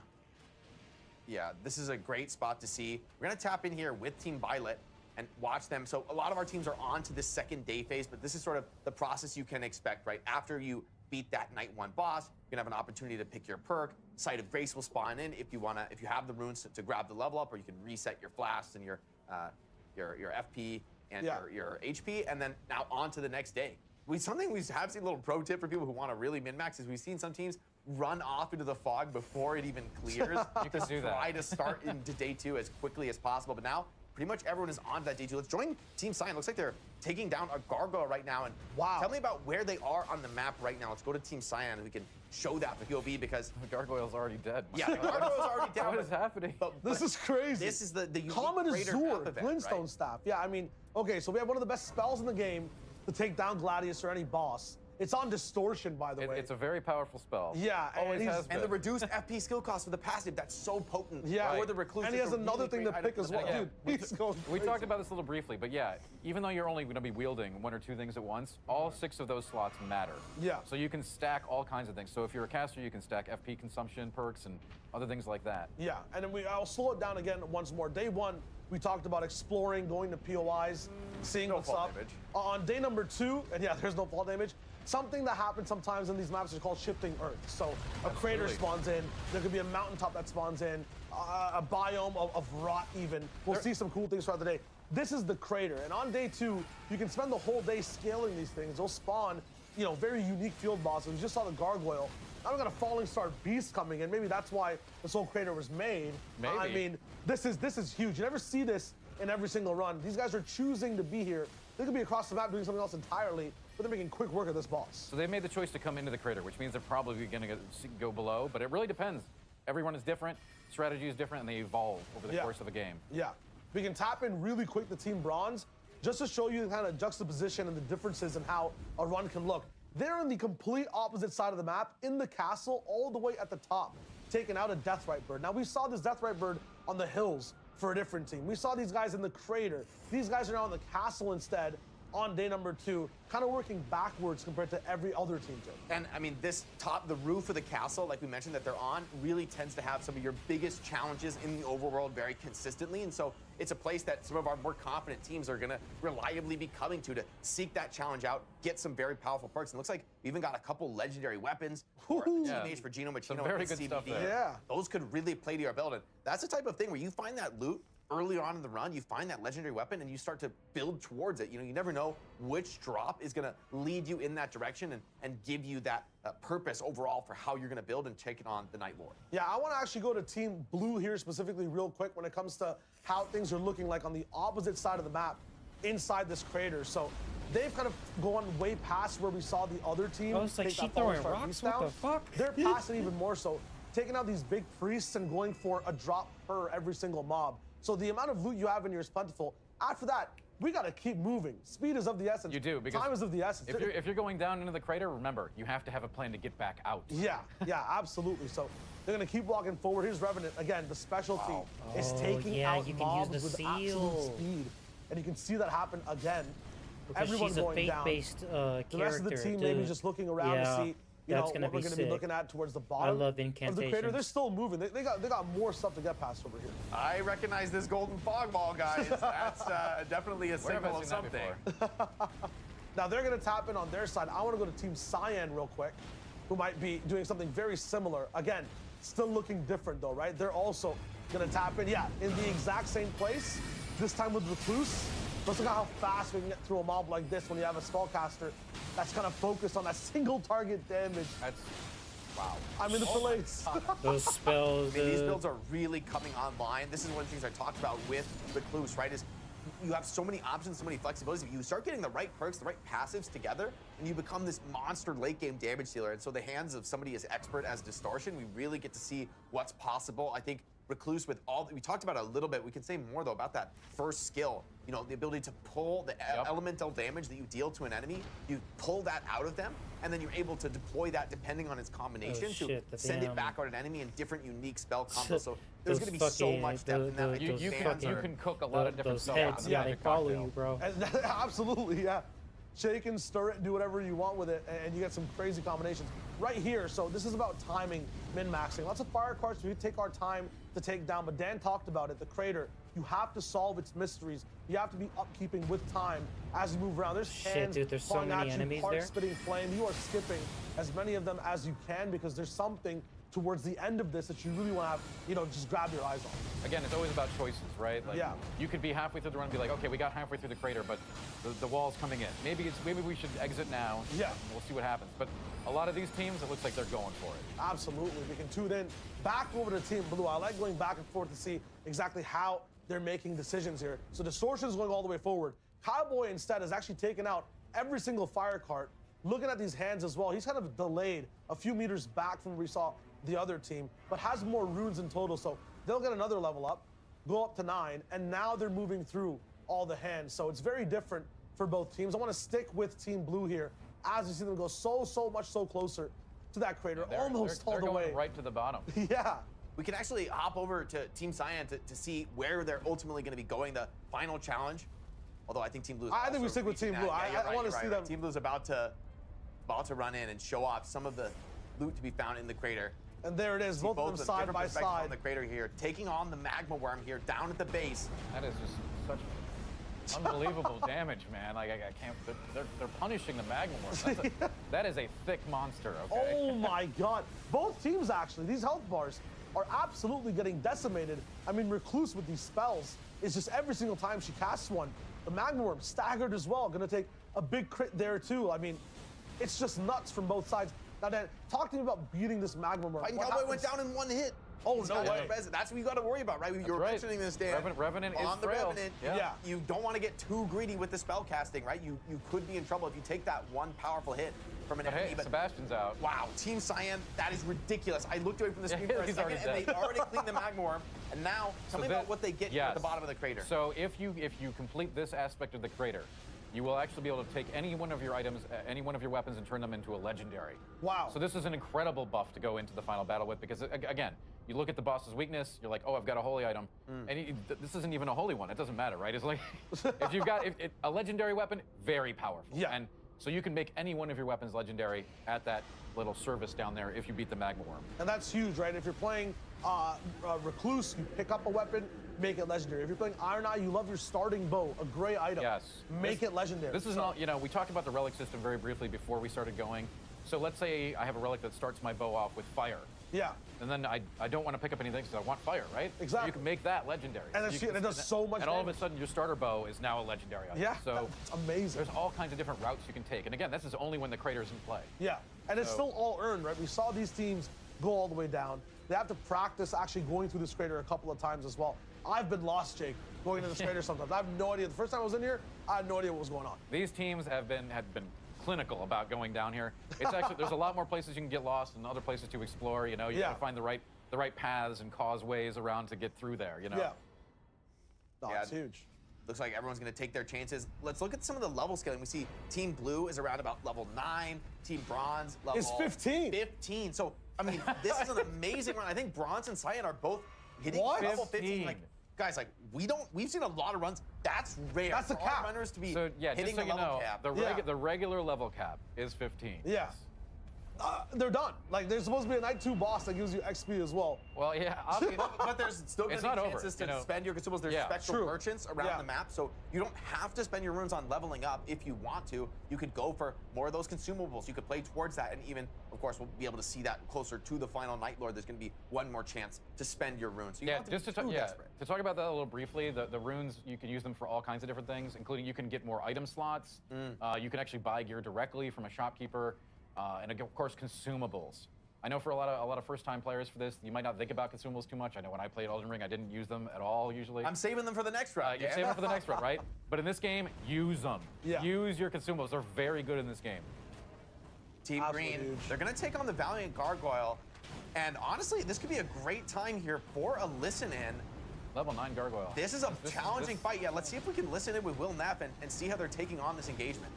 Yeah, this is a great spot to see. We're gonna tap in here with Team Violet and watch them. So a lot of our teams are on to this second day phase, but this is sort of the process you can expect, right? After you beat that Night 1 boss, you're gonna have an opportunity to pick your perk. Sight of Grace will spawn in if you have the runes to grab the level up, or you can reset your flasks and your FP and your HP, and then now on to the next day. Something we have seen, a little pro tip for people who want to really min-max, is we've seen some teams run off into the fog before it even clears. You can do that. Try to start into day 2 as quickly as possible, but now pretty much everyone is on to that day 2. Let's join Team Cyan. Looks like they're taking down a Gargoyle right now, and tell me about where they are on the map right now. Let's go to Team Cyan and we can show that for POV, because the Gargoyle's already dead. Yeah, the Gargoyle's already down. What is happening? This is crazy. This is the unique Common Crater Azure, Path event, Glintstone right? Staff. Yeah, I mean, okay, so we have one of the best spells in the game to take down Gladius or any boss. It's on Distortion, by the way. It's a very powerful spell. Yeah, always has been. And the reduced FP skill cost for the passive, that's so potent. Yeah, Or the Recluse. and he has another thing to pick as well. Dude, he's going We crazy. talked about this a little briefly, but yeah, even though you're only going to be wielding 1 or 2 things at once, all 6 of those slots matter. Yeah. So you can stack all kinds of things. So if you're a caster, you can stack FP consumption perks and other things like that. Yeah, and then I'll slow it down again once more. Day 1, we talked about exploring, going to POIs, seeing what's up. Damage. On day number 2, and yeah, there's no fall damage. Something that happens sometimes in these maps is called shifting earth. So a crater spawns in, there could be a mountaintop that spawns in, a biome of rot even. We'll see some cool things throughout the day. This is the crater, and on day 2, you can spend the whole day scaling these things. They'll spawn, you know, very unique field bosses. We just saw the Gargoyle. Now we got a Falling Star Beast coming in. Maybe that's why this whole crater was made. Maybe. I mean, this is huge. You never see this in every single run. These guys are choosing to be here. They could be across the map doing something else entirely, but they're making quick work of this boss. So they made the choice to come into the crater, which means they're probably going to go below, but it really depends. Everyone is different, strategy is different, and they evolve over the course of a game. Yeah. We can tap in really quick the Team Bronze just to show you the kind of juxtaposition and the differences in how a run can look. They're on the complete opposite side of the map, in the castle, all the way at the top, taking out a Deathrite Bird. Now, we saw this Deathrite Bird on the hills for a different team. We saw these guys in the crater. These guys are now in the castle instead on day number 2, kind of working backwards compared to every other team did. And I mean, the roof of the castle, like we mentioned that they're on, really tends to have some of your biggest challenges in the overworld very consistently. And so it's a place that some of our more confident teams are gonna reliably be coming to seek that challenge out, get some very powerful perks. And it looks like we even got a couple legendary weapons for Teenage for Gino Machino very and good CBD. stuff there. Yeah. Those could really play to your build. And that's the type of thing where you find that loot earlier on in the run, you find that legendary weapon and you start to build towards it. You know, you never know which drop is gonna lead you in that direction and give you that purpose overall for how you're gonna build and take it on the Night Lord. Yeah, I wanna actually go to Team Blue here specifically real quick when it comes to how things are looking like on the opposite side of the map inside this crater. So they've kind of gone way past where we saw the other team. Oh, it's like take she that falling throwing star rocks? beast What down. the fuck? They're passing even more so, taking out these big priests and going for a drop per every single mob. So the amount of loot you have in here is plentiful. After that, we got to keep moving. Speed is of the essence. You do, because time is of the essence. If you're going down into the crater, remember, you have to have a plan to get back out. Yeah, absolutely. So they're going to keep walking forward. Here's Revenant. Again, the specialty is taking out you can mobs use the with seal. absolute speed. And you can see that happen again. Because Everyone she's a going down. faith-based The rest of the character, team maybe too. just looking around Yeah, to see you know, that's gonna what we're be going to be sick. looking at towards the bottom love of the crater. incantations. They're still moving. They got more stuff to get past over here. I recognize this golden fog ball, guys. That's definitely a Where have I symbol of seen that something. before? Now they're going to tap in on their side. I want to go to Team Cyan real quick, who might be doing something very similar. Again, still looking different though, right? They're also going to tap in, in the exact same place, this time with Recluse. Let's look at how fast we can get through a mob like this when you have a spellcaster that's kind of focused on that single target damage. That's, wow. I'm in the fillets. Those spells. I mean, these builds are really coming online. This is one of the things I talked about with Recluse, right? Is you have so many options, so many flexibilities. If you start getting the right perks, the right passives together, and you become this monster late game damage dealer. And so the hands of somebody as expert as Distortion, we really get to see what's possible. I think Recluse with all, we talked about it a little bit, we can say more though about that first skill. You know, the ability to pull the elemental damage that you deal to an enemy, you pull that out of them, and then you're able to deploy that depending on its combination to send it back on an enemy in different unique spell combos. So there's going to be so much depth in that. You can cook a lot of different spells. Heads, they follow you, bro. Absolutely, Shake and stir it, do whatever you want with it, and you get some crazy combinations. Right here, so this is about timing, min-maxing. Lots of fire cards, we take our time to take down, but Dan talked about it, the crater. You have to solve its mysteries. You have to be upkeeping with time as you move around. There's hands dude, there's so flying many at you, enemies parts there. spitting flame. You are skipping as many of them as you can because there's something towards the end of this that you really want to have, you know, just grab your eyes on. Again, it's always about choices, right? Like, Yeah. You could be halfway through the run and be like, okay, we got halfway through the crater, but the wall's coming in. Maybe we should exit now. Yeah. We'll see what happens. But a lot of these teams, it looks like they're going for it. Absolutely. We can tune in back over to Team Blue. I like going back and forth to see exactly how they're making decisions here. So Distortion is going all the way forward. Cowboy instead has actually taken out every single fire cart. Looking at these hands as well, he's kind of delayed a few meters back from where we saw the other team, but has more runes in total. So they'll get another level up, go up to 9, and now they're moving through all the hands. So it's very different for both teams. I want to stick with Team Blue here as we see them go so much closer to that crater, almost all they're the going way. right to the bottom. Yeah. We can actually hop over to Team Cyan to see where they're ultimately going to be going, the final challenge. Although I think Team Blue. I think we stick with Team Blue. I want to see them. Team Blue's about to run in and show off some of the loot to be found in the crater. And there it is, both of them side by side. On the crater here, taking on the magma worm here down at the base. That is just such unbelievable damage, man. Like I can't. They're punishing the magma worm. That is a thick monster. Okay. Oh my God! Both teams actually. These health bars are absolutely getting decimated. I mean, Recluse with these spells is just every single time she casts one, the magma worm staggered as well. Going to take a big crit there too. I mean, it's just nuts from both sides. Now, Dan, talk to me about beating this magma worm. Fighting Cowboy went down in one hit. Oh, no way. That's what you got to worry about, right? You were mentioning this, Dan. Revenant is on the frail. Revenant, Yeah. You don't want to get too greedy with the spell casting, right? You could be in trouble if you take that one powerful hit from an enemy. Hey, Sebastian's out. Wow, Team Cyan, that is ridiculous. I looked away from the screen for a he's second, already and they already cleaned the magma worm. And now, tell me about what they get at the bottom of the crater. So if you complete this aspect of the crater, you will actually be able to take any one of your items, any one of your weapons, and turn them into a legendary. Wow. So this is an incredible buff to go into the final battle with, because again, you look at the boss's weakness, you're like, oh, I've got a holy item, and this isn't even a holy one. It doesn't matter, right? It's like, if you've got a legendary weapon, very powerful. Yeah. And so you can make any one of your weapons legendary at that little service down there if you beat the magma worm. And that's huge, right? If you're playing Recluse, you pick up a weapon, make it legendary. If you're playing Iron Eye, you love your starting bow, a gray item. Yes. Make it legendary. This is not, you know, we talked about the relic system very briefly before we started going. So let's say I have a relic that starts my bow off with fire. Yeah. And then I don't want to pick up anything because I want fire, right? Exactly. You can make that legendary. And it does so much And all of damage. a sudden, your starter bow is now a legendary item. Yeah, So that's amazing. there's all kinds of different routes you can take. And again, this is only when the crater's in play. Yeah, and it's still all earned, right? We saw these teams go all the way down. They have to practice actually going through this crater a couple of times as well. I've been lost, Jake, going into this trader sometimes. I have no idea. The first time I was in here, I had no idea what was going on. These teams had been clinical about going down here. It's actually, there's a lot more places you can get lost and other places to explore. You know, you gotta find the right paths and causeways around to get through there. You know. Yeah. No, it's huge. Looks like everyone's going to take their chances. Let's look at some of the level scaling. We see Team Blue is around about level 9. Team Bronze level... It's 15. 15. So, I mean, this is an amazing run. I think Bronze and Cyan are both hitting level 15. Like, guys, like, we've seen a lot of runs. That's rare. That's the for our cap. runners to be just hitting so the you level know, cap. the regular level cap is 15. Yeah. They're done. Like, there's supposed to be a Night 2 boss that gives you XP as well. Well, yeah. but there's still going to be chances to spend your consumables. There's special merchants around the map, so you don't have to spend your runes on leveling up if you want to. You could go for more of those consumables. You could play towards that, and even, of course, we'll be able to see that closer to the final Night Lord. There's going to be one more chance to spend your runes. So you don't have to just be to, too desperate. to talk about that a little briefly, the runes, you can use them for all kinds of different things, including you can get more item slots. You can actually buy gear directly from a shopkeeper. And of course, consumables. I know for a lot of first-time players for this, you might not think about consumables too much. I know when I played Elden Ring, I didn't use them at all usually. I'm saving them for the next round. You're saving them for the next round, right? But in this game, use them. Yeah. Use your consumables. They're very good in this game. Team Green, they're going to take on the Valiant Gargoyle. And honestly, this could be a great time here for a listen-in. Level 9 Gargoyle. This is a challenging fight. Yeah, let's see if we can listen in with Will Knapp and see how they're taking on this engagement.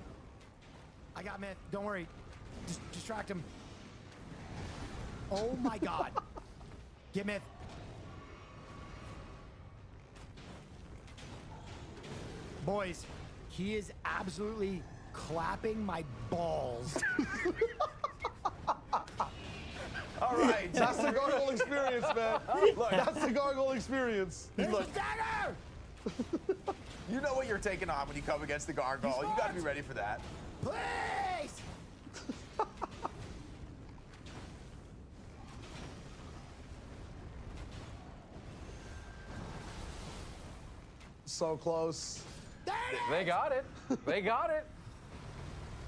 I got Myth. Don't worry. Just distract him. Oh my God. Get Myth. Boys, he is absolutely clapping my balls. All right. That's the gargoyle experience, man. Look, that's the gargoyle experience. Look. You know what you're taking on when you come against the gargoyle. You got to be ready for that. Please! So close. They got it. They got it.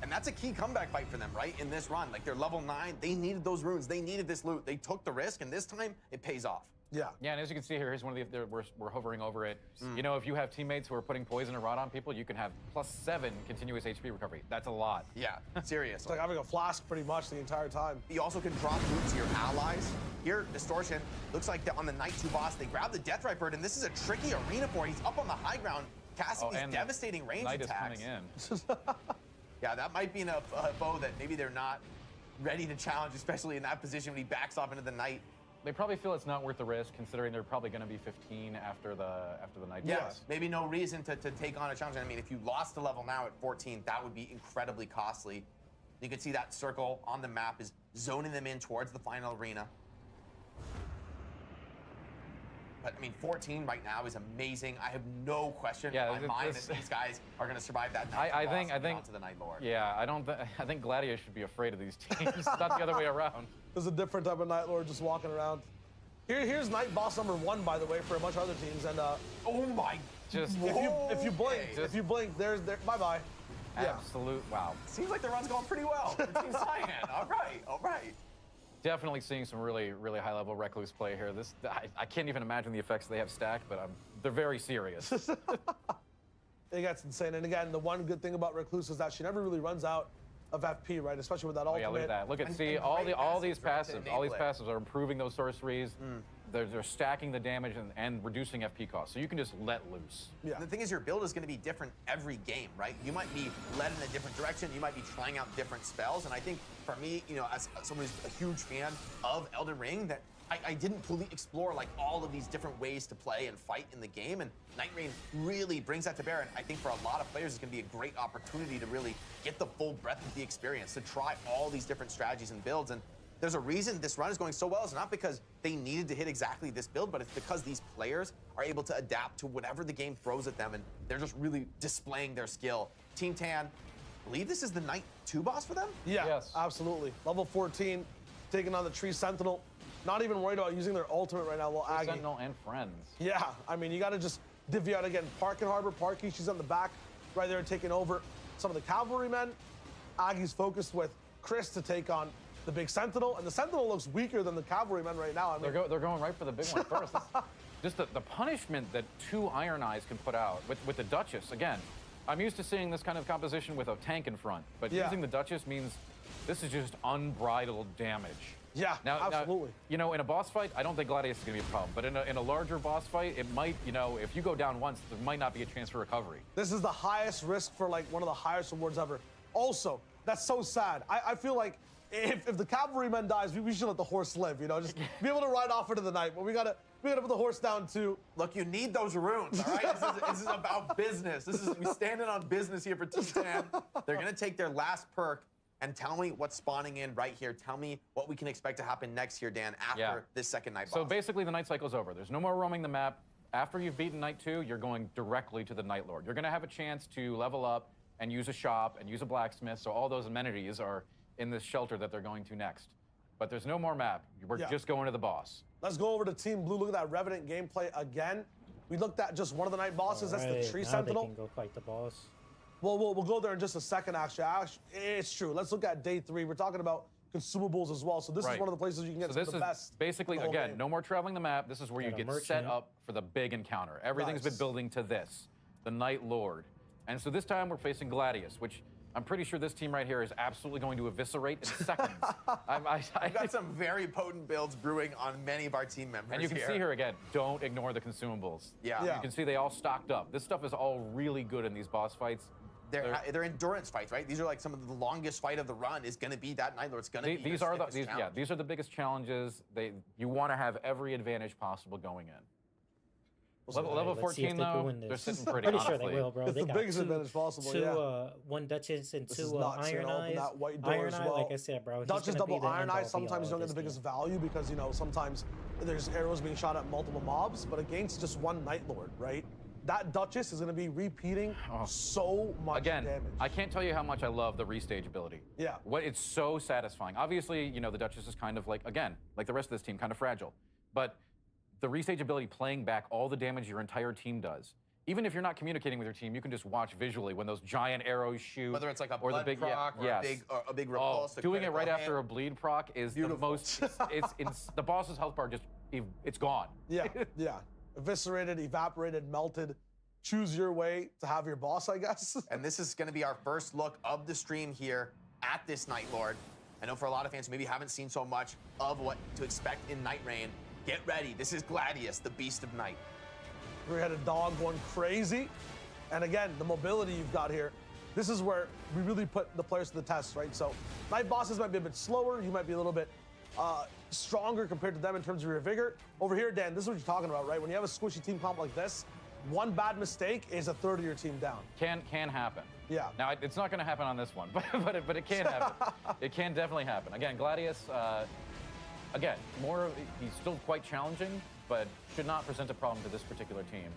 And that's a key comeback fight for them, right? In this run, like they're level 9, they needed those runes, they needed this loot, they took the risk, and this time it pays off. Yeah. Yeah, and as you can see here, here's one of the, we're hovering over it. You know, if you have teammates who are putting poison or rot on people, you can have +7 continuous HP recovery. That's a lot. Yeah, serious. It's like having a flask pretty much the entire time. You also can drop loot to your allies. Here, Distortion, looks like on the Night 2 boss, they grab the Deathrite Bird, and this is a tricky arena for him. He's up on the high ground, casting these devastating range Knight attacks. is coming in. Yeah, that might be a foe that maybe they're not ready to challenge, especially in that position when he backs off into the Night. They probably feel it's not worth the risk, considering they're probably going to be 15 after the Night Yeah, boss. maybe no reason to take on a challenge. I mean, if you lost a level now at 14, that would be incredibly costly. You can see that circle on the map is zoning them in towards the final arena. But I mean, 14 right now is amazing. I have no question in my mind that these guys are going to survive that Night I boss think and get onto the Night Lord. Yeah, I think Gladius should be afraid of these teams, not the other way around. There's a different type of Night Lord just walking around. Here's Night Boss number 1, by the way, for a bunch of other teams. And oh my! Just if you blink, there's bye bye. Absolute wow. Seems like the run's going pretty well for Team Cyan. All right, all right. Definitely seeing some really high-level Recluse play here. I can't even imagine the effects they have stacked, but they're very serious. It gets insane. And again, the one good thing about Recluse is that she never really runs out of FP, right? Especially with that ultimate. Yeah, look at that. Look at all these passives are improving those sorceries. They're stacking the damage and reducing FP costs. So you can just let loose. Yeah. The thing is, your build is going to be different every game, right? You might be led in a different direction. You might be trying out different spells. And I think for me, you know, as someone who's a huge fan of Elden Ring, that I didn't fully explore like all of these different ways to play and fight in the game. And Night Rain really brings that to bear. And I think for a lot of players, it's going to be a great opportunity to really get the full breadth of the experience, to try all these different strategies and builds. And there's a reason this run is going so well. It's not because they needed to hit exactly this build, but it's because these players are able to adapt to whatever the game throws at them, and they're just really displaying their skill. Team Tan, I believe this is the Night 2 boss for them? Yeah, yes. Absolutely. Level 14, taking on the Tree Sentinel. Not even worried about using their ultimate right now, little Aggie. Sentinel and friends. Yeah, I mean, you got to just divvy out again. Park and Harbor, Parky, she's on the back right there taking over some of the cavalrymen. Aggie's focused with Chris to take on the big Sentinel, and the Sentinel looks weaker than the Cavalrymen right now. I mean, They're going right for the big one first. Just the punishment that 2 Iron Eyes can put out with the Duchess, again, I'm used to seeing this kind of composition with a tank in front, but using the Duchess means this is just unbridled damage. Yeah, absolutely. You know, in a boss fight, I don't think Gladius is going to be a problem, but in a larger boss fight, it might, you know, if you go down once, there might not be a chance for recovery. This is the highest risk for like one of the highest rewards ever. Also, that's so sad. I feel like if the Cavalryman dies, we should let the horse live, you know, just be able to ride off into the night, but we gotta put the horse down too. Look, you need those runes, all right? This is about business. We standing on business here for Team Tan. They're gonna take their last perk and tell me what's spawning in right here. Tell me what we can expect to happen next here, Dan, after this second night boss. So basically the night cycle's over. There's no more roaming the map. After you've beaten Night 2, you're going directly to the Night Lord. You're gonna have a chance to level up and use a shop and use a blacksmith, so all those amenities are in this shelter that they're going to next. But there's no more map. We're just going to the boss. Let's go over to Team Blue. Look at that Revenant gameplay again. We looked at just one of the night bosses. That's the Tree Sentinel. They can go fight the boss. Well, we'll go there in just a second, actually. It's true. Let's look at day 3. We're talking about consumables as well. So this is one of the places you can get so the best. Basically, again, no more traveling the map. This is where you get set up for the big encounter. Everything's been building to this, the Night Lord. And so this time we're facing Gladius, which I'm pretty sure this team right here is absolutely going to eviscerate in seconds. I've got some very potent builds brewing on many of our team members. And you can see here again, don't ignore the consumables. You can see they all stocked up. This stuff is all really good in these boss fights. They're endurance fights, right? These are like some of the longest fight of the run is going to be that Night Lord. It's going to be these are the biggest challenges. You want to have every advantage possible going in. Level 14 though, they're sitting pretty. Pretty sure they will, bro. It's They the got biggest advantage possible. one Duchess and This is 2 nuts, Iron Eyes. That white door Iron as Eye, well. like I said, bro. he's Duchess gonna be double the Iron end-all, Eye. Sometimes you don't be-all get the of biggest this value because you know sometimes there's arrows being shot at multiple mobs, but against just one Night Lord, right? That Duchess is going to be repeating so much damage. I can't tell you how much I love the restage ability. Yeah. It's so satisfying. Obviously, you know, the Duchess is kind of like, again, like the rest of this team, kind of fragile. But the restage ability playing back all the damage your entire team does. Even if you're not communicating with your team, you can just watch visually when those giant arrows shoot. Whether it's like a or blood the big, proc or a big repulse. Doing it right after a bleed proc is the most, the boss's health bar it's gone. Yeah, yeah. Eviscerated, evaporated, melted. Choose your way to have your boss, I guess. And this is going to be our first look of the stream here at this Night Lord. I know for a lot of fans who maybe haven't seen so much of what to expect in Night Rain, get ready. This is Gladius, the Beast of Night. Three-headed dog going crazy. And again, the mobility you've got here, this is where we really put the players to the test, right? So night bosses might be a bit slower. You might be a little bit stronger compared to them in terms of your vigor. Over here, Dan, this is what you're talking about, right? When you have a squishy team comp like this, one bad mistake is a third of your team down. Can happen. Yeah. Now, it's not going to happen on this one, but it can happen. It can definitely happen. Again, Gladius, again, he's still quite challenging, but should not present a problem to this particular team.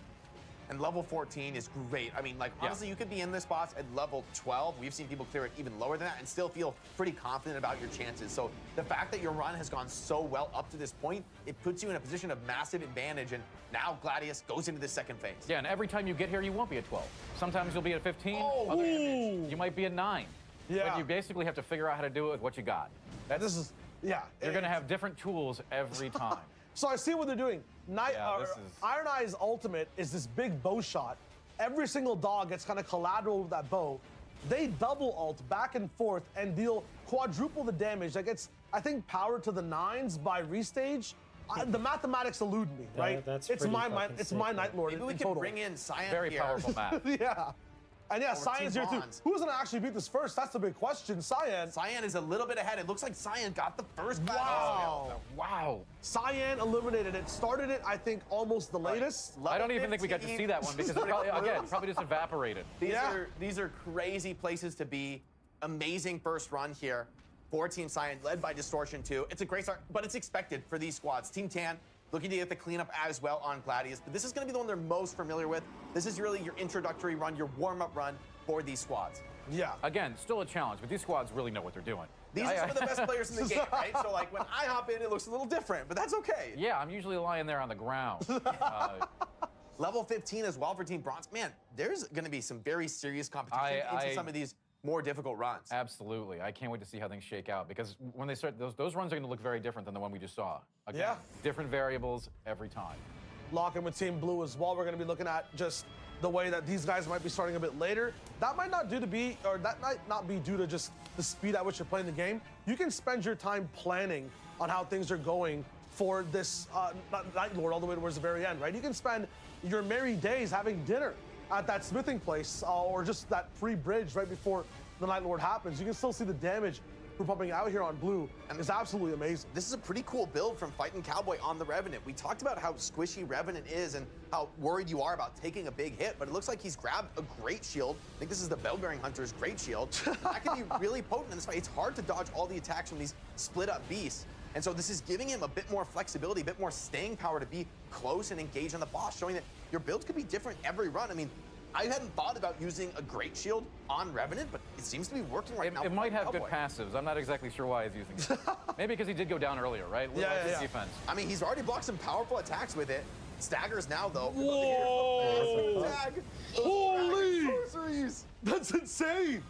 And level 14 is great. I mean, like, honestly, you could be in this boss at level 12. We've seen people clear it even lower than that and still feel pretty confident about your chances. So the fact that your run has gone so well up to this point, it puts you in a position of massive advantage. And now Gladius goes into the second phase. Yeah, and every time you get here, you won't be at 12. Sometimes you'll be at 15. You might be at 9. Yeah. But you basically have to figure out how to do it with what you got. You're going to have different tools every time. So I see what they're doing. Iron Eye's ultimate is this big bow shot. Every single dog gets kind of collateral with that bow. They double ult back and forth and deal quadruple the damage. That gets, I think, power to the 9s by restage. The mathematics elude me, right? It's my Night Lord. Maybe we can bring in Cyan Very here. powerful map. Yeah. And yeah, Cyan's here too. Who's gonna actually beat this first? That's the big question. Cyan. Cyan is a little bit ahead. It looks like Cyan got the first battle. Wow. Cyan eliminated it. Started it, I think, almost the latest. I don't even think we got to see that one because it probably just evaporated. These are crazy places to be. Amazing first run here for Team Cyan, led by Distortion 2. It's a great start, but it's expected for these squads. Team Tan looking to get the cleanup as well on Gladius, but this is going to be the one they're most familiar with. This is really your introductory run, your warm-up run for these squads. Yeah. Again, still a challenge, but these squads really know what they're doing. These are some of the best players in the game, right? So, like, when I hop in, it looks a little different, but that's okay. Yeah, I'm usually lying there on the ground. Level 15 as well for Team Bronze. Man, there's going to be some very serious competition into some of these more difficult runs. Absolutely. I can't wait to see how things shake out because when they start, those runs are going to look very different than the one we just saw. Again, different variables every time. Locking with Team Blue as well. We're going to be looking at just the way that these guys might be starting a bit later. That might not be due to just the speed at which you're playing the game. You can spend your time planning on how things are going for this Night Lord all the way towards the very end, right? You can spend your merry days having dinner at that smithing place or just that free bridge right before the Night Lord happens. You can still see the damage we're pumping out here on Blue is absolutely amazing. This is a pretty cool build from Fighting Cowboy on the Revenant. We talked about how squishy Revenant is and how worried you are about taking a big hit, but it looks like he's grabbed a great shield. I think this is the Bell-Bearing Hunter's great shield. That can be really potent in this fight. It's hard to dodge all the attacks from these split-up beasts. And so this is giving him a bit more flexibility, a bit more staying power to be close and engage on the boss, showing that your builds could be different every run. I mean, I hadn't thought about using a great shield on Revenant, but it seems to be working right now. It might have good passives. I'm not exactly sure why he's using it. Maybe because he did go down earlier, right? Yeah. Defense. I mean, he's already blocked some powerful attacks with it. Staggers now, though. Whoa! Holy! That's insane!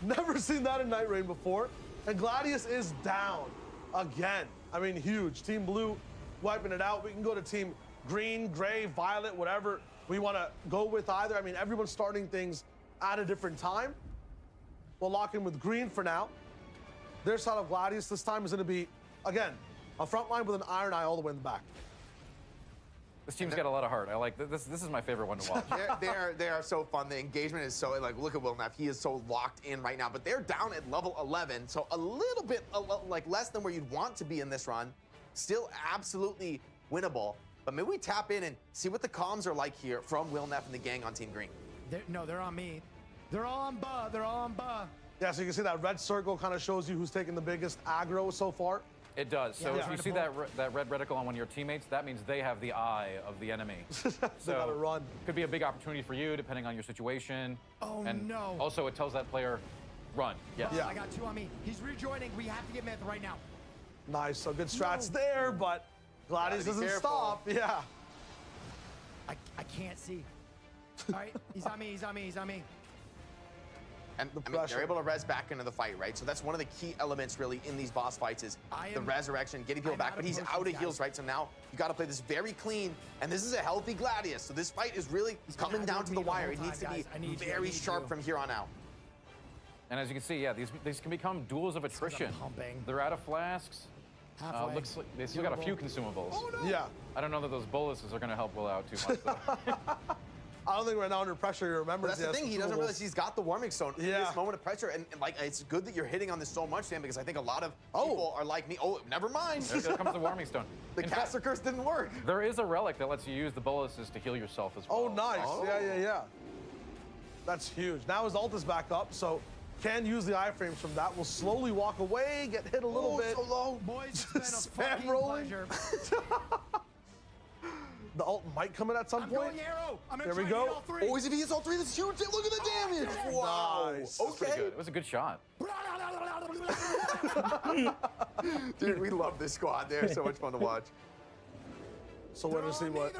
Never seen that in Night Rain before. And Gladius is down again. I mean, huge. Team Blue wiping it out. We can go to Team Green, Gray, Violet, whatever we want to go with either. I mean, everyone's starting things at a different time. We'll lock in with Green for now. Their side of Gladius this time is going to be, again, a front line with an Iron Eye all the way in the back. This team's got a lot of heart. I like this. This is my favorite one to watch. They are so fun. The engagement is so, like, look at Will Neff. He is so locked in right now, but they're down at level 11, so a little bit like less than where you'd want to be in this run. Still absolutely winnable. But maybe we tap in and see what the comms are like here from Will Neff and the gang on Team Green. They're on me. They're all on Ba. They're all on Ba. Yeah, so you can see that red circle kind of shows you who's taking the biggest aggro so far. It does. So if you see that red reticle on one of your teammates, that means they have the eye of the enemy. They gotta run. Could be a big opportunity for you, depending on your situation. Oh, and no. Also, it tells that player, run. Yes. Yeah. I got two on me. He's rejoining. We have to get Myth right now. Nice. So good strats there, but Gladius doesn't stop. Yeah. I can't see. All right, he's on me, he's on me, he's on me. And I mean, they're able to res back into the fight, right? So that's one of the key elements really in these boss fights is the resurrection, getting people back, but he's out of heals, right? So now you got to play this very clean, and this is a healthy Gladius. So this fight is really coming down to the wire. It needs to be very sharp from here on out. And as you can see, yeah, these can become duels of attrition. They're out of flasks. Looks like they still got a few consumables. Oh, no. Yeah. I don't know that those boluses are going to help Will out too much, though. I don't think right now under pressure he remembers. But that's the thing, he doesn't realize he's got the Warming Stone in this moment of pressure. And like, it's good that you're hitting on this so much, Sam, because I think a lot of people are like me. Oh, never mind. There comes the Warming Stone. The Caster Curse didn't work. There is a relic that lets you use the boluses to heal yourself as well. Oh, nice. Yeah. That's huge. Now his ult is back up, so can use the iframes from that. Will slowly walk away, get hit a little bit. So low. Boys, it's been a Spam fucking rolling. pleasure. The ult might come in at some point. Going arrow. I'm There we go. Oh, if he hits all three, that's huge. Look at the damage. Wow. Nice. Okay. It was a good shot. Dude, we love this squad. They're so much fun to watch. So we're gonna see what.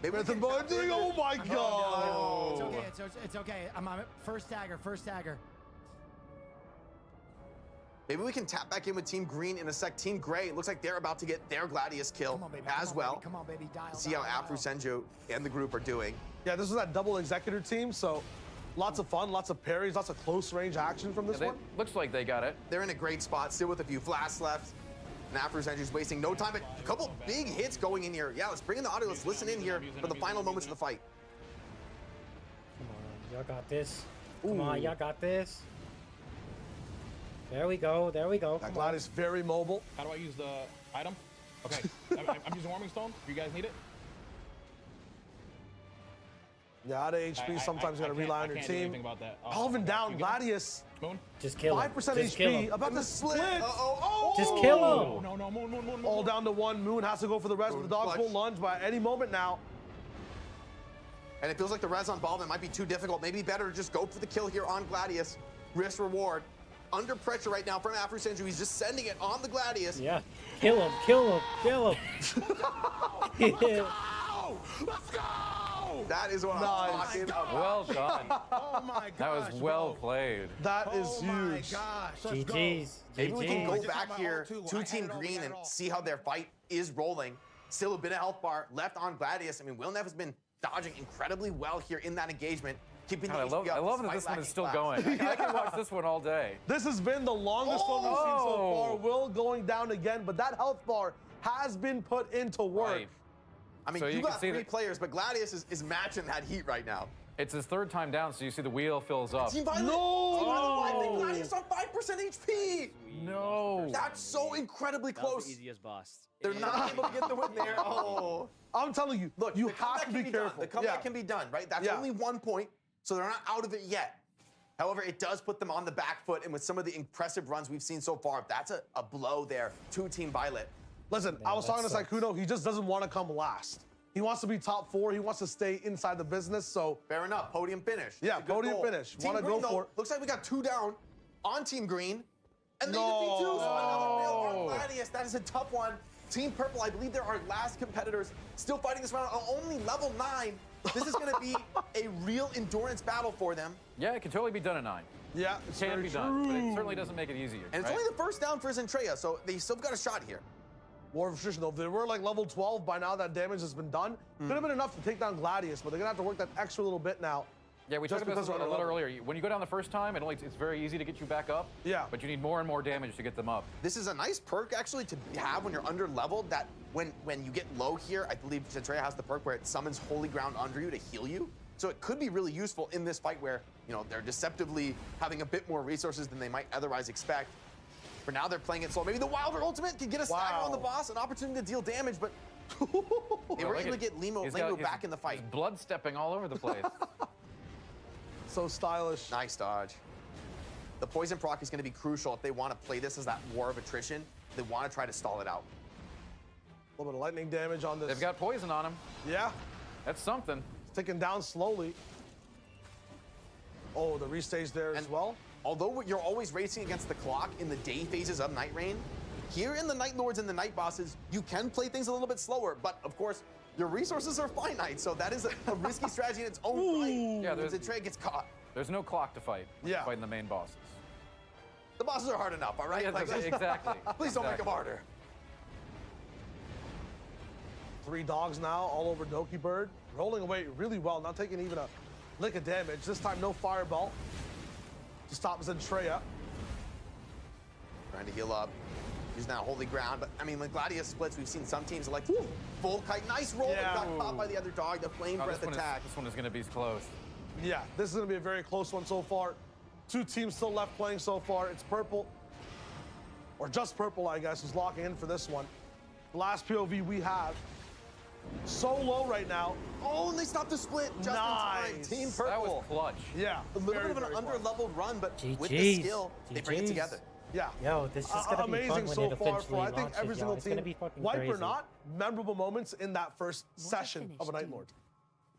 Maybe we can Boy, tap in. oh my god. It's okay, it's okay. I'm on it. First stagger, first stagger. Maybe we can tap back in with Team Green in a sec. Team Gray, it looks like they're about to get their Gladius kill as well. Come on, baby, dial. See how Afro Senju and the group are doing. Yeah, this is that double executor team, so lots of fun, lots of parries, lots of close range action from this one. Looks like they got it. They're in a great spot, still with a few flasks left. And Afro Senju's wasting no time, but a couple big hits going in here. Yeah, let's bring in the audio. Let's listen in here for the final moments of the fight. Come on, y'all got this. Come on, y'all got this. There we go. There we go. That Gladius very mobile. How do I use the item? Okay, I'm using Warming Stone. You guys need it? Yeah, out of HP, sometimes you gotta rely on your team. About that. Palvin down, Gladius. Moon? Just kill him. 5% Just kill HP, him. about to split. Just kill him. No, Moon. All down to one. Moon has to go for the rest of the dog's full lunge by any moment now. And it feels like the res on Balvin might be too difficult. Maybe better to just go for the kill here on Gladius. Risk reward. Under pressure right now from Afro Senju. He's just sending it on the Gladius. Yeah. Kill him. Kill him. Kill him. Let's go! That is what I'm talking about. Well done. Oh my gosh. That was well played. That is Oh my huge. gosh. Let's go. GG's. Maybe we can GG's. go Just back on my here ult, too. I to had Team it all, we Green had and it all. see how their fight is rolling. Still a bit of health bar left on Gladius. I mean, Wilnev has been dodging incredibly well here in that engagement, keeping God, the HP up I love that despite this one is lacking still class. going. I can watch this one all day. This has been the longest one we've seen so Oh. far. Will going down again, but that health bar has been put into work. Right. I mean, So you you can got see three that- players, but Gladius is matching that heat right now. It's his third time down, so you see the wheel fills up. Team Violet, No! Team Violet wiping Gladius on 5% HP. No. That's so incredibly That was close. the easiest boss. They're not able to get the win there. Oh. I'm telling you, Look, you the comeback have to can be done. careful. The comeback Yeah. can be done, right? That's Yeah. only 1 point, so they're not out of it yet. However, it does put them on the back foot, and with some of the impressive runs we've seen so far, that's a blow there to Team Violet. Listen, Man, I was that talking to sucks. Sykkuno. He just doesn't want to come last. He wants to be top 4. He wants to stay inside the business. So Fair enough. Podium finish. Yeah, That's a good podium goal. finish. Team Wanna Green, go though, for it. Looks like we got 2 down on Team Green, and they No. defeat 2. So another fail on Gladius. That is a tough one. Team Purple, I believe they're our last competitors still fighting this round on only level 9. This is going to be a real endurance battle for them. Yeah, it can totally be done at 9. yeah, it's Can very be true. done, but it certainly doesn't make it easier. And it's right? only the first down for Zentreya, so they still got a shot here. War of Attrition, though. If they were like level 12 by now, that damage has been done. Could have been enough to take down Gladius, but they're gonna have to work that extra little bit now. Yeah, we just talked about because this a they're little underleveled. earlier. When you go down the first time, it's very easy to get you back up. Yeah. But you need more and more damage to get them up. This is a nice perk actually to have when you're under leveled, that when you get low here, I believe Zentreya has the perk where it summons Holy Ground under you to heal you. So it could be really useful in this fight where, you know, they're deceptively having a bit more resources than they might otherwise expect. For now, they're playing it slow. Maybe the Wilder ultimate could get a stagger on the boss, an opportunity to deal damage, but they were able to get Limo back in the fight. He's blood stepping all over the place. So stylish. Nice dodge. The poison proc is going to be crucial if they want to play this as that war of attrition. They want to try to stall it out. A little bit of lightning damage on this. They've got poison on him. Yeah. That's something. It's ticking down slowly. Oh, the restage there as well. Although you're always racing against the clock in the day phases of Night Rain, here in the Night Lords and the Night Bosses, you can play things a little bit slower, but of course, your resources are finite, so that is a risky strategy in its own right. Yeah, the trade gets caught. There's no clock to fight. Yeah. Fighting the main bosses. The bosses are hard enough, all right? Yeah, exactly. Please don't make them harder. 3 dogs now all over Doki Bird. Rolling away really well, not taking even a lick of damage. This time, no fireball to stop Zentreya. Trying to heal up. He's now Holy Ground, but I mean, when Gladius splits, we've seen some teams like full kite. Nice roll, Yeah. but got caught by the other dog. The flame breath attack. This one is going to be close. Yeah, this is going to be a very close one so far. 2 teams still left playing so far. It's Purple, or just Purple, I guess, is locking in for this one. The last POV we have. So low right now. Oh, and they stopped the split just in time. Team Purple. That was clutch. Yeah. A little bit of an under-leveled run, but with the skill, they bring it together. Yeah. Yo, this is gonna be fun amazing when so it far eventually for I think launches, every y'all. single It's gonna team. be fucking Wipe or crazy. not, memorable moments in that first session of a Night Lord.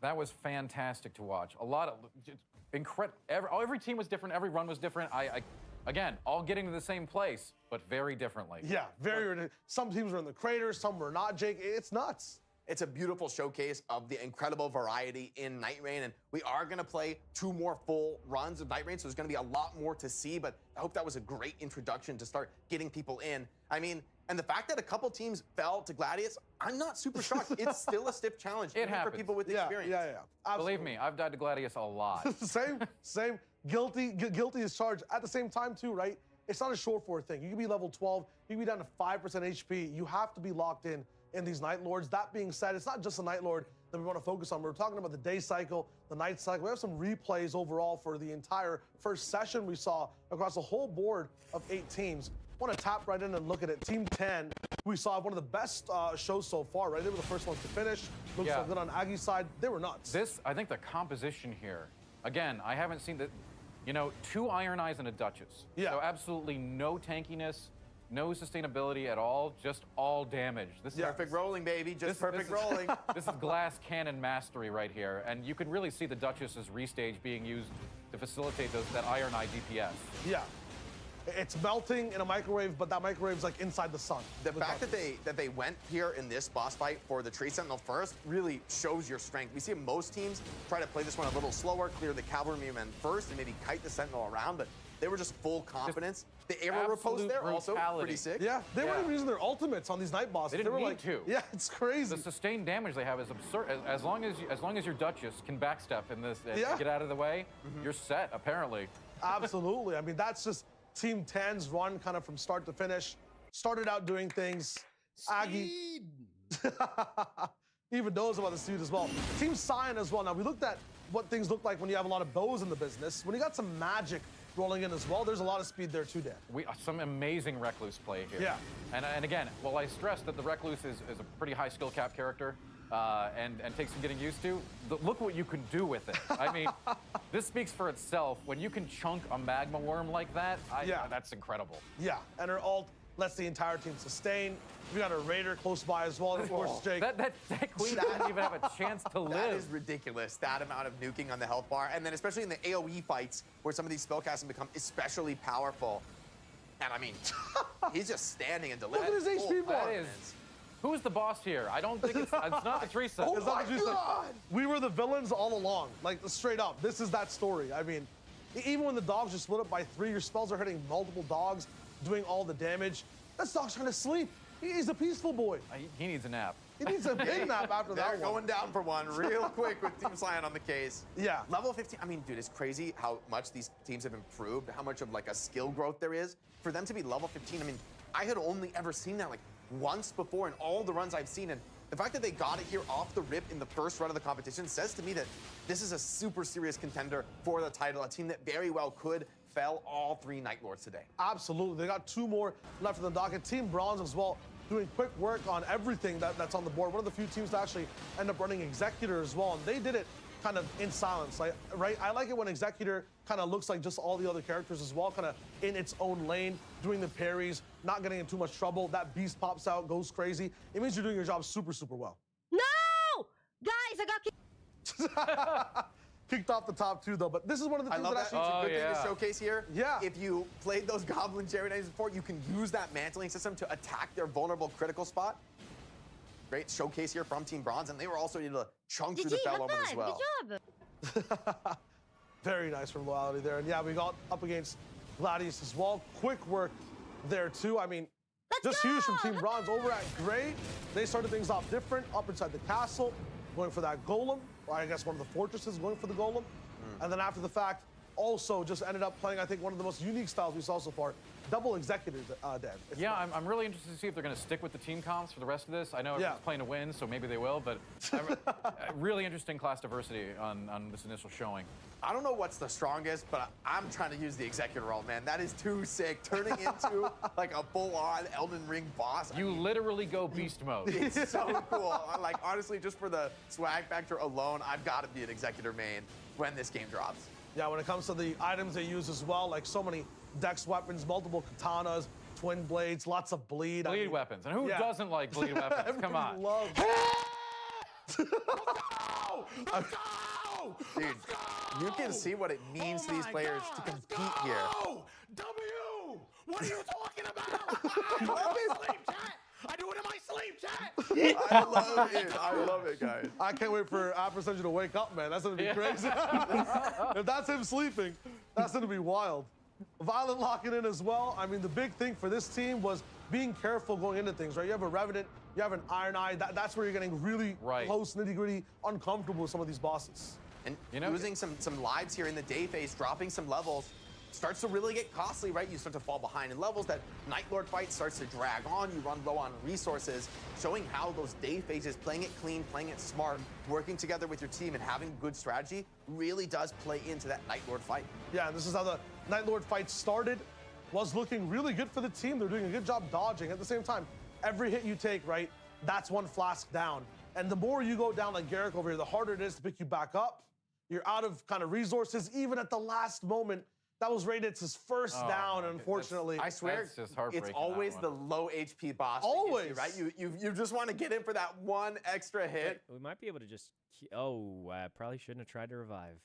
That was fantastic to watch. A lot of incredible. Every team was different. Every run was different. Again, all getting to the same place, but very differently. Yeah, very. Some teams were in the crater, some were not, Jake. It's nuts. It's a beautiful showcase of the incredible variety in Night Rain, and we are going to play 2 more full runs of Night Rain, so there's going to be a lot more to see, but I hope that was a great introduction to start getting people in. I mean, and the fact that a couple teams fell to Gladius, I'm not super shocked. It's still a stiff challenge It even for happens. people with experience. Yeah. Believe me, I've died to Gladius a lot. same. Guilty as charged. At the same time, too, right? It's not a short for thing. You can be level 12, you can be down to 5% HP. You have to be locked in these Night Lords. That being said, it's not just the Night Lord that we want to focus on. We're talking about the day cycle, the night cycle. We have some replays overall for the entire first session we saw across the whole board of 8 teams. I want to tap right in and look at it. Team 10, we saw one of the best shows so far, right? They were the first ones to finish. Looks Yeah. so good on Aggie's side. They were nuts. I think the composition here, again, I haven't seen the, 2 Iron Eyes and a Duchess. Yeah. So absolutely no tankiness, no sustainability at all, just all damage. This Perfect rolling, baby. Just perfect rolling. This is glass cannon mastery right here, and you can really see the Duchess's restage being used to facilitate that Iron Eye DPS. Yeah. It's melting in a microwave, but that microwave's like inside the sun. The fact that they went here in this boss fight for the Tree Sentinel first really shows your strength. We see most teams try to play this one a little slower, clear the cavalrymen first, and maybe kite the Sentinel around, but they were just full confidence. The arrow riposte there also pretty sick. Yeah, they weren't even using their ultimates on these night bosses. They didn't were need like, to. Yeah, it's crazy. The sustained damage they have is absurd. As long as your Duchess can backstep in this and get out of the way, you're set, apparently. Absolutely. I mean, that's just Team 10's run kind of from start to finish. Started out doing things. Aggie even knows about the speed as well. Team Cyan as well. Now, we looked at what things look like when you have a lot of bows in the business. When you got some magic rolling in as well, there's a lot of speed there too, Dan. Some amazing Recluse play here. Yeah. And again, while I stress that the Recluse is a pretty high skill cap character and takes some getting used to, look what you can do with it. I mean, this speaks for itself. When you can chunk a magma worm like that, that's incredible. Yeah, and her ult lets the entire team sustain. We got a Raider close by as well, and of course, Jake. That queen doesn't even have a chance to live. That is ridiculous, that amount of nuking on the health bar. And then especially in the AoE fights, where some of these spellcasting become especially powerful. And I mean, he's just standing and delivering. Look at his HP bar. Who's the boss here? I don't think it's not the Teresa. Oh my God. We were the villains all along, like straight up. This is that story. I mean, even when the dogs are split up by 3, your spells are hitting multiple dogs, doing all the damage. That dog's trying to sleep. He's a peaceful boy. He needs a nap. He needs a big nap after that one. They're going down for one real quick with Team Cyan on the case. Yeah. Level 15, I mean, dude, it's crazy how much these teams have improved, how much of like a skill growth there is. For them to be level 15, I mean, I had only ever seen that like once before in all the runs I've seen. And the fact that they got it here off the rip in the first run of the competition says to me that this is a super serious contender for the title, a team that very well could fell all 3 Night Lords today. Absolutely. They got 2 more left in the docket. Team Bronze as well, doing quick work on everything that's on the board. One of the few teams to actually end up running Executor as well, and they did it kind of in silence, right? I like it when Executor kind of looks like just all the other characters as well, kind of in its own lane, doing the parries, not getting in too much trouble. That beast pops out, goes crazy. It means you're doing your job super, super well. No! Guys, I got kicked off the top 2, though, but this is one of the I things love that that. actually... It's a good thing to showcase here. Yeah. If you played those Goblin Jerry Knights before, you can use that mantling system to attack their vulnerable critical spot. Great showcase here from Team Bronze, and they were also able to chunk through the Bellwoman as well. Good job. Very nice from Loyalty there. And yeah, we got up against Gladius as well. Quick work there, too. I mean, just huge from Team Bronze. Over at Gray, they started things off different, up inside the castle, going for that golem, or I guess one of the fortresses going for the golem. And then after the fact, also just ended up playing, I think, one of the most unique styles we saw so far, double Executors, Dan. Yeah, I'm really interested to see if they're going to stick with the team comps for the rest of this. I know everyone's playing to win, so maybe they will, but really interesting class diversity on this initial showing. I don't know what's the strongest, but I'm trying to use the Executor role, man. That is too sick. Turning into like a full-on Elden Ring boss. You literally go beast mode. It's so cool. Like, honestly, just for the swag factor alone, I've got to be an Executor main when this game drops. Yeah, when it comes to the items they use as well, like so many dex weapons, multiple katanas, twin blades, lots of bleed. Bleed weapons. And who doesn't like bleed weapons? Come on. Let's go! Dude, you can see what it means to these players to compete here. W! What are you talking about? I do it in my sleep, chat! I love it. I love it, guys. I can't wait for Afrocentra to wake up, man. That's going to be crazy. If that's him sleeping, that's going to be wild. Violent locking in as well. I mean, the big thing for this team was being careful going into things, right? You have a Revenant, you have an Iron Eye. That's where you're getting really close, nitty-gritty, uncomfortable with some of these bosses. And losing some lives here in the day phase, dropping some levels, starts to really get costly, right? You start to fall behind in levels. That Night Lord fight starts to drag on. You run low on resources, showing how those day phases, playing it clean, playing it smart, working together with your team and having good strategy really does play into that Night Lord fight. Yeah, and this is how the Night Lord fight started. Was looking really good for the team. They're doing a good job dodging. At the same time, every hit you take, right, that's one flask down. And the more you go down like Garrick over here, the harder it is to pick you back up. You're out of kind of resources, even at the last moment. That was Raditz' first down, unfortunately. I swear, it's always the low HP boss. Always. Right? You just want to get in for that one extra hit. We might be able to just... Oh, I probably shouldn't have tried to revive.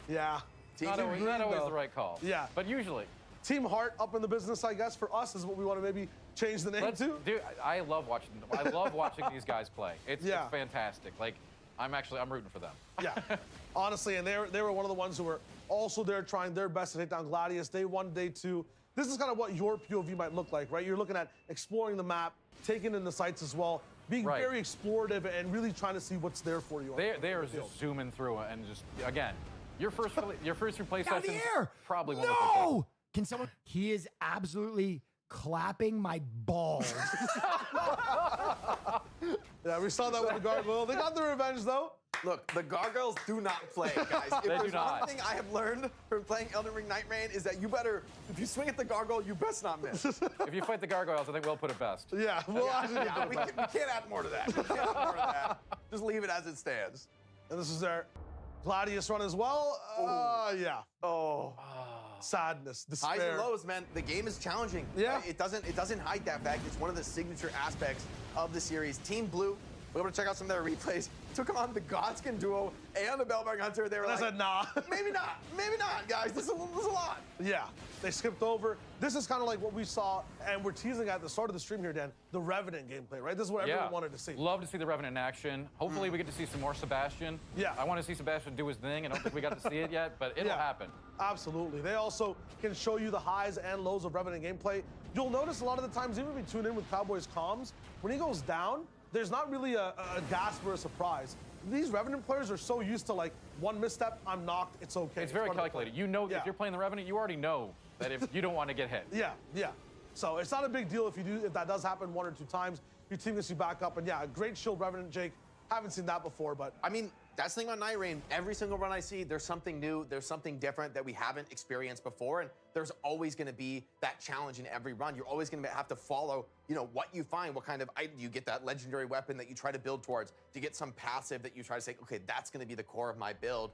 Yeah. Not always the right call. Yeah. But usually. Team Heart up in the business, I guess. For us is what we want to maybe change the name to. Dude, I love watching these guys play. It's fantastic. Like, I'm rooting for them. Yeah, honestly, and they were one of the ones who were also there trying their best to take down Gladius. Day 1, Day 2. This is kind of what your POV might look like, right? You're looking at exploring the map, taking in the sights as well, being very explorative and really trying to see what's there for you. They are just zooming through and just, again, your first few play Down sessions here! probably won't No! Can someone? He is absolutely clapping my balls. Yeah, we saw that with the Gargoyle. They got their revenge, though. Look, the Gargoyles do not play, guys. If there's one thing I have learned from playing Elden Ring Night Rain is that if you swing at the Gargoyle, you best not miss. If you fight the Gargoyles, I think we'll put it best. Yeah, we can't add more to that. We can't add more to that. Just leave it as it stands. And this is their Gladius run as well. Yeah. Oh. Sadness, despair. Highs and lows, man. The game is challenging. Yeah. It doesn't hide that fact. It's one of the signature aspects of the series. Team Blue, we're able to check out some of their replays. Took them on the Godskin duo and the Bellbang Hunter. They were like, said, nah. Maybe not, guys. This is a lot. Yeah, they skipped over. This is kind of like what we saw, and we're teasing at the start of the stream here, Dan, the Revenant gameplay, right? This is what everyone wanted to see. Love to see the Revenant in action. Hopefully we get to see some more Sebastian. Yeah. I want to see Sebastian do his thing. I don't think we got to see it yet, but it'll happen. Absolutely. They also can show you the highs and lows of Revenant gameplay. You'll notice a lot of the times, even if you tune in with Cowboys comms, when he goes down, there's not really a gasp or a surprise. These Revenant players are so used to, like, one misstep, I'm knocked, it's okay. It's very calculated. You know, if you're playing the Revenant, you already know that if you don't want to get hit. Yeah. So it's not a big deal if that does happen 1 or 2 times. Your team gets you back up, and yeah, a great shield Revenant, Jake. Haven't seen that before, but I mean, that's the thing about Night Rain. Every single run I see, there's something new, there's something different that we haven't experienced before, and there's always going to be that challenge in every run. You're always going to have to follow, what you find, what kind of item you get, that legendary weapon that you try to build towards, to get some passive that you try to say, okay, that's going to be the core of my build.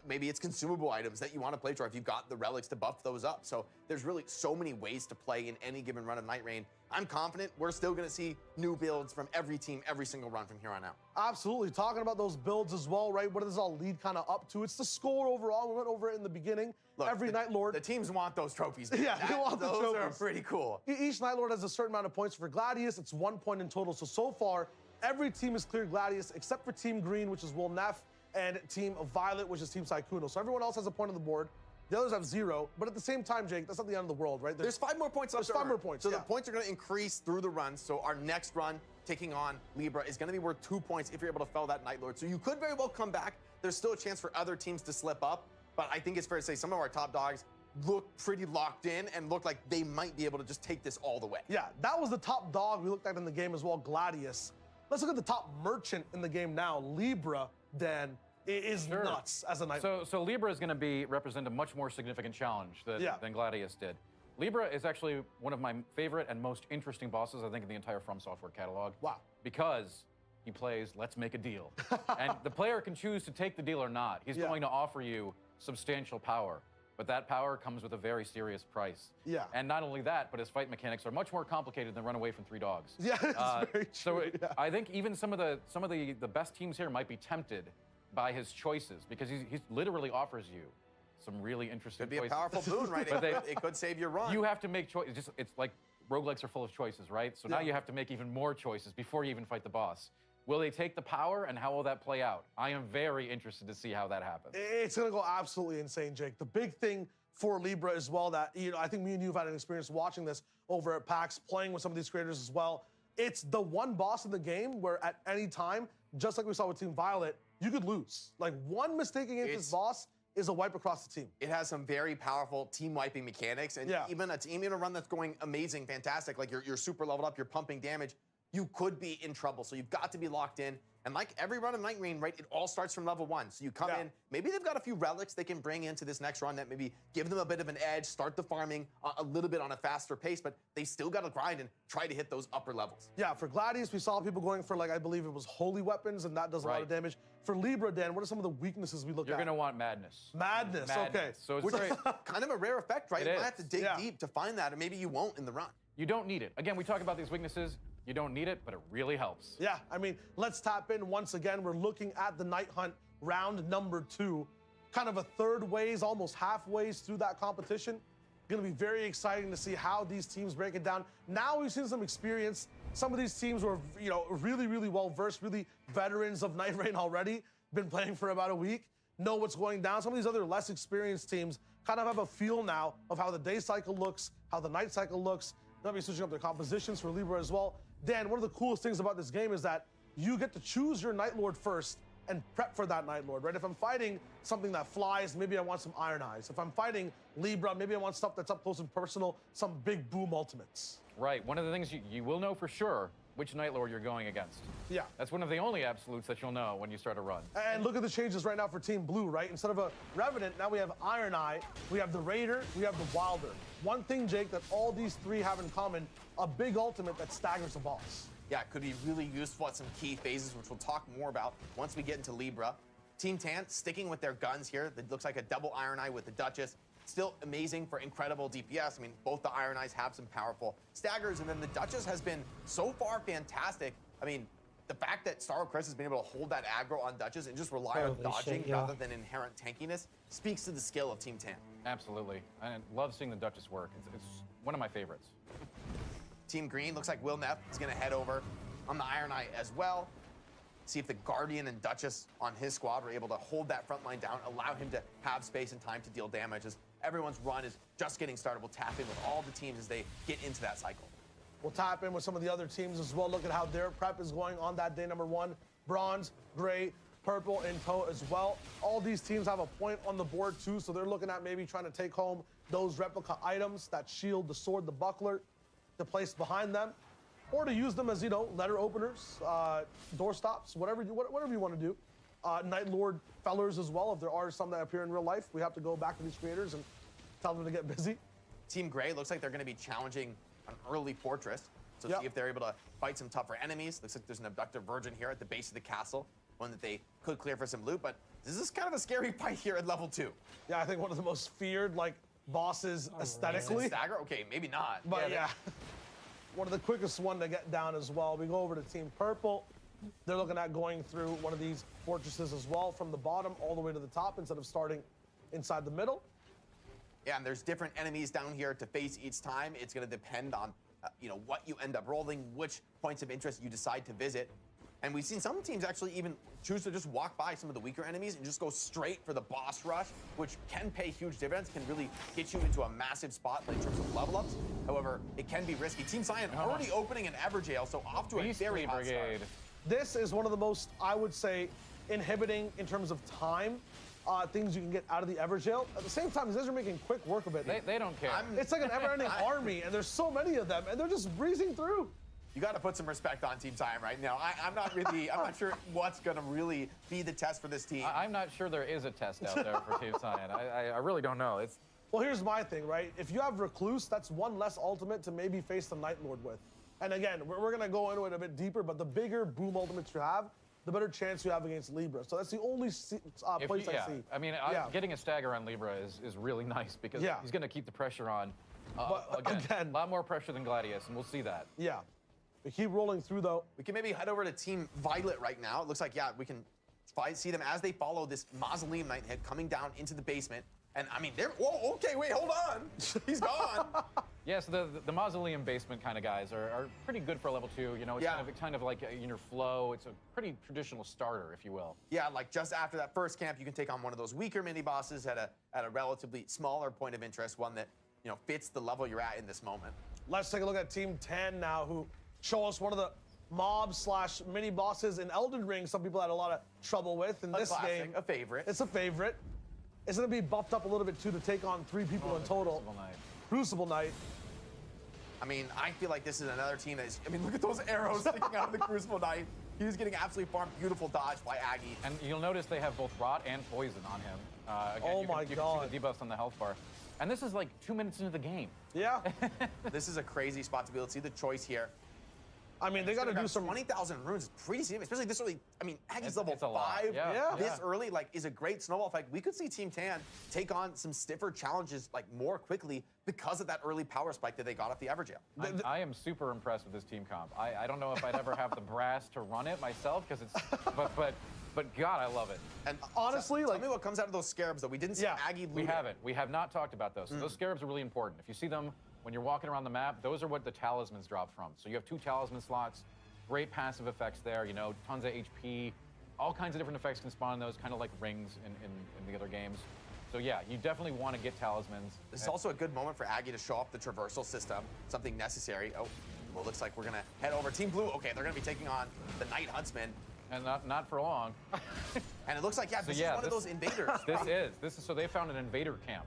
Maybe it's consumable items that you want to play toward if you've got the relics to buff those up. So there's really so many ways to play in any given run of Night Rain. I'm confident we're still going to see new builds from every team, every single run from here on out. Absolutely. Talking about those builds as well, right? What does this all lead kind of up to? It's the score overall. We went over it in the beginning. Look, every Night Lord. The teams want those trophies. Yeah, they want the trophies. Those are pretty cool. Each Night Lord has a certain amount of points. For Gladius, it's 1 point in total. So far, every team has cleared Gladius except for Team Green, which is Will Neff, and Team Violet, which is Team Sykkuno. So everyone else has a point on the board. The others have 0. But at the same time, Jake, that's not the end of the world, right? There's 5 more points left. There's 5 more points. So the points are going to increase through the run. So our next run, taking on Libra, is going to be worth 2 points if you're able to fell that Night Lord. So you could very well come back. There's still a chance for other teams to slip up. But I think it's fair to say some of our top dogs look pretty locked in and look like they might be able to just take this all the way. Yeah, that was the top dog we looked at in the game as well, Gladius. Let's look at the top merchant in the game now, Libra, Dan. It is nuts as a Night Lord. So Libra is going to represent a much more significant challenge than Gladius did. Libra is actually one of my favorite and most interesting bosses, I think, in the entire From Software catalog. Wow. Because he plays Let's Make a Deal. And the player can choose to take the deal or not. He's going to offer you substantial power. But that power comes with a very serious price. Yeah. And not only that, but his fight mechanics are much more complicated than Run Away from 3 Dogs. Yeah, that's very true. So I think even some of the best teams here might be tempted by his choices, because he literally offers you some really interesting choices. Could be a powerful boon, right? It could save your run. You have to make choices. It's like roguelikes are full of choices, right? So now you have to make even more choices before you even fight the boss. Will they take the power, and how will that play out? I am very interested to see how that happens. It's going to go absolutely insane, Jake. The big thing for Libra as well that, I think me and you have had an experience watching this over at PAX, playing with some of these creators as well. It's the one boss in the game where at any time, just like we saw with Team Violet, you could lose. Like, one mistake against this boss is a wipe across the team. It has some very powerful team wiping mechanics, and even a team in a run that's going amazing, fantastic, like you're super leveled up, you're pumping damage, you could be in trouble. So you've got to be locked in. And like every run of Night Rain, right, it all starts from level 1. So you come in, maybe they've got a few relics they can bring into this next run that maybe give them a bit of an edge, start the farming a little bit on a faster pace, but they still got to grind and try to hit those upper levels. Yeah, for Gladius, we saw people going for, like, I believe it was holy weapons, and that does a lot of damage. For Libra, Dan, what are some of the weaknesses we look at? You're going to want madness. Madness, okay. So it's Which is kind of a rare effect, right? You might have to dig Yeah. deep to find that, and maybe you won't in the run. You don't need it. Again, we talk about these weaknesses. You don't need it, but it really helps. Yeah, I mean, let's tap in once again. We're looking at the Night Hunt round number 2. Kind of a third ways, almost halfways through that competition. Going to be very exciting to see how these teams break it down. Now we've seen some experience. Some of these teams were, really, really well-versed, really veterans of Night Rain already, been playing for about a week, know what's going down. Some of these other less experienced teams kind of have a feel now of how the day cycle looks, how the night cycle looks. They'll be switching up their compositions for Libra as well. Dan, one of the coolest things about this game is that you get to choose your Night Lord first and prep for that Night Lord, right? If I'm fighting something that flies, maybe I want some Iron Eyes. If I'm fighting Libra, maybe I want stuff that's up close and personal, some big boom ultimates. Right. One of the things you will know for sure which Night Lord you're going against. Yeah. That's one of the only absolutes that you'll know when you start a run. And look at the changes right now for Team Blue, right? Instead of a Revenant, now we have Iron Eye, we have the Raider, we have the Wilder. One thing, Jake, that all these three have in common, a big ultimate that staggers the boss. Yeah, it could be really useful at some key phases, which we'll talk more about once we get into Libra. Team Tan sticking with their guns here. That looks like a double Iron Eye with the Duchess. Still amazing for incredible DPS. I mean, both the Iron Eyes have some powerful staggers, and then the Duchess has been so far fantastic. I mean, the fact that Starro Chris has been able to hold that aggro on Duchess and just rely on dodging rather than inherent tankiness speaks to the skill of Team Tan. Absolutely. I love seeing the Duchess work. It's one of my favorites. Team Green looks like Will Neff is going to head over on the Iron Eye as well. See if the Guardian and Duchess on his squad were able to hold that front line down, allow him to have space and time to deal damage as everyone's run is just getting started. We'll tap in with all the teams as they get into that cycle. We'll tap in with some of the other teams as well. Look at how their prep is going on that day number 1. Bronze, gray, purple in tow as well. All these teams have a point on the board too, so they're looking at maybe trying to take home those replica items, that shield, the sword, the buckler, to place behind them, or to use them as, letter openers, door stops, whatever you want to do. Night Lord fellers as well, if there are some that appear in real life. We have to go back to these creators and tell them to get busy. Team Gray looks like they're going to be challenging an early fortress. So see if they're able to fight some tougher enemies. Looks like there's an Abductor Virgin here at the base of the castle, one that they could clear for some loot, but this is kind of a scary fight here at level 2. Yeah, I think one of the most feared, bosses aesthetically. Stagger? Okay, maybe not. But yeah. One of the quickest one to get down as well. We go over to Team Purple. They're looking at going through one of these fortresses as well, from the bottom all the way to the top instead of starting inside the middle. Yeah, and there's different enemies down here to face each time. It's going to depend on, what you end up rolling, which points of interest you decide to visit. And we've seen some teams actually even choose to just walk by some of the weaker enemies and just go straight for the boss rush, which can pay huge dividends, can really get you into a massive spot in terms of level ups. However, it can be risky. Team Cyan already opening an Everjail, so off to a very hot start. This is one of the most, I would say, inhibiting in terms of time things you can get out of the Everjail. At the same time, these guys are making quick work of it. They don't care. It's like an ever-ending army, and there's so many of them, and they're just breezing through. You got to put some respect on Team Cyan right now. I'm not sure what's going to really be the test for this team. I'm not sure there is a test out there for Team Cyan. I really don't know. Well, here's my thing, right? If you have Recluse, that's one less ultimate to maybe face the Night Lord with. And again, we're going to go into it a bit deeper, but the bigger boom ultimates you have, the better chance you have against Libra. So that's the only place I see. I mean, getting a stagger on Libra is really nice because he's going to keep the pressure on. Again, a lot more pressure than Gladius, and we'll see that. Yeah. We keep rolling through, though. We can maybe head over to Team Violet right now. It looks like, we can see them as they follow this Mausoleum Knight head coming down into the basement. And, I mean, whoa, okay, wait, hold on. He's gone. Yes, the Mausoleum basement kind of guys are pretty good for level 2. It's kind of like in your flow. It's a pretty traditional starter, if you will. Yeah, like just after that first camp, you can take on one of those weaker mini-bosses at a relatively smaller point of interest, one that, fits the level you're at in this moment. Let's take a look at Team 10 now, who show us one of the mob/mini bosses in Elden Ring. Some people had a lot of trouble with in this game. A favorite. It's a favorite. It's going to be buffed up a little bit too to take on 3 people in total. Crucible Knight. I mean, I feel like this is another team that is. I mean, look at those arrows sticking out of the Crucible Knight. He's getting absolutely farmed. Beautiful dodge by Aggie. And you'll notice they have both rot and poison on him. Again, oh my God! You can see the debuffs on the health bar. And this is like 2 minutes into the game. Yeah. This is a crazy spot to be able to see the choice here. I mean, they got to do some 20,000 runes. It's pretty serious, especially this early. I mean, Aggie's level 5. This early, is a great snowball effect. We could see Team Tan take on some stiffer challenges, more quickly because of that early power spike that they got off the Everjail. I am super impressed with this team comp. I don't know if I'd ever have the brass to run it myself, because it's, but But God, I love it. And honestly, tell me what comes out of those scarabs, though. We didn't see Aggie loot We it. haven't. We have not talked about those. So those scarabs are really important. If you see them when you're walking around the map, those are what the talismans drop from. So you have 2 talisman slots, great passive effects there, you know, tons of HP, all kinds of different effects can spawn in those, kind of like rings in the other games. So yeah, you definitely want to get talismans. This is also a good moment for Aggie to show off the traversal system, something necessary. Oh, well, looks like we're going to head over. Team Blue, okay, they're going to be taking on the Night Huntsman. And not for long. And it looks like, this is one of those invaders. This is, so they found an invader camp,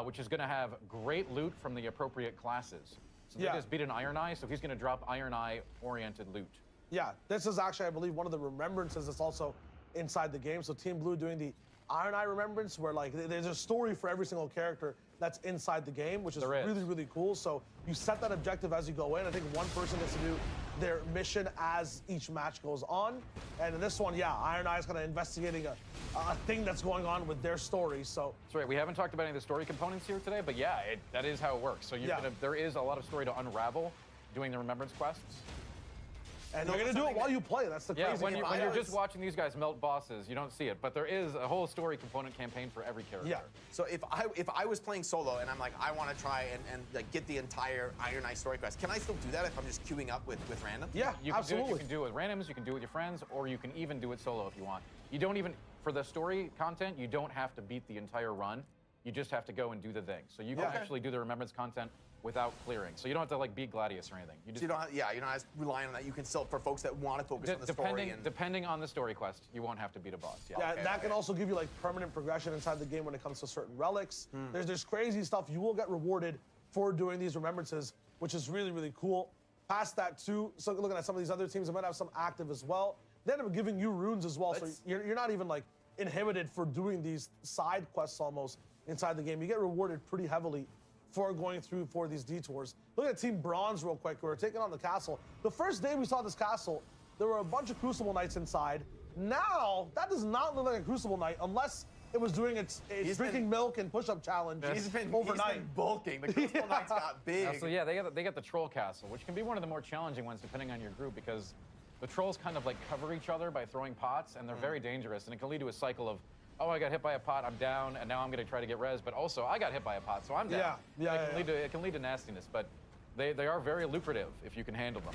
which is going to have great loot from the appropriate classes. So they just beat an Iron Eye, so he's going to drop Iron Eye-oriented loot. Yeah, this is actually, I believe, one of the remembrances that's also inside the game. So Team Blue doing the Iron Eye remembrance, where like there's a story for every single character that's inside the game, which is really, really cool. So you set that objective as you go in. I think one person gets to do their mission as each match goes on. And in this one, Iron Eye is kind of investigating a thing that's going on with their story. So that's right. We haven't talked about any of the story components here today, but that is how it works. So there is a lot of story to unravel doing the remembrance quests. And they're going to do it while you play. That's the crazy thing. When you're just watching these guys melt bosses, you don't see it. But there is a whole story component campaign for every character. Yeah. So if I was playing solo and I'm like, I want to try and like, get the entire Iron Eye story quest, can I still do that if I'm just queuing up with random? Yeah, absolutely. You can do it with randoms, you can do it with your friends, or you can even do it solo if you want. You don't even, for the story content, you don't have to beat the entire run. You just have to go and do the thing. So you can actually do the remembrance content without clearing. So you don't have to like beat Gladius or anything. You don't have, you're not as relying on that. You can still, for folks that want to focus on the story. Depending on the story quest, you won't have to beat a boss. That can also give you like permanent progression inside the game when it comes to certain relics. There's crazy stuff. You will get rewarded for doing these remembrances, which is really, really cool. Past that too, so looking at some of these other teams that might have some active as well, they end up giving you runes as well. So you're not even like inhibited for doing these side quests almost inside the game. You get rewarded pretty heavily for going through for these detours. Look at Team Bronze real quick, who are taking on the castle. The first day we saw this castle, there were a bunch of Crucible Knights inside. Now, that does not look like a Crucible Knight unless it was doing its drinking milk and push-up challenge overnight. He's been bulking. The Crucible Knights got big. So they got the Troll Castle, which can be one of the more challenging ones depending on your group, because the trolls kind of like cover each other by throwing pots, and they're very dangerous, and it can lead to a cycle of, oh, I got hit by a pot, I'm down, and now I'm going to try to get res, but also I got hit by a pot, so I'm down. It can lead to nastiness, but they are very lucrative if you can handle them.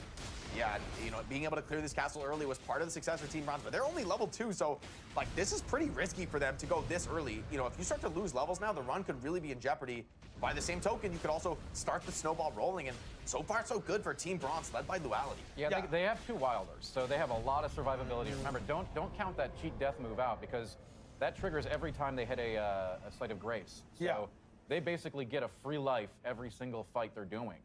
Yeah, you know, being able to clear this castle early was part of the success for Team Bronze, but they're only level 2, so like this is pretty risky for them to go this early. You know, if you start to lose levels now, the run could really be in jeopardy. By the same token, you could also start the snowball rolling, and so far so good for Team Bronze, led by Duality. Yeah, they have 2 Wilders, so they have a lot of survivability. Remember, don't count that cheat death move out, because that triggers every time they hit a Site of Grace. So they basically get a free life every single fight they're doing.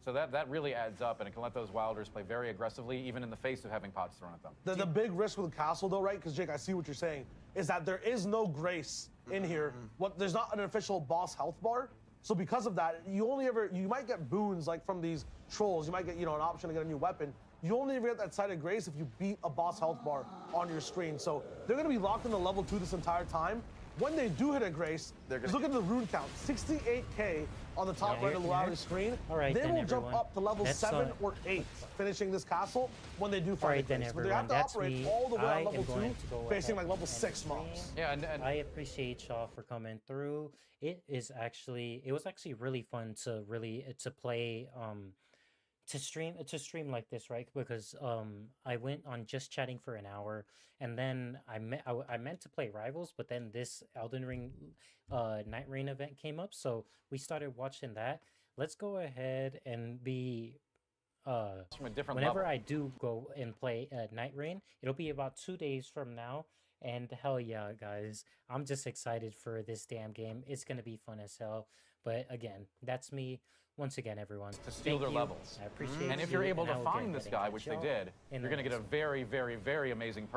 So that really adds up, and it can let those Wilders play very aggressively, even in the face of having pots thrown at them. The big risk with the castle, though, right? Because, Jake, I see what you're saying, is that there is no Grace in here. There's not an official boss health bar. So because of that, you might get boons like from these trolls. You might get, an option to get a new weapon. You only ever get that Site of Grace if you beat a boss health bar on your screen. So they're going to be locked into level 2 this entire time. When they do hit a Grace, just look at the rune count, 68K on the top right of the Duality screen. They will jump up to level 7 or 8, finishing this castle when they do find a Grace. But they have to operate all the way on level 2, facing like level 6 mobs. Yeah, and I appreciate y'all for coming through. It was actually really fun to play to stream like this, right? Because I went on just chatting for an hour, and then I meant to play Rivals, but then this Elden Ring Night Rain event came up, so we started watching that. Let's go ahead and be from a different whenever level. I do go and play Night Rain, it'll be about 2 days from now. And hell yeah, guys, I'm just excited for this damn game. It's gonna be fun as hell. But again, that's me. Once again, everyone. To steal their levels. I appreciate And if you're able to find this guy, which they did, you're going to get a very, very, very amazing perk.